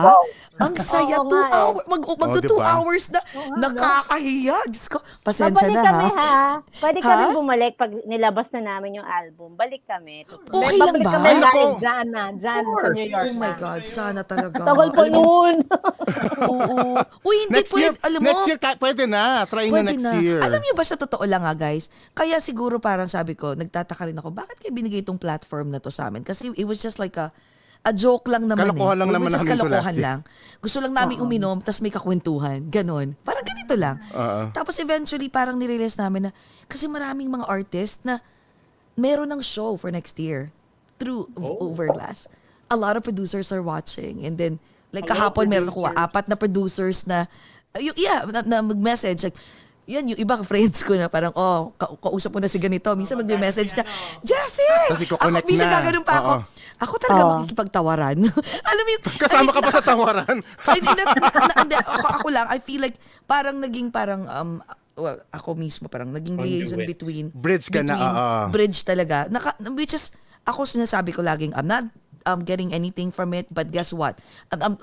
Ang saya, Oo 2 nga eh. hours. Magto 2 diba? hours na. Nakakahiya. Diyos ko, pasensya Babalik na kami ha. Pwede kami bumalik pag nilabas na namin yung album. Balik kami. Okay lang Babalik ba? kami Ay, naku. live dyan sa New York. Oh my God, sana talaga. Tagal pa Alam mo, nun. Oo. Uy, hindi Next year, pwede. Alam mo, pwede na. Try nyo pwede next na. year. Alam niyo ba, sa totoo lang guys, kaya siguro parang sabi ko, nagtataka rin ako, bakit kayo binigay itong platform na to sa amin? Kasi it was just like a joke lang naman Kalokohan lang We naman were just namin ito kalokohan last lang. Gusto lang namin uminom, tapos may kakwentuhan. Ganon. Parang ganito lang. Tapos eventually, parang nirealize namin na, kasi maraming mga artist na meron ng show for next year through Overglass. A lot of producers are watching. And then, like Hello, kahapon, meron ako producers. 4 na producers na, na mag-message, like, yan, yung ibang friends ko na parang, kausap mo na si ganito. Minsan magme-message na, Jessie! Tapos Ako, i-connect minsan na. gaganon pa ako. Oo. Ako talaga makikipagtawaran. Alam mo yung... Kasama ka pa sa tawaran. Hindi, ako lang, I feel like parang naging well, ako mismo parang naging liaison between... Bridge ka na, Bridge talaga. Which is, ako sinasabi ko laging, I'm not getting anything from it, but guess what?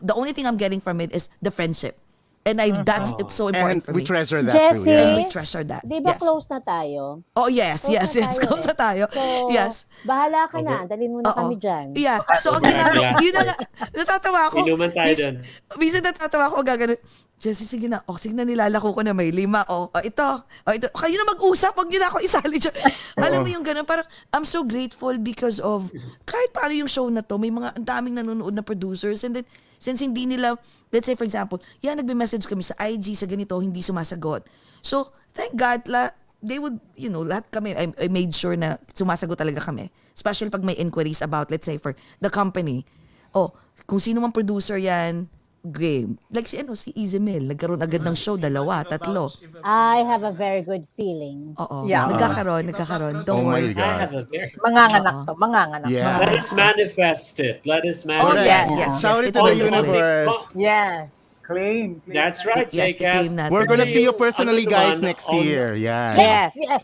The only thing I'm getting from it is the friendship. And that's so important And for we me. treasure that too. Jessie, And Yeah. we treasure that. Di ba Yes. close na tayo? Oh, yes. Close na tayo. So, Yes. bahala ka na. Dalhin mo na Oo. kami dyan. Yeah. So, ang ginagawa, Yeah. yun na nga, natatawa ako. Inuman tayo dun. Minsan natatawa ako, gagano, Jessie, sige na. Sige na, nilalako ko na may 5. Ito. Kayo na mag-usap. Huwag niyo na ako isali dyan. Alam mo yung gano'n, parang, I'm so grateful because of, kahit paano yung show na to, may mga, ang daming nanonood na producers. And then, since hindi nila, let's say for example, nagbe-message kami sa IG, sa ganito, hindi sumasagot. So, thank God, they would, lahat kami, I made sure na sumasagot talaga kami. Especially pag may inquiries about, let's say, for the company. Kung sino mang producer yan, game. Like si Easy Mill, nagkaroon agad ng show, 2, 3. I have a very good feeling. Oo. Yeah. Nagkakaroon. Oh Don't my worry. God. Manganganak to. Manganganak. Yeah. Let us manifest it. Let us Oh, manifest yes. Shout it to Ito the na yun. universe. Yes. Claim. That's right, Yes, J-Cast. i-claim natin. We're gonna see you Ano personally, guys, naman next on- year. Yeah. Yes. Yes.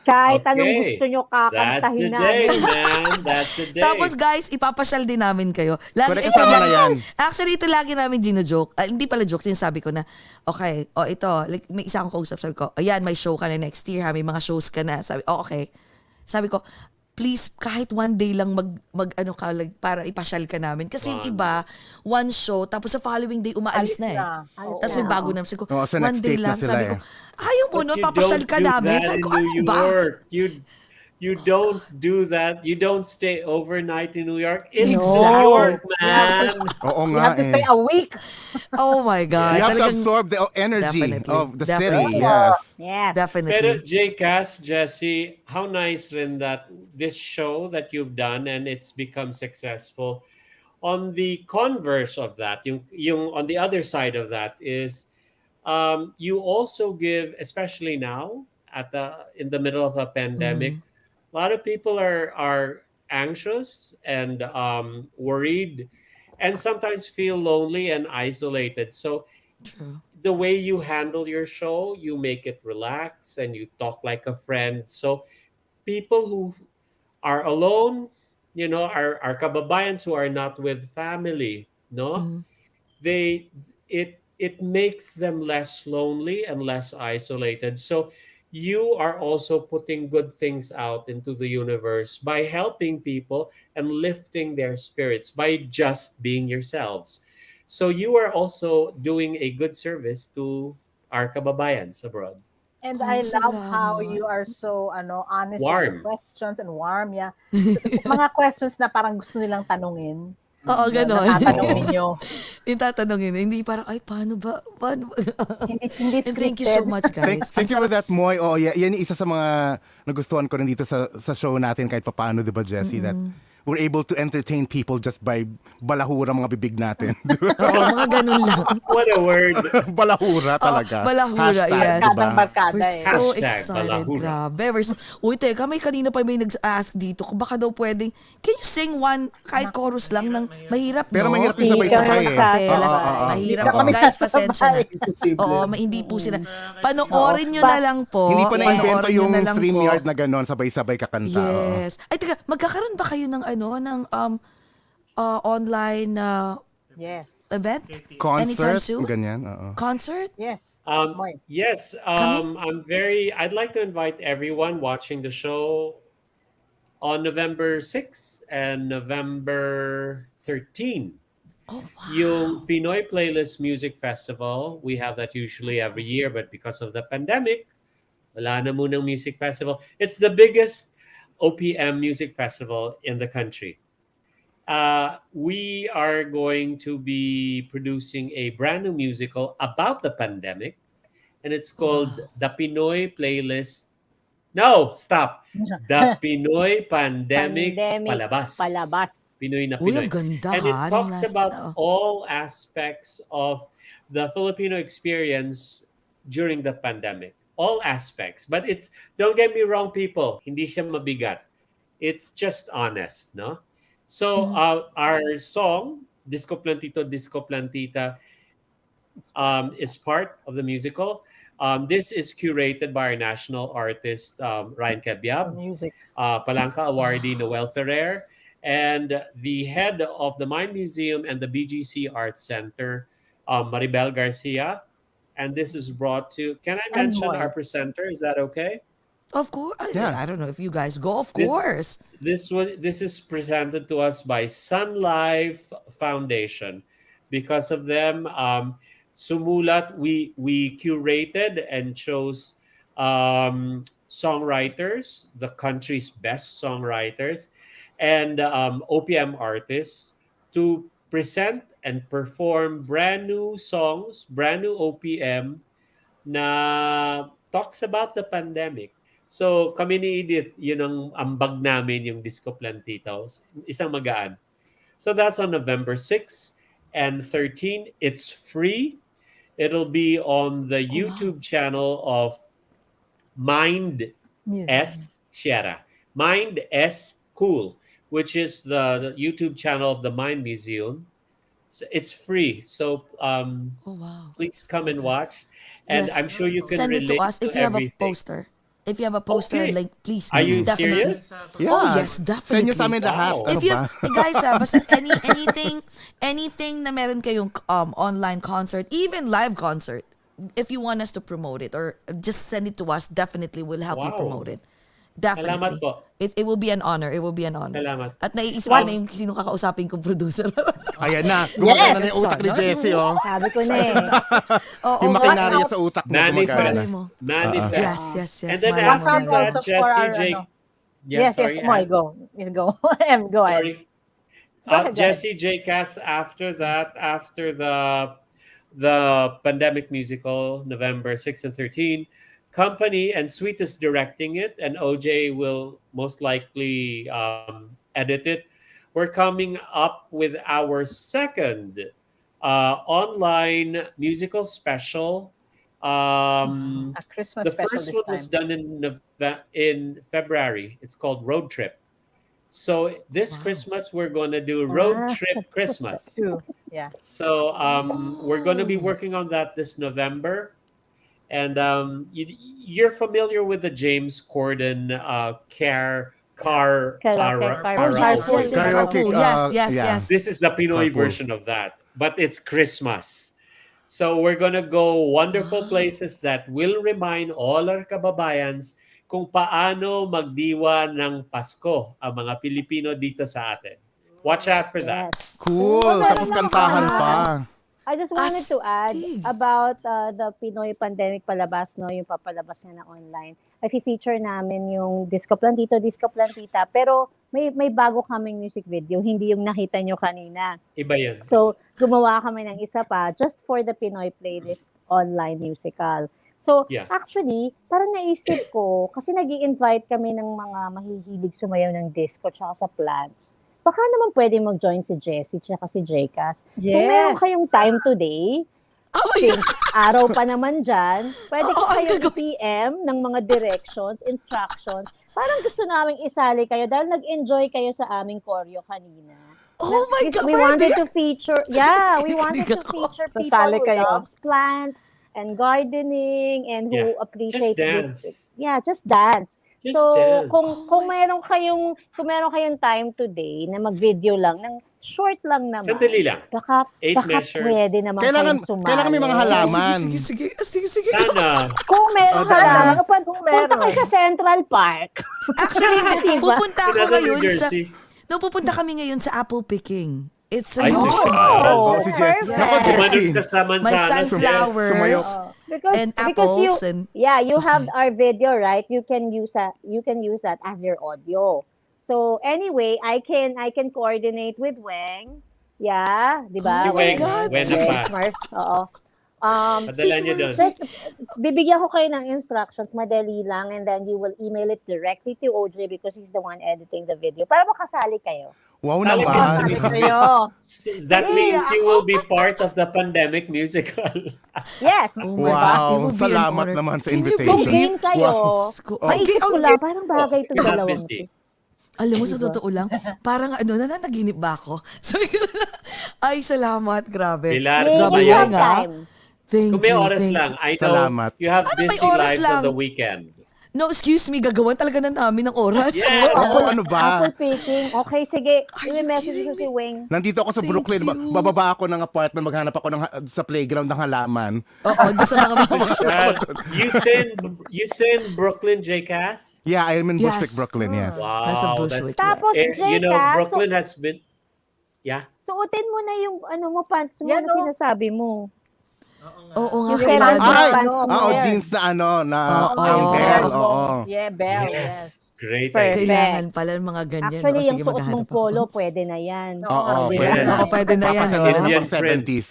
Kahit anong Okay. gusto nyo That's the kakantahin day, namin. man. That's the day. Tapos guys, ipapasyal din namin kayo. Correct, kasama na yan. Actually, ito lagi namin gino-joke. Hindi pala joke, sinasabi ko na, okay, ito, like, may isa akong kausap, sabi ko, ayan, may show ka na next year, may mga shows ka na. Sabi, okay. Sabi ko, please, kahit one day lang like, para ipasyal ka namin. Kasi yung iba, one show, tapos sa following day, umaalis na eh. Tapos may bago namin. Sabi ko, sa one next day date na lang. sila Sabi ko, ayaw mo, But no? you Papasyal don't ka do namin. that Sabi ko, in ano New ba? York. You don't do that. You don't stay overnight in New York. It's No. New York, man. Oo You nga have to stay a week. Oh my God. You have to Talagang- absorb the energy Definitely. of the Definitely. city. Yes. Yes. Definitely. Pero J-Cast, Jesse, how nice rin that this show that you've done and it's become successful. On the converse of that, yung on the other side of that is you also give, especially now in the middle of a pandemic, a lot of people are anxious and worried and sometimes feel lonely and isolated. So the way you handle your show, you make it relax and you talk like a friend. So people who are alone, our kababayans who are not with family, no, it makes them less lonely and less isolated. So you are also putting good things out into the universe by helping people and lifting their spirits by just being yourselves. So you are also doing a good service to our kababayans abroad. And I love how salamat. you are so honest Warm. with the questions and warm, yeah. Mga questions na parang gusto nilang tanungin. Oo, ganon. Natatanong ninyo. Yung tatanungin, hindi parang, ay, paano ba? Hindi And thank you so scripted. much, guys. Thank you for that, Moy. Yan yung isa sa mga nagustuhan ko rin dito sa show natin kahit papaano, di ba, Jessie? That we're able to entertain people just by balahura mga bibig natin. Oo, mga ganun lang. What a word. Balahura talaga. balahura, yes. diba? Barkada We're eh. so Hashtag excited. balahura. Grabe. Uy, teka, may kanina pa may nag-ask dito kung baka daw pwedeng, can you sing one, kahit chorus lang ng mahirap, Pero no? mahirap yung sabay-sabay eh. Kapela. Oo. Mahirap Hindi po, kami guys, pasensya na. Imposible. Oo, hindi po sila. Panoorin nyo na lang po. Hindi pa na-invento Panoorin nyo yung na lang po. StreamYard na gano'n, sabay-sabay kakanta. Oo. Yes. Ay, teka, magkakaroon ba kayo ng online Yes. event? Concert, Anytime soon? ganyan. Oo. Concert? Yes. Moy. Yes, I'd like to invite everyone watching the show on November 6 and November 13. Oh, wow. Yung Pinoy Playlist Music Festival, we have that usually every year, but because of the pandemic, wala na munang music festival. It's the biggest OPM music festival in the country. We are going to be producing a brand new musical about the pandemic, and it's called The Pinoy Playlist. No, stop. The Pinoy Pandemic Palabas. Pinoy na Uy, Pinoy. ang ganda, And it ha, talks nung last about na, all aspects of the Filipino experience during the pandemic. all aspects. But it's, don't get me wrong, people, hindi siya mabigat. It's just honest, no? So our song, Disco Plantito, Disco Plantita, is part of the musical. This is curated by our national artist, Ryan For Cabiab, music. Palanca awardee Noel Ferrer, and the head of the Mind Museum and the BGC Arts Center, Maribel Garcia. And this is brought to, can I And mention our more. presenter? Is that okay? Of course. Yeah. I don't know if you guys go. Of This course. this is presented to us by Sun Life Foundation. Because of them, sumulat, we curated and chose songwriters, the country's best songwriters, and OPM artists to present and perform brand new songs, brand new OPM na talks about the pandemic. So kami ni Edith, yun ang ambag namin, yung Disco Plantitos, isang magaan. So that's on November 6 and 13. It's free. It'll be on the YouTube channel of Mind Music. S Sierra. Mind S Cool, which is the YouTube channel of the Mind Museum. So it's free. So Oh, wow. please come and watch. And Yes. I'm sure you can Send it relate to us if you have a everything. poster. If you have a poster Okay. link, please. Are you definitely. serious? Yeah. Oh, yes, Send definitely. nyo sa amin lahat. Wow. Ano If you, ba? guys, basta anything na meron kayong online concert, even live concert, if you want us to promote it or just send it to us, definitely we'll help you Wow. promote it. Definitely. Salamat po. It will be an honor. It will be an honor. Salamat. At naiisip ko na yung sino kakausapin kong producer. Ayan na. Gumagana na Yes. yung utak ni Jessie, oh. Sabi ko na eh. Oo, Yung oo. makinarya sa utak mo gumagana. Manifest. mo. Manifest. Yes. And then Mariano. after Watch out that, also for Jessie our, J. Yes, sorry, Moy, Ann. go. You go. Em, go ahead. Sorry. Go ahead, Jessie J. Cast after that, after the pandemic musical, November 6 and 13. CompanY and Sweet is directing it, and OJ will most likely edit it. We're coming up with our second online musical special. A Christmas The special first this one time. was done in February. It's called Road Trip. So this Christmas we're gonna do Road Trip Christmas. True. Yeah. So we're going to be working on that this November. And you're familiar with the James Corden car Carpool. Karaoke, Yes. yeah. This is the Pinoy Carpool. version of that, but it's Christmas. So we're gonna go wonderful places that will remind all our kababayans kung paano magdiwa ng Pasko ang mga Pilipino dito sa atin. Watch out for that. Yes. Cool. Tapos kantahan pa. I just wanted to add Astig. about the Pinoy pandemic palabas, no, yung papalabas na online. I feature namin yung Disco Plantito, Disco Plantita, pero may bago kaming music video, hindi yung nakita nyo kanina. Iba yan. So, gumawa kami ng isa pa just for the Pinoy playlist online musical. So, Yeah. actually, parang naisip ko, kasi nag-i-invite kami ng mga mahihilig sumayaw ng disco tsaka sa plants. Baka naman pwede mag-join si Jessie tsaka si Jcas. Kung meron Yes. kayong time today, Oh my since araw pa naman dyan, pwede ko Oo, ang kayong gagawin. i-PM ng mga directions, instructions. Parang gusto naming isali kayo dahil nag-enjoy kayo sa aming choreo kanina. Oh my God, We pwede. wanted to feature, we wanted to Hindi ako. feature people Sasali who kayo. loves plants and gardening and who Yeah. appreciate Just dance. this. Yeah, just dance. Just So, dance. kung meron kayong time today na mag-video lang ng short lang naman. Sandali lang. Baka 8 baka measures. pwede naman Kailangan may mga halaman. Sige. Sana. Kung meron halaman, punta meron. kayo sa Central Park. Actually, Diba? pupunta ako Nasa New ngayon sa... Jersey. No, pupunta kami ngayon sa apple picking. It's a Ay, huge Oh, si Jessie. Yes. Ako, Tumanod Jessie. ka sa My mansanas. sunflowers Sumayaw. and apples and You have our video, right? You can use that as your audio. So anyway, I can coordinate with Weng. Yeah, di ba? Oh my God. When na pa. Mars, oo. Padala niyo doon. Just, bibigyan ko kayo ng instructions, madali lang, and then you will email it directly to OJ because he's the one editing the video. Para makasali kayo. Wow Sally naman. Sabi sa'yo. That means you will be part of the pandemic musical. Yes. Oh my God, it Wow, would be an salamat honor. naman sa Can you Kung invitation. game believe? kayo, Wow. maisip ko lang, parang bagay itong You're not dalawang busy. to. Alam mo, sa Diba? totoo lang, parang nananaginip ba ako? So, ay, salamat, grabe. Pilar, Maybe Grabe you sumayaw have nga. ka. time. Thank Kung may you, oras thank lang, you. I know Salamat. you have Ano, may busy oras lives on the lang? weekend. No, excuse me, gagawan talaga na namin ng oras. Yes! Ako, ano ba? Apple picking. Okay, sige. Are you I-message kidding ko si me? Wing. Nandito ako sa Thank Brooklyn. you. Bababa ako ng apartment, maghanap ako sa playground ng halaman. Oo, doon sa mga You stay in Brooklyn, JCass? Yeah, I'm in Yes. Bushwick, Brooklyn, yes. Nasa Wow, Bushwick. Tapos, you know, Jeka, Brooklyn has been. Yeah. suotin mo na yung pants mo Yan, na no? sinasabi mo. Oo nga, Yung kailangan. kailangan- Ay, pants mo. jeans na na Oo. ang bell, oo. Yeah, bell, yes. Yes. Great Perfect. idea. Kailangan pala ng mga ganyan. Actually, no? yung Sige, suot maghahanap mong ako. polo, pwede na yan. Oo, Yes. pwede na. Oo, pwede na yan. Papasalamat no? ng Indian pang 70s,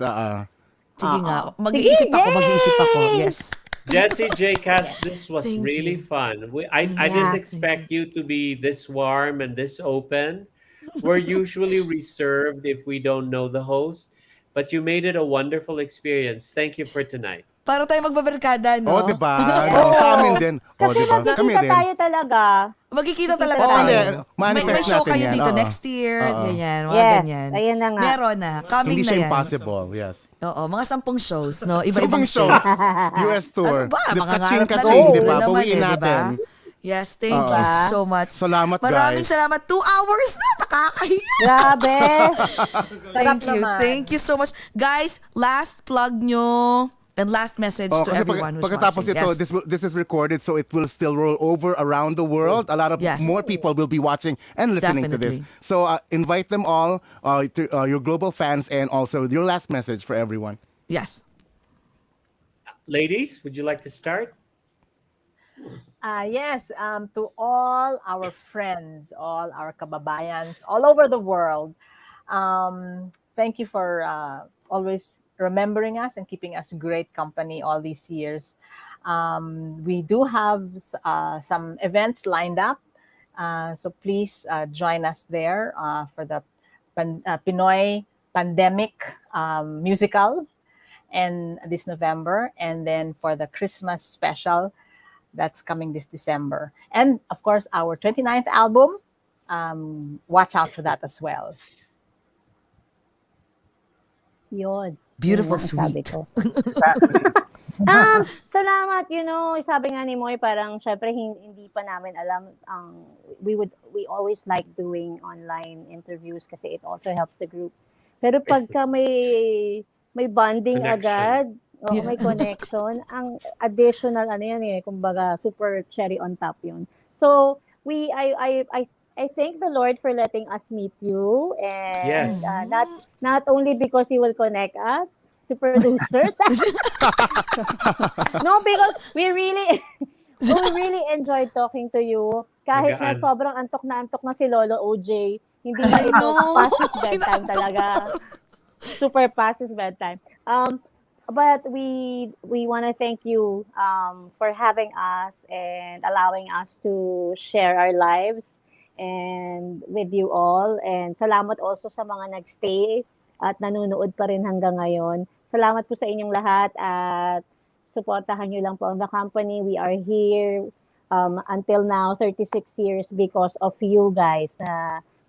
Sige nga, Oo. mag-iisip Sige, ako. yay! Yes. Jesse, JCass, this was Thank really you. fun. I didn't expect you to be this warm and this open. We're usually reserved if we don't know the host, but you made it a wonderful experience. Thank you for tonight. Para tayo magbabarkada, no? Oo, diba? Sa amin din. Kasi Diba? Kami magkikita din. tayo talaga. Magkikita talaga Oo, tayo. hindi. May Manifest show natin kayo yan, dito oo. next year, Oo. ganyan, mga Yes, ganyan. ayan na nga. Meron na. Coming Hindi na siya yan. impossible, yes. Oo, mga 10 shows, no? Sa Iba-ibang ibang show, states. US tour. Ano ba? Di Mga kaching ngarap na kaching, lang. di ba? Oo naman Bawiin eh, di ba? natin. Yes, thank Oo. you so much. Salamat, Maraming guys. salamat. 2 hours na. Nakakahiya. Grabe. Thank you. naman. Thank you so much. Guys, last plug nyo and last message to Kasi everyone who's pagkatapos watching. ito, Yes. this is recorded, so it will still roll over around the world. A lot of Yes. more people will be watching and listening to Definitely. this. So invite them all, to your global fans, and also your last message for everyone. Yes. Ladies, would you like to start? Yes, to all our friends, all our kababayans all over the world, thank you for always remembering us and keeping us great company all these years. We do have some events lined up, so please join us there for the Pinoy Pandemic musical and this November, and then for the Christmas special that's coming this December. And of course, our 29th album, watch out for that as well. Yun. Beautiful, Yun ang sabi sweet. ko. Salamat, sabi nga ni Moy, parang syempre hindi pa namin alam we always like doing online interviews kasi it also helps the group. Pero pagka may bonding Connection. agad, Yeah. may connection, ang additional kumbaga super cherry on top 'yun. So, I thank the Lord for letting us meet you, and Yes. not only because He will connect us to producers. No, because we really enjoyed talking to you. Kahit na Magaan. sobrang antok na si Lolo OJ, hindi na ito past his bedtime talaga. Super past his bedtime. But we want to thank you for having us and allowing us to share our lives and with you all. And salamat also sa mga nagstay at nanonood pa rin hanggang ngayon. Salamat po sa inyong lahat at supportahan nyo lang po ang The Company. We are here until now, 36 years because of you guys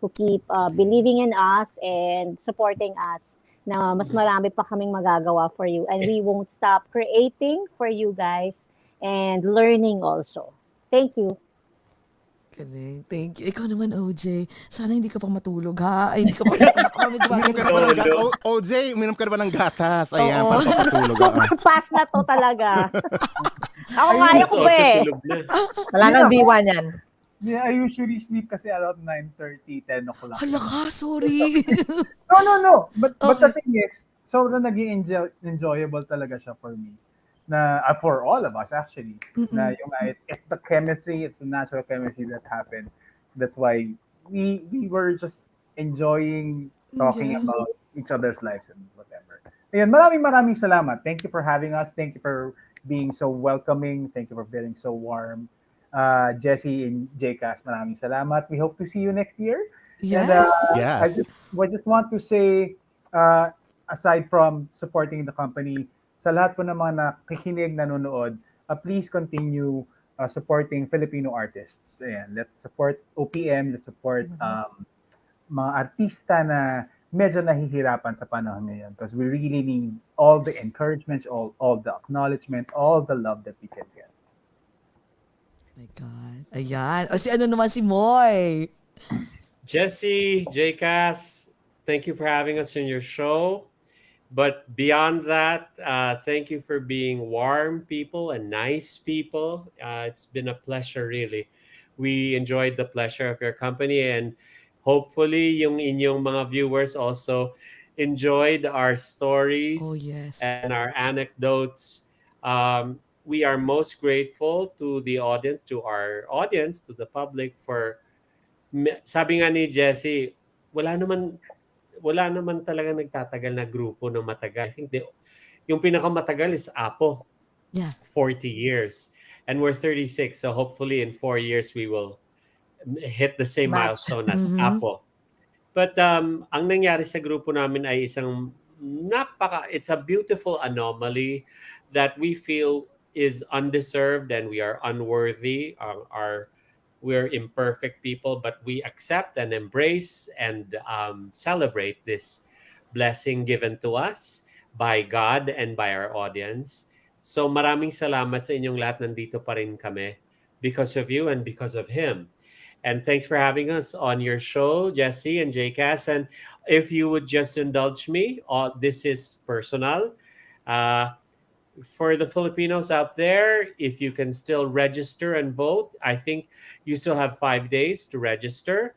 who keep believing in us and supporting us. Na mas marami pa kaming magagawa for you, and we won't stop creating for you guys and learning also. Thank you. Galing. Thank you. Ikaw naman, OJ. Sana hindi ka pa matulog, ha? Ay, hindi ka pa OJ, uminom ka na ba ng gatas? Ayan, Oo. para papatulog. Super fast na to talaga. Ako kaya ko So, ba eh. tulog na. Wala nang diwa niyan. Yeah, I usually sleep kasi around 9:30, 10 o'clock. Hala ka, sorry. No. But the Okay. thing is, sobrang naging enjoyable talaga siya for me. Na for all of us actually. Na yung it's the chemistry, it's the natural chemistry that happened. That's why we were just enjoying talking Yeah. about each other's lives and whatever. Ayan, maraming salamat. Thank you for having us. Thank you for being so welcoming. Thank you for being so warm. Jesse and JCass, maraming salamat. We hope to see you next year. And Yes. Yes. I just want to say, aside from supporting the company, sa lahat po ng mga nakikinig, nanonood, please continue supporting Filipino artists. Ayan, let's support OPM, let's support mga artista na medyo nahihirapan sa panahon ngayon because we really need all the encouragement, all the acknowledgement, all the love that we can get. My God. Ayan. O si ano naman si Moy? Jesse, JCAS, thank you for having us in your show. But beyond that, thank you for being warm people and nice people. It's been a pleasure, really. We enjoyed the pleasure of your company, and hopefully yung inyong mga viewers also enjoyed our stories Oh, yes. and our anecdotes. We are most grateful to the audience, to our audience, to the public for sabi nga ni Jesse, wala naman talaga nagtatagal na grupo ng matagal. I think yung pinakamatagal is Apo, Yeah. 40 years. And we're 36, so hopefully in 4 years we will hit the same Match. milestone as Apo. But ang nangyari sa grupo namin ay isang it's a beautiful anomaly that we feel is undeserved and we are unworthy. We're imperfect people, but we accept and embrace and celebrate this blessing given to us by God and by our audience. So maraming salamat sa inyong lahat. Nandito pa rin kami because of you and because of Him. And thanks for having us on your show, Jesse and JCAS. And if you would just indulge me, this is personal. For the Filipinos out there, if you can still register and vote, I think you still have 5 days to register.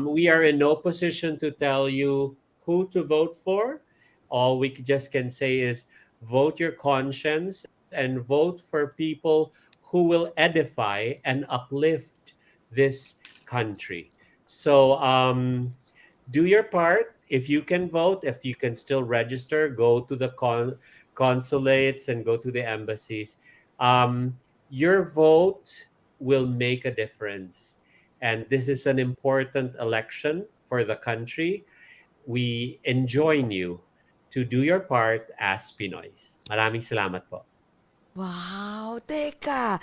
We are in no position to tell you who to vote for. All we just can say is vote your conscience and vote for people who will edify and uplift this country. So do your part. If you can vote, if you can still register, go to the consulates and go to the embassies. Your vote will make a difference. And this is an important election for the country. We enjoin you to do your part as Pinoys. Maraming salamat po. Wow. Teka.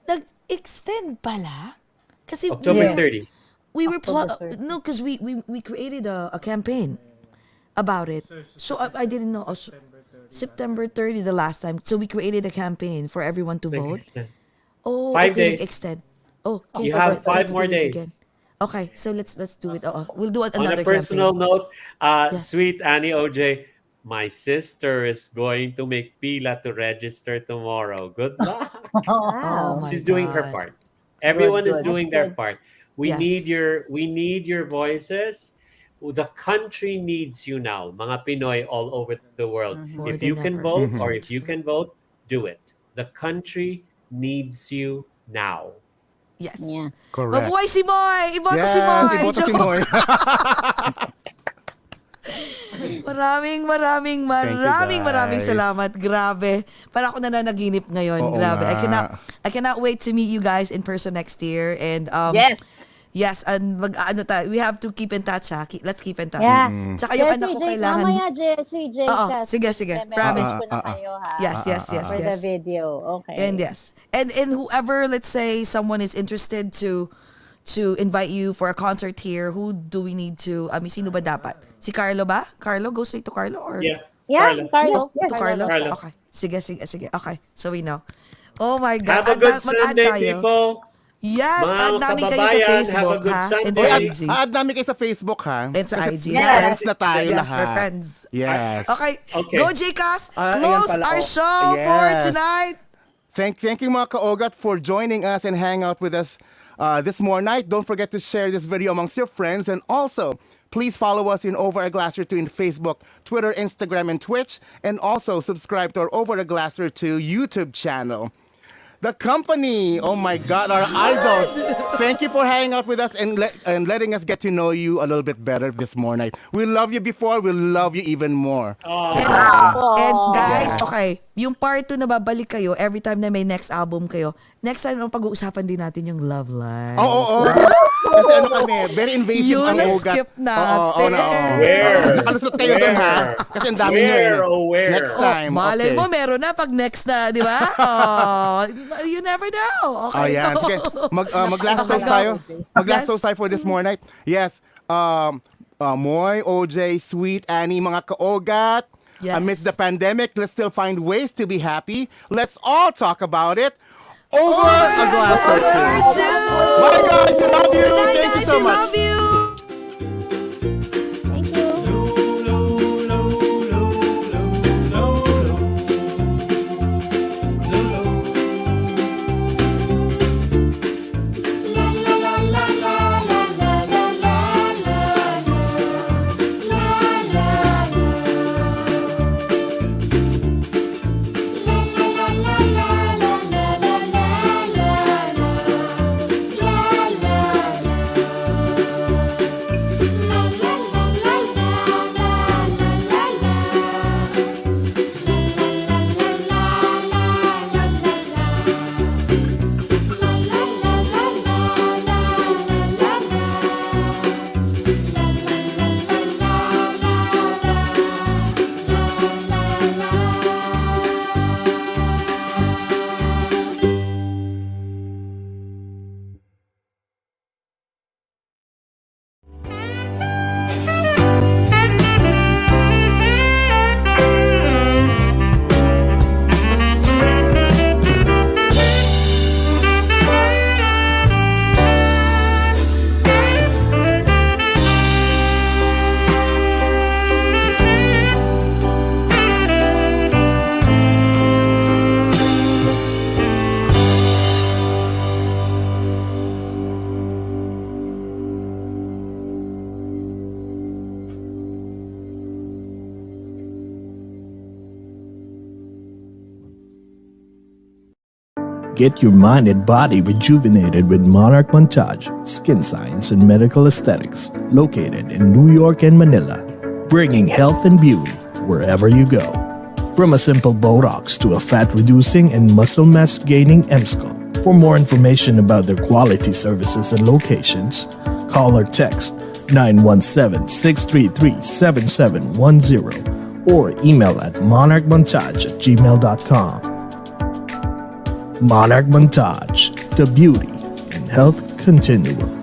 Nag-extend pala? Kasi October Yes. 30. we were October 30. no, because we created a campaign about it. So I didn't know. Also, September 30 the last time. So we created a campaign for everyone to vote. Oh, 5 okay, days. extend. Oh, okay, You have let's 5 more do it days. again. Okay, so let's do it. We'll do On another a personal campaign. note, Yes. sweet Annie OJ, my sister is going to make pila to register tomorrow. Good luck. Oh Wow. my She's doing her God. part. Everyone is good. doing That's their good. part. We Yes. need your voices. The country needs you now, mga Pinoy all over the world. More If you than can ever. vote So or if you true. can vote, do it. The country needs you now. Yes. Yeah. Correct. Mabuhay si Moy! Iboto si Yes, Moy! iboto si Joke. Moy. Maraming guys. salamat. Grabe. Para ako nananaginip ngayon. Oo Grabe. nga. I cannot wait to meet you guys in person next year. And Yes. yes, and we have to keep in touch, ha. Let's keep in touch. Yeah. Tsaka yung Jesse, anak ko J, kailangan. mamaya, Jesse, J. Oo, Kas, sige. i-message Promise. ko na kayo, ha? Yes. For the video. Okay. And yes. And whoever, let's say someone is interested to invite you for a concert here, who do we need to, sino ba dapat? Si Carlo ba? Carlo? Go straight to Carlo? Or Yeah. Yeah, Carlo. Carlo. to Carlo? Carlo. Okay. Sige. Okay. So we know. Oh my God. Have a good Mag-add Sunday, tayo. people. Yes, Mga add namin kayo sa kababayan, have a Facebook, good ha? And Sunday. sa Oy, IG. add namin kayo sa Facebook, ha? And sa IG. Friends na tayo Yes, lahat. we're friends. Yes. Okay. Okay. Go, Jcas. Ayan Close pala, our oh. show for Yes. tonight. Thank you mga ka-OAGOT for joining us and hang out with us this more night. Don't forget to share this video amongst your friends, and also please follow us in Over a Glass or Two in Facebook, Twitter, Instagram, and Twitch, and also subscribe to our Over a Glass or Two YouTube channel. The company, oh my God, our idols. Thank you for hanging out with us and letting us get to know you a little bit better this morning. We love you before, we love you even more. And guys, okay, yung part 2 na babalik kayo every time na may next album kayo. Next time, pag-uusapan din natin yung love life. Oo. Kasi ano kami, very invasive Yun ang OAGOT. skip natin. Where? Nakalusot kayo dun, ha? Kasi ang dami nyo Where? Next time. Malay okay. mo, meron na pag next na, di ba? You never know. Okay. Yan. Sige, mag-last toast tayo. Mag-last toast tayo for this more night. Yes. Moy, OJ, Sweet, Annie, mga ka-OAGOT. Yes. Amidst the pandemic, let's still find ways to be happy. Let's all talk about it over a glass or two. Bye, guys. We love you. Good night, Thank you guys. so We much. love you. Thank you. Get your mind and body rejuvenated with Monarch Montage, Skin Science and Medical Aesthetics, located in New York and Manila, bringing health and beauty wherever you go. From a simple Botox to a fat-reducing and muscle mass-gaining MSCO. For more information about their quality services and locations, call or text 917-633-7710 or email at monarchmontage@gmail.com. Monarch Montage, the beauty and health continuum.